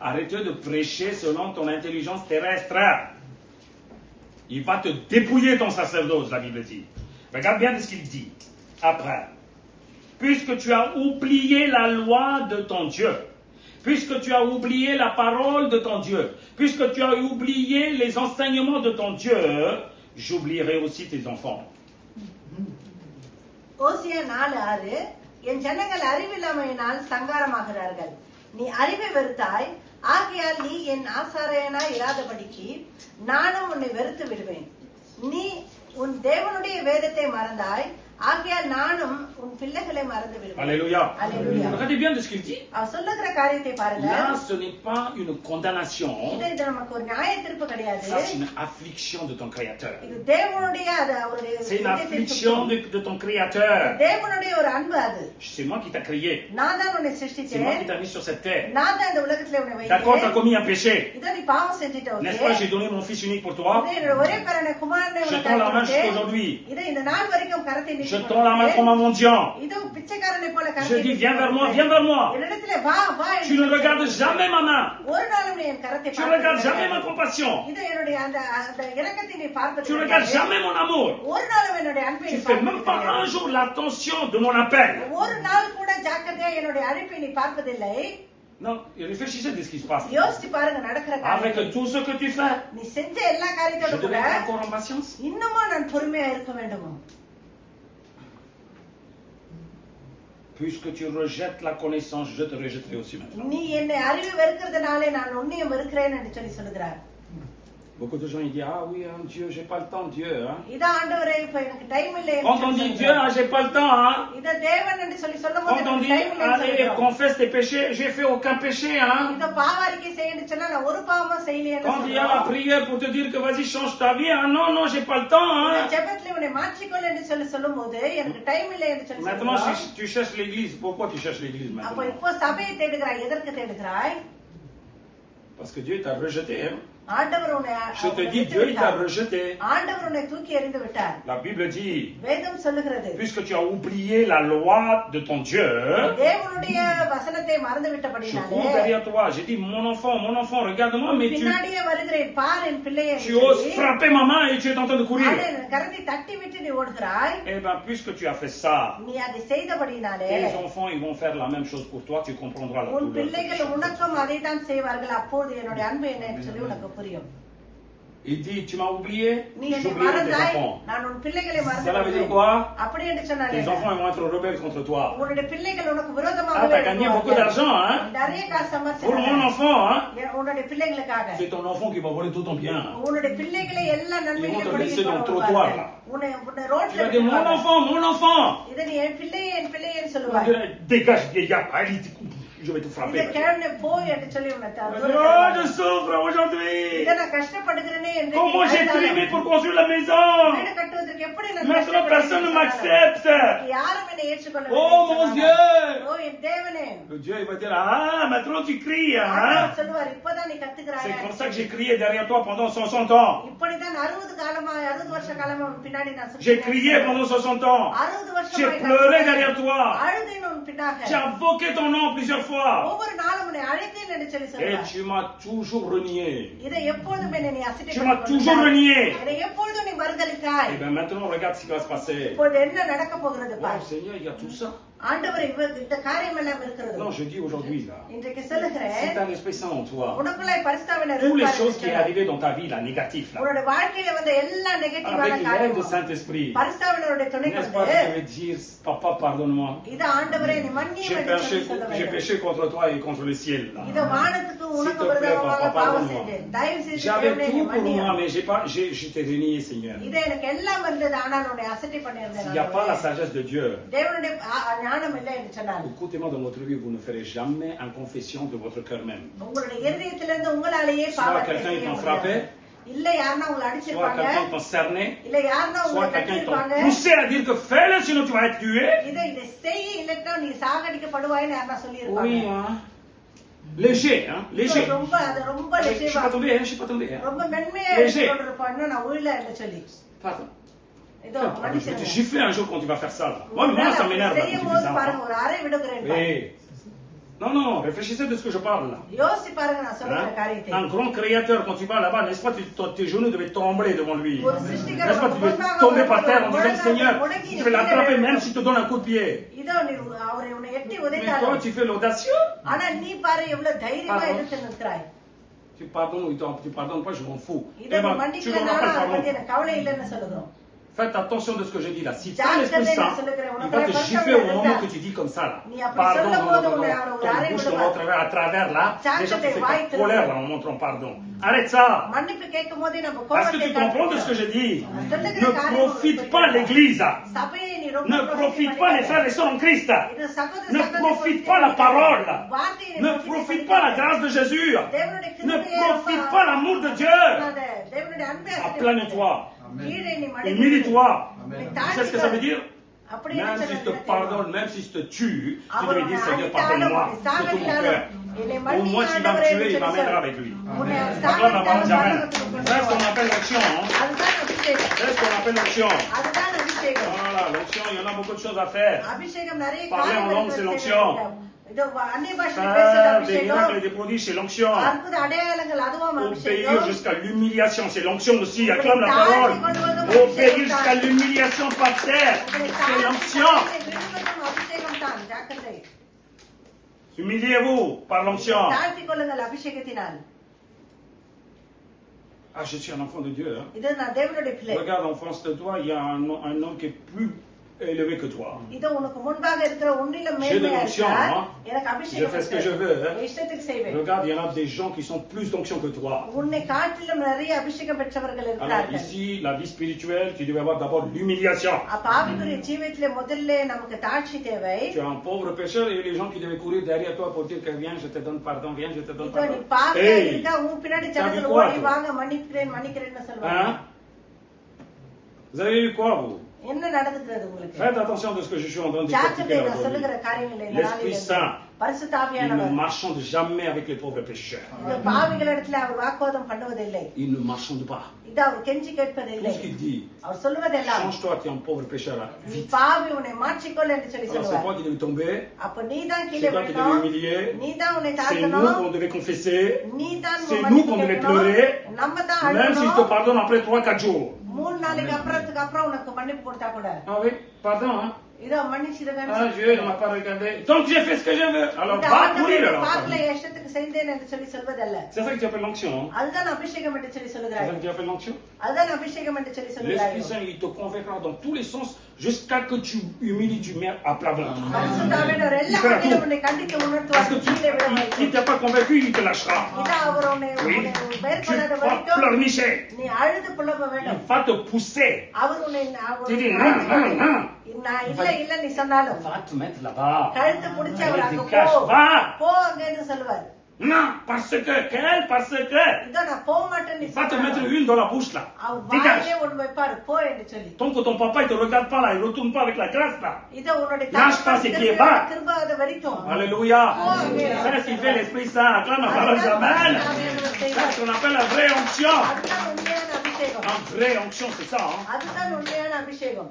Arrêtez de prêcher selon ton intelligence terrestre. Il va te dépouiller ton sacerdoce, la Bible dit. Regarde bien ce qu'il dit. Après. Puisque tu as oublié la loi de ton Dieu, puisque tu as oublié la parole de ton Dieu, puisque tu as oublié les enseignements de ton Dieu, j'oublierai aussi tes enfants. ஓசியா 4:6, என் ஜனங்கள் அறிவில்லாமையினால் சங்காரமாகிறார்கள். நீ அறிவை வெறுத்தாய், ஆகையால் நீ என் ஆசாரியனாய் இராதபடிக்கு நானும் உன்னை வெறுத்து விடுவேன். நீ உன் தேவனுடைய வேதத்தை மறந்தாய், ஆகையால் நானும் உன் பிள்ளைகளை மறந்து விடுவேன். Alléluia. Alléluia. Regardez bien de ce qu'il dit. அவர் சொல்லுகிற காரியத்தை பாருங்க. Là, ce n'est pas une condamnation. இது நமக்கு ஒரு நியாய தீர்ப்பு கிடையாது. Ça, c'est une affliction de ton Créateur. இது தேவனுடைய அவருடைய C'est une affliction de ton Créateur. தேவனுடைய ஒரு அன்பு அது. C'est moi qui t'ai créé. நான் தான் உன்னை C'est moi சிருஷ்டிச்சேன். qui t'ai mis sur cette terre. நான் தான் இந்த உலகத்துல உன்னை D'accord, tu as வைத்தேன். commis un péché. இதோ நீ பாவம் செஞ்சிட்ட. N'est-ce pas, j'ai donné mon fils unique pour toi. இதோ என்னோட ஒரே பேரான குமாரனை Je உனக்கு tends la main அளித்தேன். jusqu'aujourd'hui. இதோ இந்த நாள் வரைக்கும் கரத்தை Je நீட்டி tends la main comme un mendiant. இதோ பிச்சைக்காரனை போல Je கரத்தை dis, நீட்டி viens vers moi, கொண்டிருக்கிறேன். viens vers moi. என்னிடத்துல வா வா என்று Tu ne சொல்லி regardes jamais ma main. ஒரு நாளும் நீ என் கரத்தை Tu ne regardes jamais ma பார்த்தது compassion. இதோ என்னுடைய அந்த அந்த இரக்கத்தை நீ பார்ப்பது Tu ne regardes jamais mon amour. ஒரு நாளும் என்னுடைய அன்பை Tu நீ fais même pas பார்ப்பது un jour l'attention de mon appel. ஒரு நாள் கூட ஜாக்கிரதையா என்னுடைய அழைப்பை நீ பார்ப்பதில்லை. Non, réfléchissez de ce qui se passe. யோசிச்சு பாருங்க நடக்கிற Avec காரியம். tout ce que tu fais, நீ செஞ்ச எல்லா je காரியத்தோட கூட dois être encore en patience. இன்னுமா நான் பொறுமையா இருக்க வேண்டுமோ? Puisque tu rejettes la connaissance, je te rejetterai aussi maintenant. நீ என்னை அறிவு வெறுக்கிறதுனாலே நான் உன்னையும் வெறுக்கிறேன் என்று சொல்லி சொல்லுகிறார். Beaucoup de gens ils disent, ah oui, hein, Dieu, j'ai pas le temps, Dieu. Hein. இதான் ஆண்டவரே இப்ப எனக்கு டைம் இல்லை என்று Quand on சொல்லி dit Dieu, சொல்லுகிறார். ah, j'ai pas le temps, hein. இத தேவன் என்று சொல்லி சொல்லும்போது Quand on எனக்கு dit, டைம் இல்லைன்னு allez, சொல்லுகிறோம். confesse tes péchés, j'ai fait aucun péché, hein. இத பாவாரிக்கை செய்யணும்னு சொன்னா நான் ஒரு பாவமும் செய்யலையேன்னு Quand il y a la சொல்லுகிறோம். prière pour te dire que vas-y, change ta vie, ah non, non, j'ai pas le temps, இந்த hein. ஜெபத்துல உன்னை மாற்றிக்கொள் என்று சொல்லி சொல்லும்போது எனக்கு டைம் இல்லை என்று சொல்லி Maintenant, சொல்லுகிறோம். si tu cherches l'église, pourquoi tu cherches l'église அப்ப maintenant? இப்போ சபையை தேடுகிறாய், எதற்கு தேடுகிறாய்? Parce que Dieu t'a rejeté, hein. ஆண்டவர் உன்னை Je te dis, Dieu, il t'a rejeté. ஆண்டவர் உன்னை தூக்கி எறிந்து விட்டார். La Bible dit, வேதம் சொல்லுகிறது, puisque tu as oublié la loi de ton Dieu, தேவனுடைய வசனத்தை மறந்து je விட்டபடினாலே cours derrière toi. J'ai dit, mon enfant, regarde-moi, mais பின்னாடியே வருகிறேன், பார் என் பிள்ளையை என்று tu oses சொல்லி, frapper ma main et tu es en train de courir. ஆனா என் கரத்தை தட்டி விட்டு நீ ஓடுகிறாய். Eh bien, puisque tu as fait ça, நீ அதை செய்தபடினாலே tes enfants, ils vont faire la même chose pour toi, tu comprendras la உன் douleur. பிள்ளைகள் உனக்கும் அதை தான் செய்வார்கள். அப்போது என்னுடைய அன்பு என்ன என்று சொல்லி உனக்கு புரியும். Il dit, tu m'as oublié, நீ என்னை j'oublierai tes மறந்தாய், enfants. நான் உன் பிள்ளைகளை Cela veut dire மறந்து quoi? அப்படி என்று சொன்னாலே Tes enfants, ils vont être rebelles contre toi. உன்னுடைய பிள்ளைகள் உனக்கு Ah, விரோதமாக t'as gagné beaucoup d'argent, hein? நிறைய காசு Pour mon சம்பாதிச்சு enfant, hein? உன்னுடைய பிள்ளைகளுக்காக C'est ton enfant qui va voler tout ton bien. உன்னுடைய பிள்ளைகளை எல்லா Ils vont te நன்மைகளையும் laisser dans le படிக்க trottoir, là. உன்னை Tu ரோட்ல vas dire, mon enfant, இதை நீ என் பிள்ளைன்னு on சொல்லுவாய். dirait, dégage, vieillard. Allez, je vais tout frapper. இதை கேளுனே போ என்று சொல்லி உன்னை Oh, je souffre aujourd'hui. இதை நான் கஷ்டப்படுகிறேனே என்று Comment j'ai trimé pour construire la maison. வீடு கட்டுவதற்கு எப்படி நான் Maintenant, personne ne m'accepte. யாரும் என்னை ஏற்றுக்கொள்ள Oh, mon Dieu. ஓ என் தேவனே Le Dieu, il va dire, ah, maintenant tu cries, hein. ஆண்டவர் சொல்லுவார் இப்பதான் நீ கத்துக்கிறாய் C'est comme ça que j'ai crié derrière toi pendant 60 ans. இப்படிதான் 60 வருஷ காலமா உன் பின்னாடி நான் J'ai crié pendant 60 ans. 60 வருஷமா J'ai pleuré derrière toi. அழுதேன் உன் பின்னாக J'ai invoqué ton nom plusieurs fois. ஒவ்வொரு நாளும் உன்னை அழைத்தேன் என்று சொல்லி Et சொல்லுவார் tu m'as toujours renié. இதை எப்பொழுதும் என்னை நீ Tu m'as toujours renié. இதை எப்பொழுதும் நீ மறுதலித்தாய் Et bien maintenant, regarde ce qui va se passer. இப்பொழுது என்ன நடக்க போகிறது Oh பார் Seigneur, il y a tout ça. ஆண்டவர் இந்த காரியம் எல்லாம் இருக்கிறது Non, je dis aujourd'hui, là. இன்றைக்கு சொல்லுகிறேன் Si tu as l'Esprit Saint en toi, உனக்குள்ளாய் பரிசுத்தாவினர் toutes les இருப்பார் choses qui என்று sont arrivées dans ta vie, là, négatives, là, உன்னோட வாழ்க்கையில வந்த எல்லா நெகட்டிவான avec l'aide du காரியமும் Saint-Esprit, பரிசுத்தாவினருடைய துணை n'est-ce pas, கொண்டு tu devais dire, Papa, pardonne-moi. இது ஆண்டவரே நீ மன்னியும் J'ai என்று சொல்லி சொல்ல péché வேண்டும் contre toi et contre le ciel, là. இது வானத்துக்கு உனக்கு S'il te plaît, விரோதமாக papa, பாவம் pardonne-moi. செய்தேன் தயவு செய்து J'avais தேவனே நீ tout pour moi, மன்னியும் mais je t'ai renié, Seigneur. இது எனக்கு எல்லாம் வந்தது ஆனால் உன்னை அசட்டை S'il பண்ணியிருந்தேன் n'y a pas la ஆண்டவரே. sagesse de Dieu, தேவனுடைய ஞானம் இல்லை என்று சொன்னார் écoutez-moi dans votre vie, vous ne ferez jamais en confession de votre cœur même. உங்களுடைய இருதயத்திலிருந்து உங்களாலேயே Soit பாவத்தை quelqu'un செய்ய t'a முடியாது. frappé, இல்ல யாருன்னா உங்களை soit அடிச்சிருப்பாங்க quelqu'un t'a cerné, இல்ல யாருன்னா உங்களை soit quelqu'un t'a கட்டிருப்பாங்க poussé à dire que fais-le, sinon tu vas être tué. இதை செய்ய இல்லட்டா நீ சாகடிக்கப்படுவாய்ன்னு யாருன்னா சொல்லி இருப்பாங்க Oui, hein. Léger, hein. Léger. ரொம்ப அது ரொம்ப Je suis லட்சியமா pas tombé, hein. Je suis pas tombé, hein. ரொம்ப மென்மையா Léger. எடுத்துக்கொண்டிருப்பான் இன்னும் நான் உள்ள என்று சொல்லி Pardon. இதோ Je vais te மன்னிச்சிருங்க gifler un jour quand tu vas faire ça, là. Moi, ça m'énerve, là, quand tu செய்யும் fais போது ça. பாருங்க ஒரு அறை விடுகிறேன் பாருங்க. Oui. Non, non, réfléchissez de ce que je parle, là. யோசி பாருங்க நான் சொல்ற Hein? காரியத்தை Un grand créateur, quand tu vas là-bas, n'est-ce pas, tes genoux devaient trembler devant lui. ஒரு சிருஷ்டிகர் N'est-ce pas, tu devais tomber par terre en disant, Seigneur, je vais l'attraper même s'il te donne un coup de pied. இதோ நீ அவரை உன்னை எட்டி Mais toi, உதைத்தாலும் tu fais l'audacieux. ஆனா நீ பாரு எவ்வளவு தைரியமா Pardon. எதிர்த்து நிற்கிறாய் Tu pardonnes ou tu pardonnes pas, je m'en fous. இதை Eh நீ ben, tu மன்னிக்கலனாலும் n'auras pas அதை de பத்தி pardon. எனக்கு கவலை இல்லைன்னு சொல்லுகிறோம் Faites attention de ce que je dis là. Si tu as l'Esprit Saint, il va te gifler au moment que tu dis comme ça là. Pardon, non. Ton bouche te à travers là. Déjà, tu fais colère là en montrant pardon. Arrête ça. மன்னிப்பு கேட்கும் போதே நம்ம Parce que கோபத்தை tu comprends de ce que je dis. சொல்லுகிற Ne காரியம் profite pas l'église. சபையை நீ ரொம்ப Ne profite pas les frères et sœurs en Christ. இது சகோதர Ne சகோதரி profite pas la parole. வார்த்தையை நீ Ne profite pas la grâce de Jésus. தேவனுடைய Ne கிருபையை profite pas l'amour de Dieu. தேவனுடைய அன்பை Aplane-toi. கீழே நீ Humilie-toi. Amen. Tu sais ce que ça veut dire? அப்படி Même si je te pardonne, même si je te tue, tu அவர் devais dire Seigneur, pardonne-moi de tout mon cœur. Au moins, s'il va me tuer, il m'amènera avec lui. Acclame la parole d'Amen. C'est ce qu'on appelle l'action. Hein? அதுதான் அபிஷேகம் C'est ce qu'on appelle l'action. அதுதான் அபிஷேகம் Voilà, l'action, il y en a beaucoup de choses à faire. அபிஷேகம் நிறைய Parler en langue, c'est l'onction. இது அந்நிய பாஷையில் பேசுறது Faire des அபிஷேகம் miracles et des prodiges, c'est l'onction. அற்புத அடையாளங்கள் அதுவும் Obéir அபிஷேகம் jusqu'à l'humiliation, c'est l'onction aussi. Acclame la parole. Obéir jusqu'à l'humiliation par terre, c'est l'onction. அபிஷேகம் தான் ஜாக்கிரதை Humiliez-vous par l'onction. தாழ்த்திக் கொள்ளுங்கள் அபிஷேகத்தினால் Ah, je suis un enfant de Dieu. Hein. இது நான் தேவனுடைய பிள்ளை Regarde en face de toi, il y a un homme qui est plus élevé que toi. இது உனக்கு முன்பாக இருக்கிற உன்னிலும் J'ai de மேன்மையா l'onction, இருக்கா hein. எனக்கு Je அபிஷேகம் fais ce que je veux. Hein. என் இஷ்டத்துக்கு செய்வேன் Regarde, il y en a des gens qui sont plus d'onction que toi. உன்னை காட்டிலும் நிறைய அபிஷேகம் பெற்றவர்கள் Alors இருக்கிறார்கள் ici, la vie spirituelle, tu devais avoir d'abord l'humiliation. அப்ப ஆவிக்குரிய ஜீவியத்திலே முதல்ல நமக்கு தாட்சி தேவை Tu es un pauvre pécheur et les gens qui devaient courir derrière toi pour dire que viens, je te donne pardon, viens, je te donne இப்போ நீ pardon. பாக்க Hey, இருக்கா உன் பின்னாடி t'as vu ஜனங்கள் quoi, ஓடி toi? வாங்க மன்னிக்கிறேன்னு சொல்லுவாங்க Hein? Vous avez vu quoi, vous? என்ன நடந்துக்கிறது உங்களுக்கு Faites attention de ce que je suis en train de ஜாக்கிரதை pratiquer நான் சொல்லுகிற aujourd'hui. காரியங்களை இந்த L'Esprit நாளில் Saint, பரிசுத்த il ne ஆவியானவர் marchande jamais avec les pauvres pécheurs. இந்த பாவிகளிடத்துல அவர் வாக்குவாதம் பண்ணுவதில்லை Il ne marchande pas. இது அவர் கெஞ்சி Tout கேட்பதில்லை ce qu'il dit, அவர் சொல்லுவதெல்லாம் change-toi, tu es un pauvre pécheur. Là. நீ பாவி உன்னை மாற்றிக்கொள் என்று சொல்லி Alors c'est சொல்லுவார் toi qui devais tomber, அப்ப நீதான் c'est கீழே toi qui devais விழணும் humilier, நீதான் உன்னை c'est nous தாழ்த்தணும் qu'on devait confesser, நீதான் c'est மன்னிப்பு nous qu'on devait கேட்கணும். pleurer, நம்ம தான் même si je te அழுகணும் pardonne après 3-4 jours. 3 நாளைக்கு அப்புறம் உனக்கு மன்னிப்பு கொடுத்தா கூட Ah oui, pardon, hein? இதோ மன்னிச்சிடுங்கன்னு Ah, சொல்லி Dieu ne m'a pas regardé. Donc j'ai fait ce que je veux. Alors இந்த va ஆண்டவரை courir நீ alors. பார்க்கல இஷ்டத்துக்கு செய்தேன் என்று சொல்லி சொல்வதல்ல C'est ça que tu appelles l'onction. Hein? அதுதான் அபிஷேகம் என்று சொல்லி C'est ça சொல்லுகிறார் que tu appelles l'onction. அதுதான் அபிஷேகம் என்று சொல்லி L'Esprit சொல்லுகிறார் Saint, il te convaincra dans tous les sens jusqu'à que tu humilies, tu mets à plat ventre. பரிசுத்தாவியானவர் எல்லா Il fera வழியிலும் tout. உன்னை கண்டித்து Parce உணர்த்துவார் que கீழே விட il t'a pas convaincu, il te lâchera. இதா அவர் உன்னை Oui. மேற்கொள்ளாத Tu vas வரைக்கும் pleurnicher. நீ அழுது புலம்ப வேண்டும் Il va te pousser. அவர் உன்னை Tu dis non, non, non. நான் இல்ல நீ சொன்னாலும் Va te mettre là-bas. கழுத்து புடிச்சு அவர் Allez, அங்க tu caches, போ va. போ அங்கன்னு சொல்லுவார். Non, parce que, இதோ நான் போக மாட்டேன்னு நீ il va te mettre சொன்னாலும் une dans la bouche là. அவர் Dégage. வாயிலே ஒண்ணு வைப்பாரு போ என்று சொல்லி. Tant que ton papa il te regarde pas là, il retourne pas avec la grâce là. இதோ உன்னுடைய Lâche pas ses pieds bas. திரும்பாத வரைக்கும் Alléluia. Oh, amen. C'est ce qu'il fait l'Esprit Saint. Acclame la parole d'Amen. C'est ce qu'on appelle la vraie onction. அதுதான் உண்மையான அபிஷேகம். La vraie onction, c'est ça. Hein? அதுதான் உண்மையான அபிஷேகம்.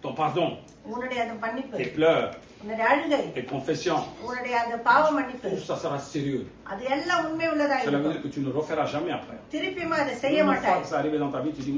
Ton pardon, உன்னுடைய அந்த மன்னிப்பு, tes pleurs, உன்னுடைய அழுகை, tes confessions, உன்னுடைய அந்த பாவ மன்னிப்பு, tout ça sera sérieux. அது எல்லாம் உண்மை உள்ளதா Cela veut இருக்கும். dire que tu ne referas jamais après. திருப்பியுமா அதை செய்ய Une fois மாட்டாய். que ça arrive dans ta vie, tu dis,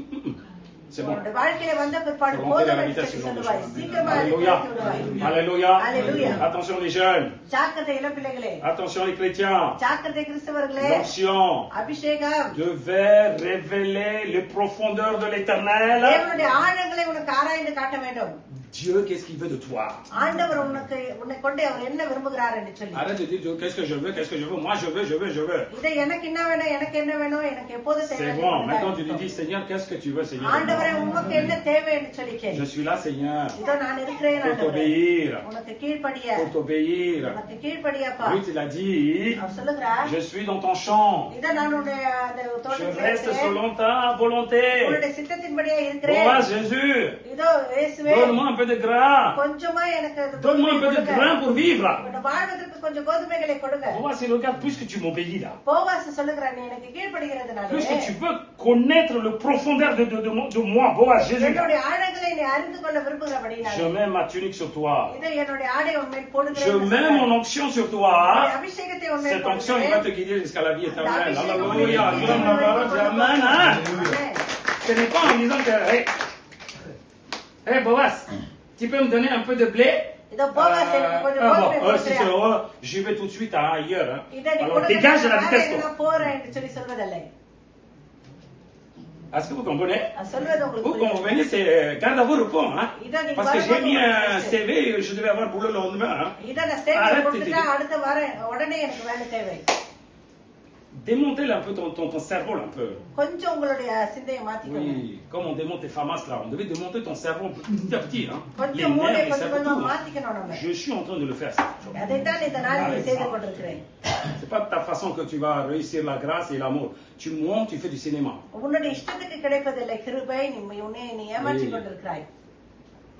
c'est bon. உன்னுடைய வாழ்க்கையில வந்த பிற்பாடு Faut monter à la போதும் vitesse என்று selon le சொல்லுவாய். chemin. சீக்கிரமா Alléluia. அதை விடுவாய். Alléluia. Alléluia. Attention les jeunes. ஜாக்கிரதை இளம் பிள்ளைகளே, Attention les chrétiens. ஜாக்கிரதை கிறிஸ்தவர்களே, L'onction அபிஷேகம் devait révéler les profondeurs de l'éternel. தேவனுடைய ஆழங்களை உனக்கு ஆராய்ந்து காட்ட வேண்டும். Dieu, qu'est-ce qu'il veut de toi? ஆண்டவர் உன்னை கொண்டு அவர் என்ன விரும்புகிறார் என்று சொல்லி. Arrête de dire Dieu, qu'est-ce que je veux, moi je veux. இதை எனக்கு என்ன வேணும், எனக்கு என்ன வேணும், எனக்கு எப்போது C'est தேவை. bon, maintenant tu lui dis Seigneur, qu'est-ce que tu veux, Seigneur? ஆண்டவரே உமக்கு என்ன தேவை என்று சொல்லி கேள். Je suis là, Seigneur, இதோ நான் இருக்கிறேன் pour ஆண்டவரே, t'obéir. உனக்கு கீழ்ப்படிய, Pour t'obéir. உனக்கு கீழ்ப்படியப்பா. Ruth, il a dit, அவர் சொல்லுகிறார், je suis dans ton champ. இதோ நான் உன்னுடைய அந்த Je தோட்டத்தில் reste இருக்கிறேன், selon ta volonté. உன்னுடைய சித்தத்தின்படியே இருக்கிறேன். Boaz, Jésus, இதோ இயேசுவே, donne-moi un peu de gras. கொஞ்சமா எனக்கு அது Donne-moi un peu de கொடுங்க. grain pour vivre. உன்னுடைய வாழ்வதற்கு கொஞ்சம் கோதுமைகளை கொடுங்க. Boaz, il regarde plus que tu m'obéis là. Boaz சொல்லுகிறார், நீ எனக்கு கீழ்ப்படிகிறதுனாலே Plus que tu veux connaître le profondeur de moi, Boaz, Jésus. என்னுடைய ஆழங்களை நீ அறிந்து கொள்ள விரும்புகிறபடினாலே Je mets ma tunique sur toi. இதை என்னுடைய ஆடை உன்மேல் Je போடுகிறேன். mets mon onction sur toi. அபிஷேகத்தை உன்மேல் Cette onction, il va போடுகிறேன். te guider jusqu'à la vie éternelle. Amen. Alléluia. Acclame la parole d'Amen. Hein? Amen. Ce n'est pas en disant que, hey Boaz, tu peux me donner un peu de blé? இதோ போவாஸ் எனக்கு கொஞ்சம் கோதுமை Si கொடுக்கிறியா? c'est j'y vais tout de suite ailleurs. Hein. இதை நீ Alors dégage de la vitesse. கொடுக்க Quoi. நான் போறேன் என்று சொல்லி சொல்வதில்லை. Est-ce que vous comprenez? அது சொல்வது உங்களுக்கு Vous புரியுதா? comprenez, c'est garde à vos repos. Hein. Parce que j'ai mis un CV, je devais avoir boulot le lendemain. Hein. இதை நான் சேவை Arrête, கொடுத்துட்டா அடுத்த வாரம் உடனே எனக்கு வேலை தேவை. Démontez un peu ton cerveau là, un peu. கொஞ்சம் உங்களுடைய சிந்தையை மாத்திக்கோங்க. Oui, comme on démonte les FAMAS là, on devait démonter ton cerveau petit à petit. Hein. Les கொஞ்சம் மூளை nerfs, les கொஞ்சம் cerveaux, கொஞ்சமா tout. மாத்திக்கணும் நம்ம. Je suis en train de le faire. Ça. அதைத்தான் இந்த நாளில் செய்து கொண்டிருக்கிறேன். C'est pas de ta façon que tu vas réussir la grâce et l'amour. Tu montes, tu fais du cinéma. உன்னுடைய இஷ்டத்துக்கு கிடைப்பதில்லை கிருபை, நீ ஏமாற்றிக் கொண்டிருக்கிறாய்.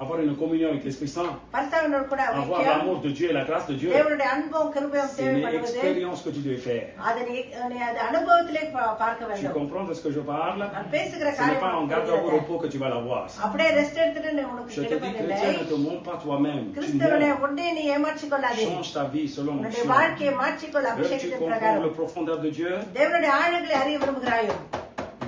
Avoir une communion avec l'Esprit Saint. பரிசுத்தவானோடு கூட Avoir ஐக்கியம், l'amour de Dieu et la grâce de Dieu. தேவனுடைய அன்பும் கிருபையும் C'est une தேவைப்படுவது. expérience que tu devais faire. அதை நீ அது அனுபவத்திலே பார்க்க Tu வேண்டும். comprends de ce que je parle? நான் பேசுகிற Ce n'est pas en காரியம் gardant au புரிகிறது. repos que tu vas l'avoir. அப்படியே ரெஸ்ட் எடுத்துட்டு நீ உனக்கு Je te dis, கிடைப்பதில்லை. chrétien, ne te montre pas toi-même. Tu கிறிஸ்தவனே montes. உன்னை நீ ஏமாற்றிக் கொள்ளாதே. Change ta vie selon உன்னுடைய l'onction. வாழ்க்கையை மாற்றிக்கொள் Tu அபிஷேகத்தின் comprends பிரகாரம். le profondeur de Dieu? தேவனுடைய ஆழங்களை அறிய விரும்புகிறாயோ?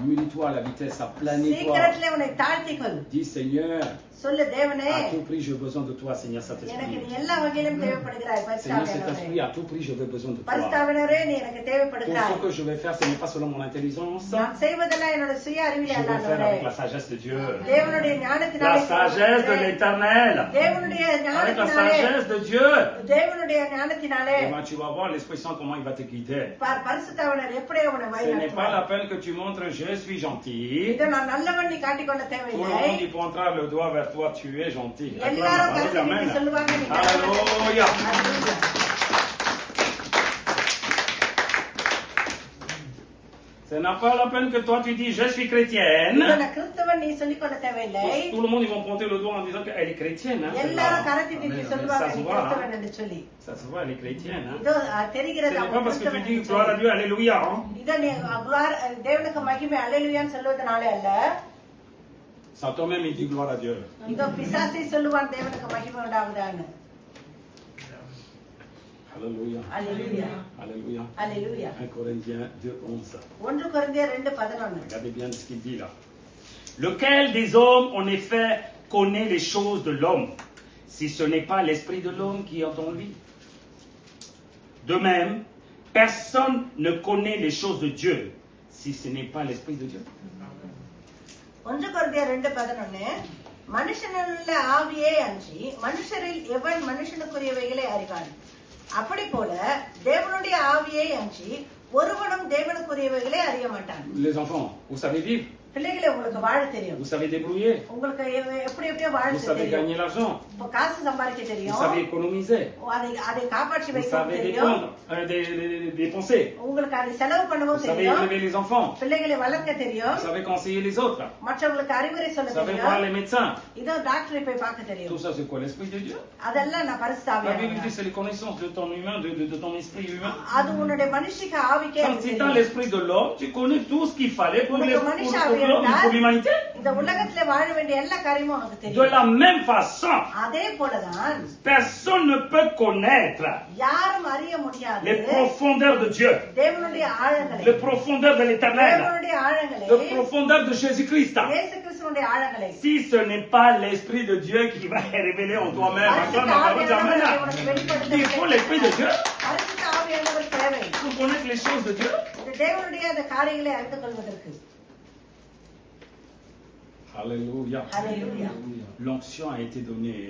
Munis-toi à la vitesse, aplanis-toi. சீக்கிரத்திலே உன்னை தாழ்த்திக்கொள். Dis Seigneur, சொல்லு தேவனே, à tout prix j'ai besoin de toi, Seigneur எனக்கு Saint-Esprit. நீ எல்லா வகையிலும் தேவைப்படுகிறாய். Seigneur பரிசுத்தவானவரே, Saint-Esprit, à tout prix je veux besoin de toi. பரிசுத்தவானவரே, நீ எனக்கு Tout தேவைப்படுகிறாய். ce que je vais faire, ce n'est pas selon mon intelligence. நான் செய்வதெல்லாம் என்னோட சுய அறிவிலே Je vais faire அல்லாதவரே, avec la sagesse de Dieu. தேவனுடைய La ஞானத்தினாலே sagesse de l'éternel. தேவனுடைய Avec la ஞானத்தினாலே sagesse de Dieu. தேவனுடைய ஞானத்தினாலே Eh ben, tu vas voir l'Esprit Saint comment il va te guider. பரிசுத்தவானவர் எப்படி உன்னை Ce n'est pas வழிநடத்துவார். la peine que tu montres je suis gentil. இதை நான் நல்லவன் நீ காட்டிக்கொள்ள Tout le தேவையில்லை. monde y pointera le doigt vers toi, tu es gentil. எல்லாரும் Acclame la கருத்து parole நீட்டி d'Amen. சொல்லுவாங்க நீ Alléluia. Alléluia. Ce n'est pas la peine que toi tu dis je suis chrétienne. இதை நான் கிறிஸ்தவன் நீ சொல்லிக்கொள்ள தேவையில்லை. Tout le monde ils vont pointer le doigt en disant qu'elle est chrétienne. Hein, எல்லாரும் celle-là. கரத்தி நீட்டி சொல்லுவாங்க ça நீ se voit, கிறிஸ்தவன் என்று சொல்லி. Ça se voit, elle est chrétienne. Hein. இதோ Ce தெரிகிறது n'est அவங்க pas parce que tu கிறிஸ்தவன் dis என்று gloire à சொல்லி. Dieu, alléluia. Hein. இதை நீ தேவனுக்கு மகிமை அல்லேலூயான்னு சொல்வதனாலே அல்ல. Satan même il dit gloire à Dieu. இதோ பிசாசை சொல்லுவான் தேவனுக்கு மகிமை உண்டாவதான்னு. Alléluia. அல்லேலூயா. Alléluia. அல்லேலூயா. 1 Corinthiens 2:11. 1 Corinthiens 2:11. Regardez bien ce qu'il dit là. Lequel des hommes, en effet, connaît les choses de l'homme, si ce n'est pas l'esprit de l'homme qui est en lui? De même, personne ne connaît les choses de Dieu, si ce n'est pas l'esprit de Dieu. 1 Corinthians 2:11. மனுஷனுள்ள ஆவியே அன்றி மனுஷரில் எவன் மனுஷனுக்குரியவைகளை அறிவான். அப்படி போல தேவனுடைய ஆவியை அன்றி ஒருவனும் தேவனுக்குரியவைகளை அறிய மாட்டான். Les enfants, vous savez vivre? பிள்ளைகளே உங்களுக்கு வாழ தெரியும். Vous savez débrouiller. உங்களுக்கு எப்படி எப்படியோ வாழ Vous savez தெரியும். gagner l'argent. இப்ப காசு சம்பாதிக்க Vous தெரியும். savez économiser. அதை காப்பாற்றி Vous வைக்க savez தெரியும். dépenser. உங்களுக்கு அதை செலவு Vous பண்ணவும் savez தெரியும். élever les enfants. பிள்ளைகளை வளர்க்க தெரியும். Vous savez conseiller les autres. மற்றவங்களுக்கு அறிவுரை Vous சொல்ல savez voir தெரியும். les médecins. இதோ டாக்டரை போய் பார்க்க தெரியும். Tout ça, c'est quoi l'esprit de Dieu? அதெல்லாம் நான் La Bible பரிசுத்தாவியானவர். dit c'est les connaissances de ton humain, de ton esprit humain. அது உன்னுடைய மனுஷிக ஆவிக்கே Quand அது tu as தெரியும். l'esprit de l'homme, tu connais tout ce qu'il fallait pour உனக்கு l'homme, மனுஷாவியா pour l'humanité. இந்த உலகத்துல வாழ வேண்டிய எல்லா காரியமும் உனக்கு De தெரியும். la même façon, அதே போலதான் personne ne peut connaître யாரும் அறிய முடியாது les profondeurs de Dieu, தேவனுடைய ஆழங்களை, les profondeurs de l'éternel, தேவனுடைய ஆழங்களை, les profondeurs de Jésus-Christ. இயேசு கிறிஸ்துவினுடைய ஆழங்களை. Si ce n'est pas l'esprit de Dieu qui va révéler en toi-même, பரிசுத்த ஆவியானவர் உனக்கு வெளிப்படுத்த il faut l'esprit de Dieu பரிசுத்த ஆவியானவர் தேவை. pour connaître les choses de Dieu. இந்த தேவனுடைய அந்த காரியங்களை அறிந்து கொள்வதற்கு. Alléluia. ஹல்லேலூயா. L'onction a été donnée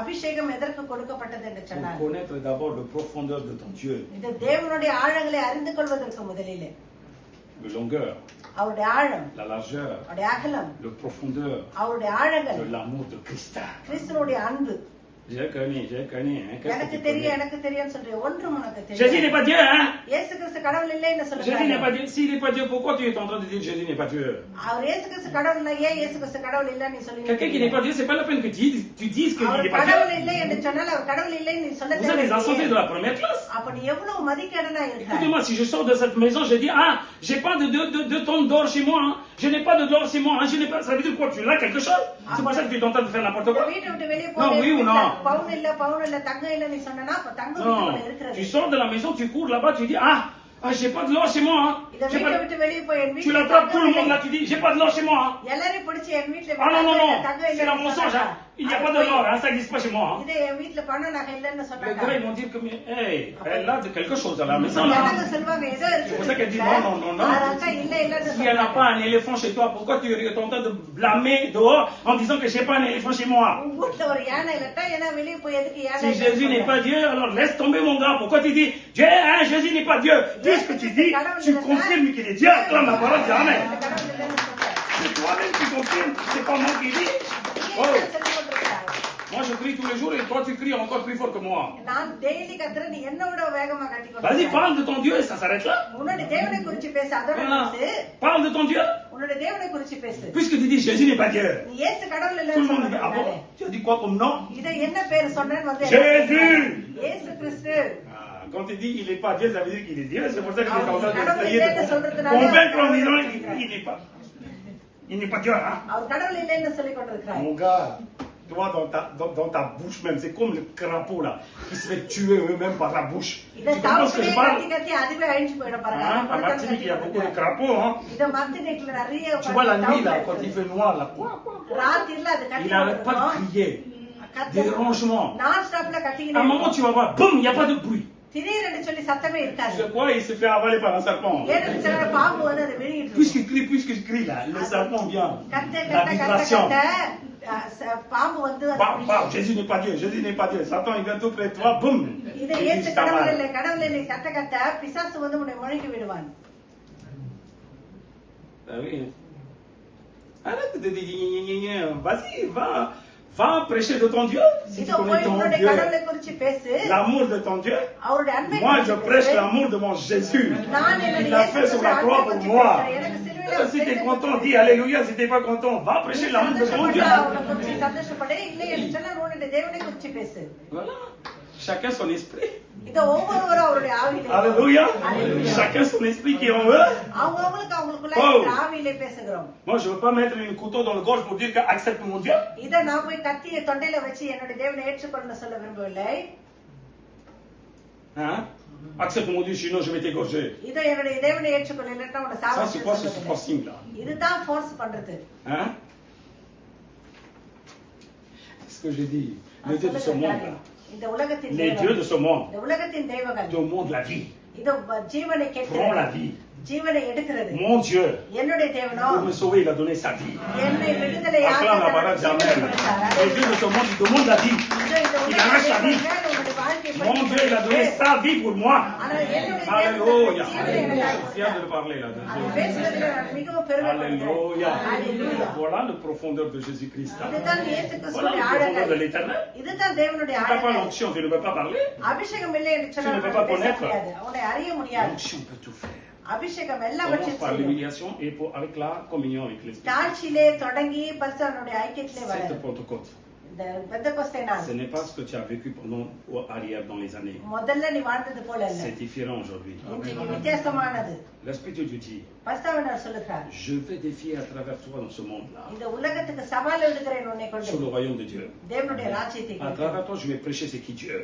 அபிஷேகம் எதற்கு கொடுக்கப்பட்டது என்று pour சொன்னார். connaître d'abord les profondeurs de ton Dieu, இந்த தேவனுடைய ஆழங்களை அறிந்து கொள்வதற்கு முதலிலே la longueur, அவருடைய ஆழம், la largeur, அவருடைய அகலம், la profondeur அவருடைய ஆழங்கள், de l'amour de Christ. கிறிஸ்துனுடைய அன்பு. J'ai connu, hein. Qu'est-ce que எனக்கு tu தெரியும் connais? எனக்கு தெரியும் சொல்றேன். ஒன்றும் உனக்கு Jésus தெரியும். n'est pas Dieu, hein? இயேசு கிறிஸ்து கடவுள் இல்லைன்னு Jésus n'est சொல்றாங்க. pas Dieu. S'il n'est pas Dieu, pourquoi tu es en train de dire Jésus n'est pas Dieu? அவர் இயேசு கிறிஸ்து கடவுள் இல்லை, ஏன் இயேசு கிறிஸ்து கடவுள் இல்லைன்னு நீ சொல்லி Quelqu'un qui n'est pas Dieu, c'est pas la peine que tu dises qu'il அவர் n'est pas கடவுள் Dieu. இல்லை என்று சொன்னால் அவர் கடவுள் இல்லைன்னு நீ சொல்ல Vous avez les insultés de தேவையில்லை. la première classe. அப்ப நீ எவ்வளவு மதிக்கேடனா இருக்க. Écoutez-moi, si je sors de cette maison, je dis, ah, j'ai pas de tonnes d'or chez moi, hein. Je n'ai pas de d'or chez moi, hein. Je n'ai pas, ça veut dire quoi? Tu as quelque chose? C'est pour ça que tu es en train de faire n'importe quoi? வீட்டை விட்டு வெளியே Non, oui ou non? பவுன் இல்ல பவுன் இல்ல தங்கம் இல்ல நீ சொன்னா அப்ப தங்கம் Non. வீட்டுக்குள்ள இருக்கிறது. Tu sors de la maison, tu cours là-bas, tu dis, ah, j'ai pas de l'or chez moi, hein. இத J'ai வீட்டை pas- விட்டு வெளியே போய் என் Tu வீட்டுல l'attrapes tout le monde là, tu dis, j'ai pas de l'or chez moi, hein. எல்லாரையும் பிடிச்சு என் வீட்டுல Ah non, non, non, தங்கம் c'est இல்ல un mensonge, hein. Il n'y a pas de l'or, hein. Ça n'existe pas chez moi, hein. இதை என் வீட்டுல பணம் நகை இல்லன்னு Les சொன்னாங்க. gars, ils vont dire que, mais, hey, elle a quelque chose à la maison, là. எனக்கு சொல்வாங்க ஏதோ C'est pour ça qu'elle dit non, non, non, non. அக்கா இல்ல இல்லன்னு Si elle n'a சொன்னாங்க. pas un éléphant chez toi, pourquoi tu es en train de blâmer dehors en disant que j'ai pas un éléphant chez moi? உங்க வீட்டுல ஒரு யானை இல்லட்டா ஏன்னா வெளியே போய் எதுக்கு யானை Si Jésus n'est pas Dieu, alors laisse tomber mon gars. Pourquoi tu dis, Dieu, hein, Jésus n'est pas Dieu? Puisque tu dis, tu confirmes qu'il est Dieu, acclame la parole, dis Amen. கடவுள் இல்லைன்னு சொல்றேன். C'est toi-même qui confirmes, c'est pas moi qui dis. நீ Oh, என்ன சொல்லிக் கொண்டிருக்கிறாய்? moi je crie tous les jours et toi tu cries encore plus fort que moi. நான் டெய்லி கத்துறேன், நீ என்னோட வேகமா கட்டி Vas-y, கொண்டிருக்கிறாய். parle de ton Dieu et ça s'arrête là. உன்னோட தேவனை குறிச்சு பேசு, அதோட Voilà. நிறுத்து. Parle de ton Dieu. உன்னோட தேவனை குறிச்சு பேசு. Puisque tu dis, Jésus n'est pas Dieu. நீ இயேசு கடவுள் Tout le இல்லைன்னு monde dit, ah bon, சொன்னதுனாலே. tu as dit quoi comme nom? இதை என்ன பேர் சொன்னேன்னு வந்து Jésus. இயேசு கிறிஸ்து. Quand tu dis il n'est pas Dieu, ça veut dire qu'il est Dieu. C'est pour ça que tu es en train கடவுள் d'essayer இல்லைன்னு de சொல்றதுனால convaincre en disant il n'est pas Dieu. Hein? அவர் கடவுள் இல்லைன்னு சொல்லிக் கொண்டிருக்கிறாய். Mon gars, toi dans ta bouche même, c'est comme le crapaud là, qui se fait tuer eux-mêmes par la bouche. Tu இதை comprends ce que je கத்தி parle? கத்தி கத்தி அதுவே அழிஞ்சு போயிடும் பாருங்க. Hein? அதை À மட்டும் Martinique, il y a கத்தி beaucoup de கொண்டிருக்கிறாய். crapauds. Hein? இதை மர்த்தினிக்ல நிறைய Tu vois la nuit là, தவிர quand il இருக்குது. fait noir là, quoi? ராத்திரில அது கத்தி Il n'arrête pas de crier. Des rongements. நான் ஸ்டாப்ல À un கத்திக்கிட்டே moment, tu vas voir, boum, il n'y a pas de bruit. திடீர்னு சொல்லி சத்தமே Tu இருக்காது. sais quoi? Il se fait avaler par un serpent. ஏன்னு சில பாம்பு வந்து அதை வெளியிட்டு Puisqu'il crie là, le serpent vient. கத்த La கத்த கத்த vibration. கத்த பாம்பு வந்து அதை Bam, bam, Jésus n'est pas Dieu, Jésus n'est pas Dieu. Satan, il vient tout près de toi, boum. இதை Et இயேசு tu t'as கடவுள் mal. இல்லை கடவுள் இல்லை கத்த கத்த பிசாசு வந்து உன்னை முழுகி விடுவான். Ah oui. Arrête de dire, vas-y, va prêcher de ton Dieu. Si tu இதோ connais போய் ton உன்னுடைய Dieu, கடவுளை குறிச்சு பேசு. l'amour de ton Dieu. அவருடைய அன்பை Moi, je குறிச்சு prêche பேசு. l'amour de mon Jésus. நான் Il என்னுடைய l'a இயேசு fait sur la கிறிஸ்து croix அன்பை pour குறிச்சு moi. பேசுறேன். எனக்கு சிலுவையில Si tu es செய்த content, குறிச்சு dis Alléluia. Si tu n'es pas content, va prêcher l'amour de ton Dieu. சந்தோஷப்பட்டா அவனை குறிச்சு சந்தோஷப்படு. இல்லை என்று சொன்னால் உன்னுடைய தேவனை குறிச்சு பேசு. Voilà. Chacun son esprit. இதை ஒவ்வொருவரும் அவருடைய ஆவியிலே Alléluia. Alléluia. Chacun son esprit qui est en eux. அவங்களுக்குள்ள Oh. இந்த ஆவியிலே பேசுகிறோம். Moi, je ne veux pas mettre une couteau dans le gorge pour dire qu'accepte mon Dieu. இதை நான் போய் கத்திய தொண்டையில வச்சு என்னுடைய தேவனை ஏற்றுக்கொள்ள சொல்ல விரும்பவில்லை. Hein? Accepte mon Dieu, sinon je vais t'égorger. இதை என்னுடைய தேவனை ஏற்றுக்கொள்ள இல்லைன்னா உன்னை Ça, c'est quoi ce சாவடிச்சு forcing là? இதுதான் ஃபோர்ஸ் பண்றது. Hein? Ce que j'ai dit, les dieux de ce monde là. இந்த உலகத்தின் Les dieux de தேவன், ce monde. இந்த உலகத்தின் தெய்வங்கள், Le monde, la vie. இது ஜீவனை Prends la கேட்கிறது, vie. ஜீவனை எடுக்கிறது. Mon Dieu, என்னுடைய தேவனோ pour me sauver, il a donné sa vie. என்னை விடுதலையாக Acclame la parole தனக்கு ஜீவனை d'Amen. கொடுத்தார். Les dieux de ce monde, ils demandent la vie. இதோ இந்த Il arrache la உலகத்தின் vie. தேவர்கள் உன்னுடைய வாழ்க்கையை வாழ்க்கையை Mon Dieu, il a donné sa vie pour moi. ஆனா என்னுடைய தேவன் Alléluia. தன்னுடைய ஜீவனை எனக்கு Je suis fier de கொடுத்தார். le parler là. அது பேசுவதில் நான் மிகவும் பெருமைப்படுகிறேன். Alléluia. Alléluia. Voilà la profondeur de Jésus-Christ. இதுதான் இயேசு Voilà கிறிஸ்துவின் la profondeur de ஆழங்கள். l'éternel. இதுதான் தேவனுடைய Tu n'as pas ஆழங்கள். l'onction, tu ne peux pas parler. அபிஷேகம் இல்லை என்று சொன்னால் Tu ne peux pas உன்னை பேச connaître. முடியாது. உன்னை அறிய முடியாது. L'onction peut tout faire. அபிஷேகம் Commence எல்லாவற்றையும் par செய்யும். l'humiliation et avec la communion avec l'Esprit. தாழ்ச்சியிலே தொடங்கி பரிசுத்தனுடைய ஐக்கியத்திலே வர Cette Pentecôte, இந்த பெந்தெகோஸ்தே நாள் ce n'est pas ce que tu as vécu pendant ou arrière dans les années. முதல்ல நீ வாழ்ந்தது போல இல்ல. C'est différent aujourd'hui. இன்றைக்கு வித்தியாசமானது. L'Esprit de Dieu dit, பரிசுத்தவர் சொல்லுகிறார், je vais défier à travers toi dans ce monde-là, இந்த உலகத்துக்கு சவால் எடுக்கிறேன் உன்னை கொண்டு. sur le royaume de Dieu. தேவனுடைய ராஜ்யத்தை À கொண்டு. travers toi, je vais prêcher c'est qui Dieu.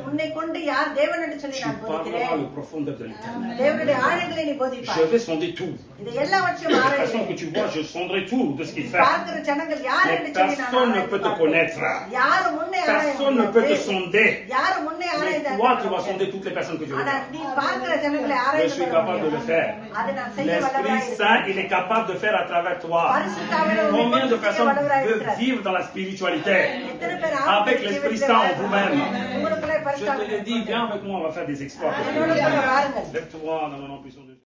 உன்னை கொண்டு யார் தேவன் என்று சொல்லி Tu நான் parleras போதிக்கிறேன். le profondeur de l'éternel. தேவனுடைய ஆழங்களை நீ Je போதிப்பாய். vais sonder tout. இது எல்லாவற்றையும் De la ஆராய்வேன். façon que tu vois, je sonderai tout de ce qu'il fait. பார்க்கிற ஜனங்கள் யார் Mais என்று சொல்லி நான் personne ne peut te ஆராய்ந்து connaître. பார்ப்பேன். யாரும் முன்னே Personne ne peut te ஆராய்ந்து sonder. யாரும் முன்னே Mais ஆராய்ந்து toi, tu vas sonder toutes les personnes que tu ஆனா veux. நீ பார்க்கிற ஜனங்களை Je ஆராய்ந்து suis capable de le faire. அதை நான் செய்ய L'Esprit வல்லவராய் Saint, il est capable de faire à travers toi. Combien de personnes veulent vivre dans la spiritualité avec l'Esprit Saint en vous-même? Je te l'ai dit, viens avec moi, on va faire des exploits. Lève-toi dans le nom puissant de Dieu.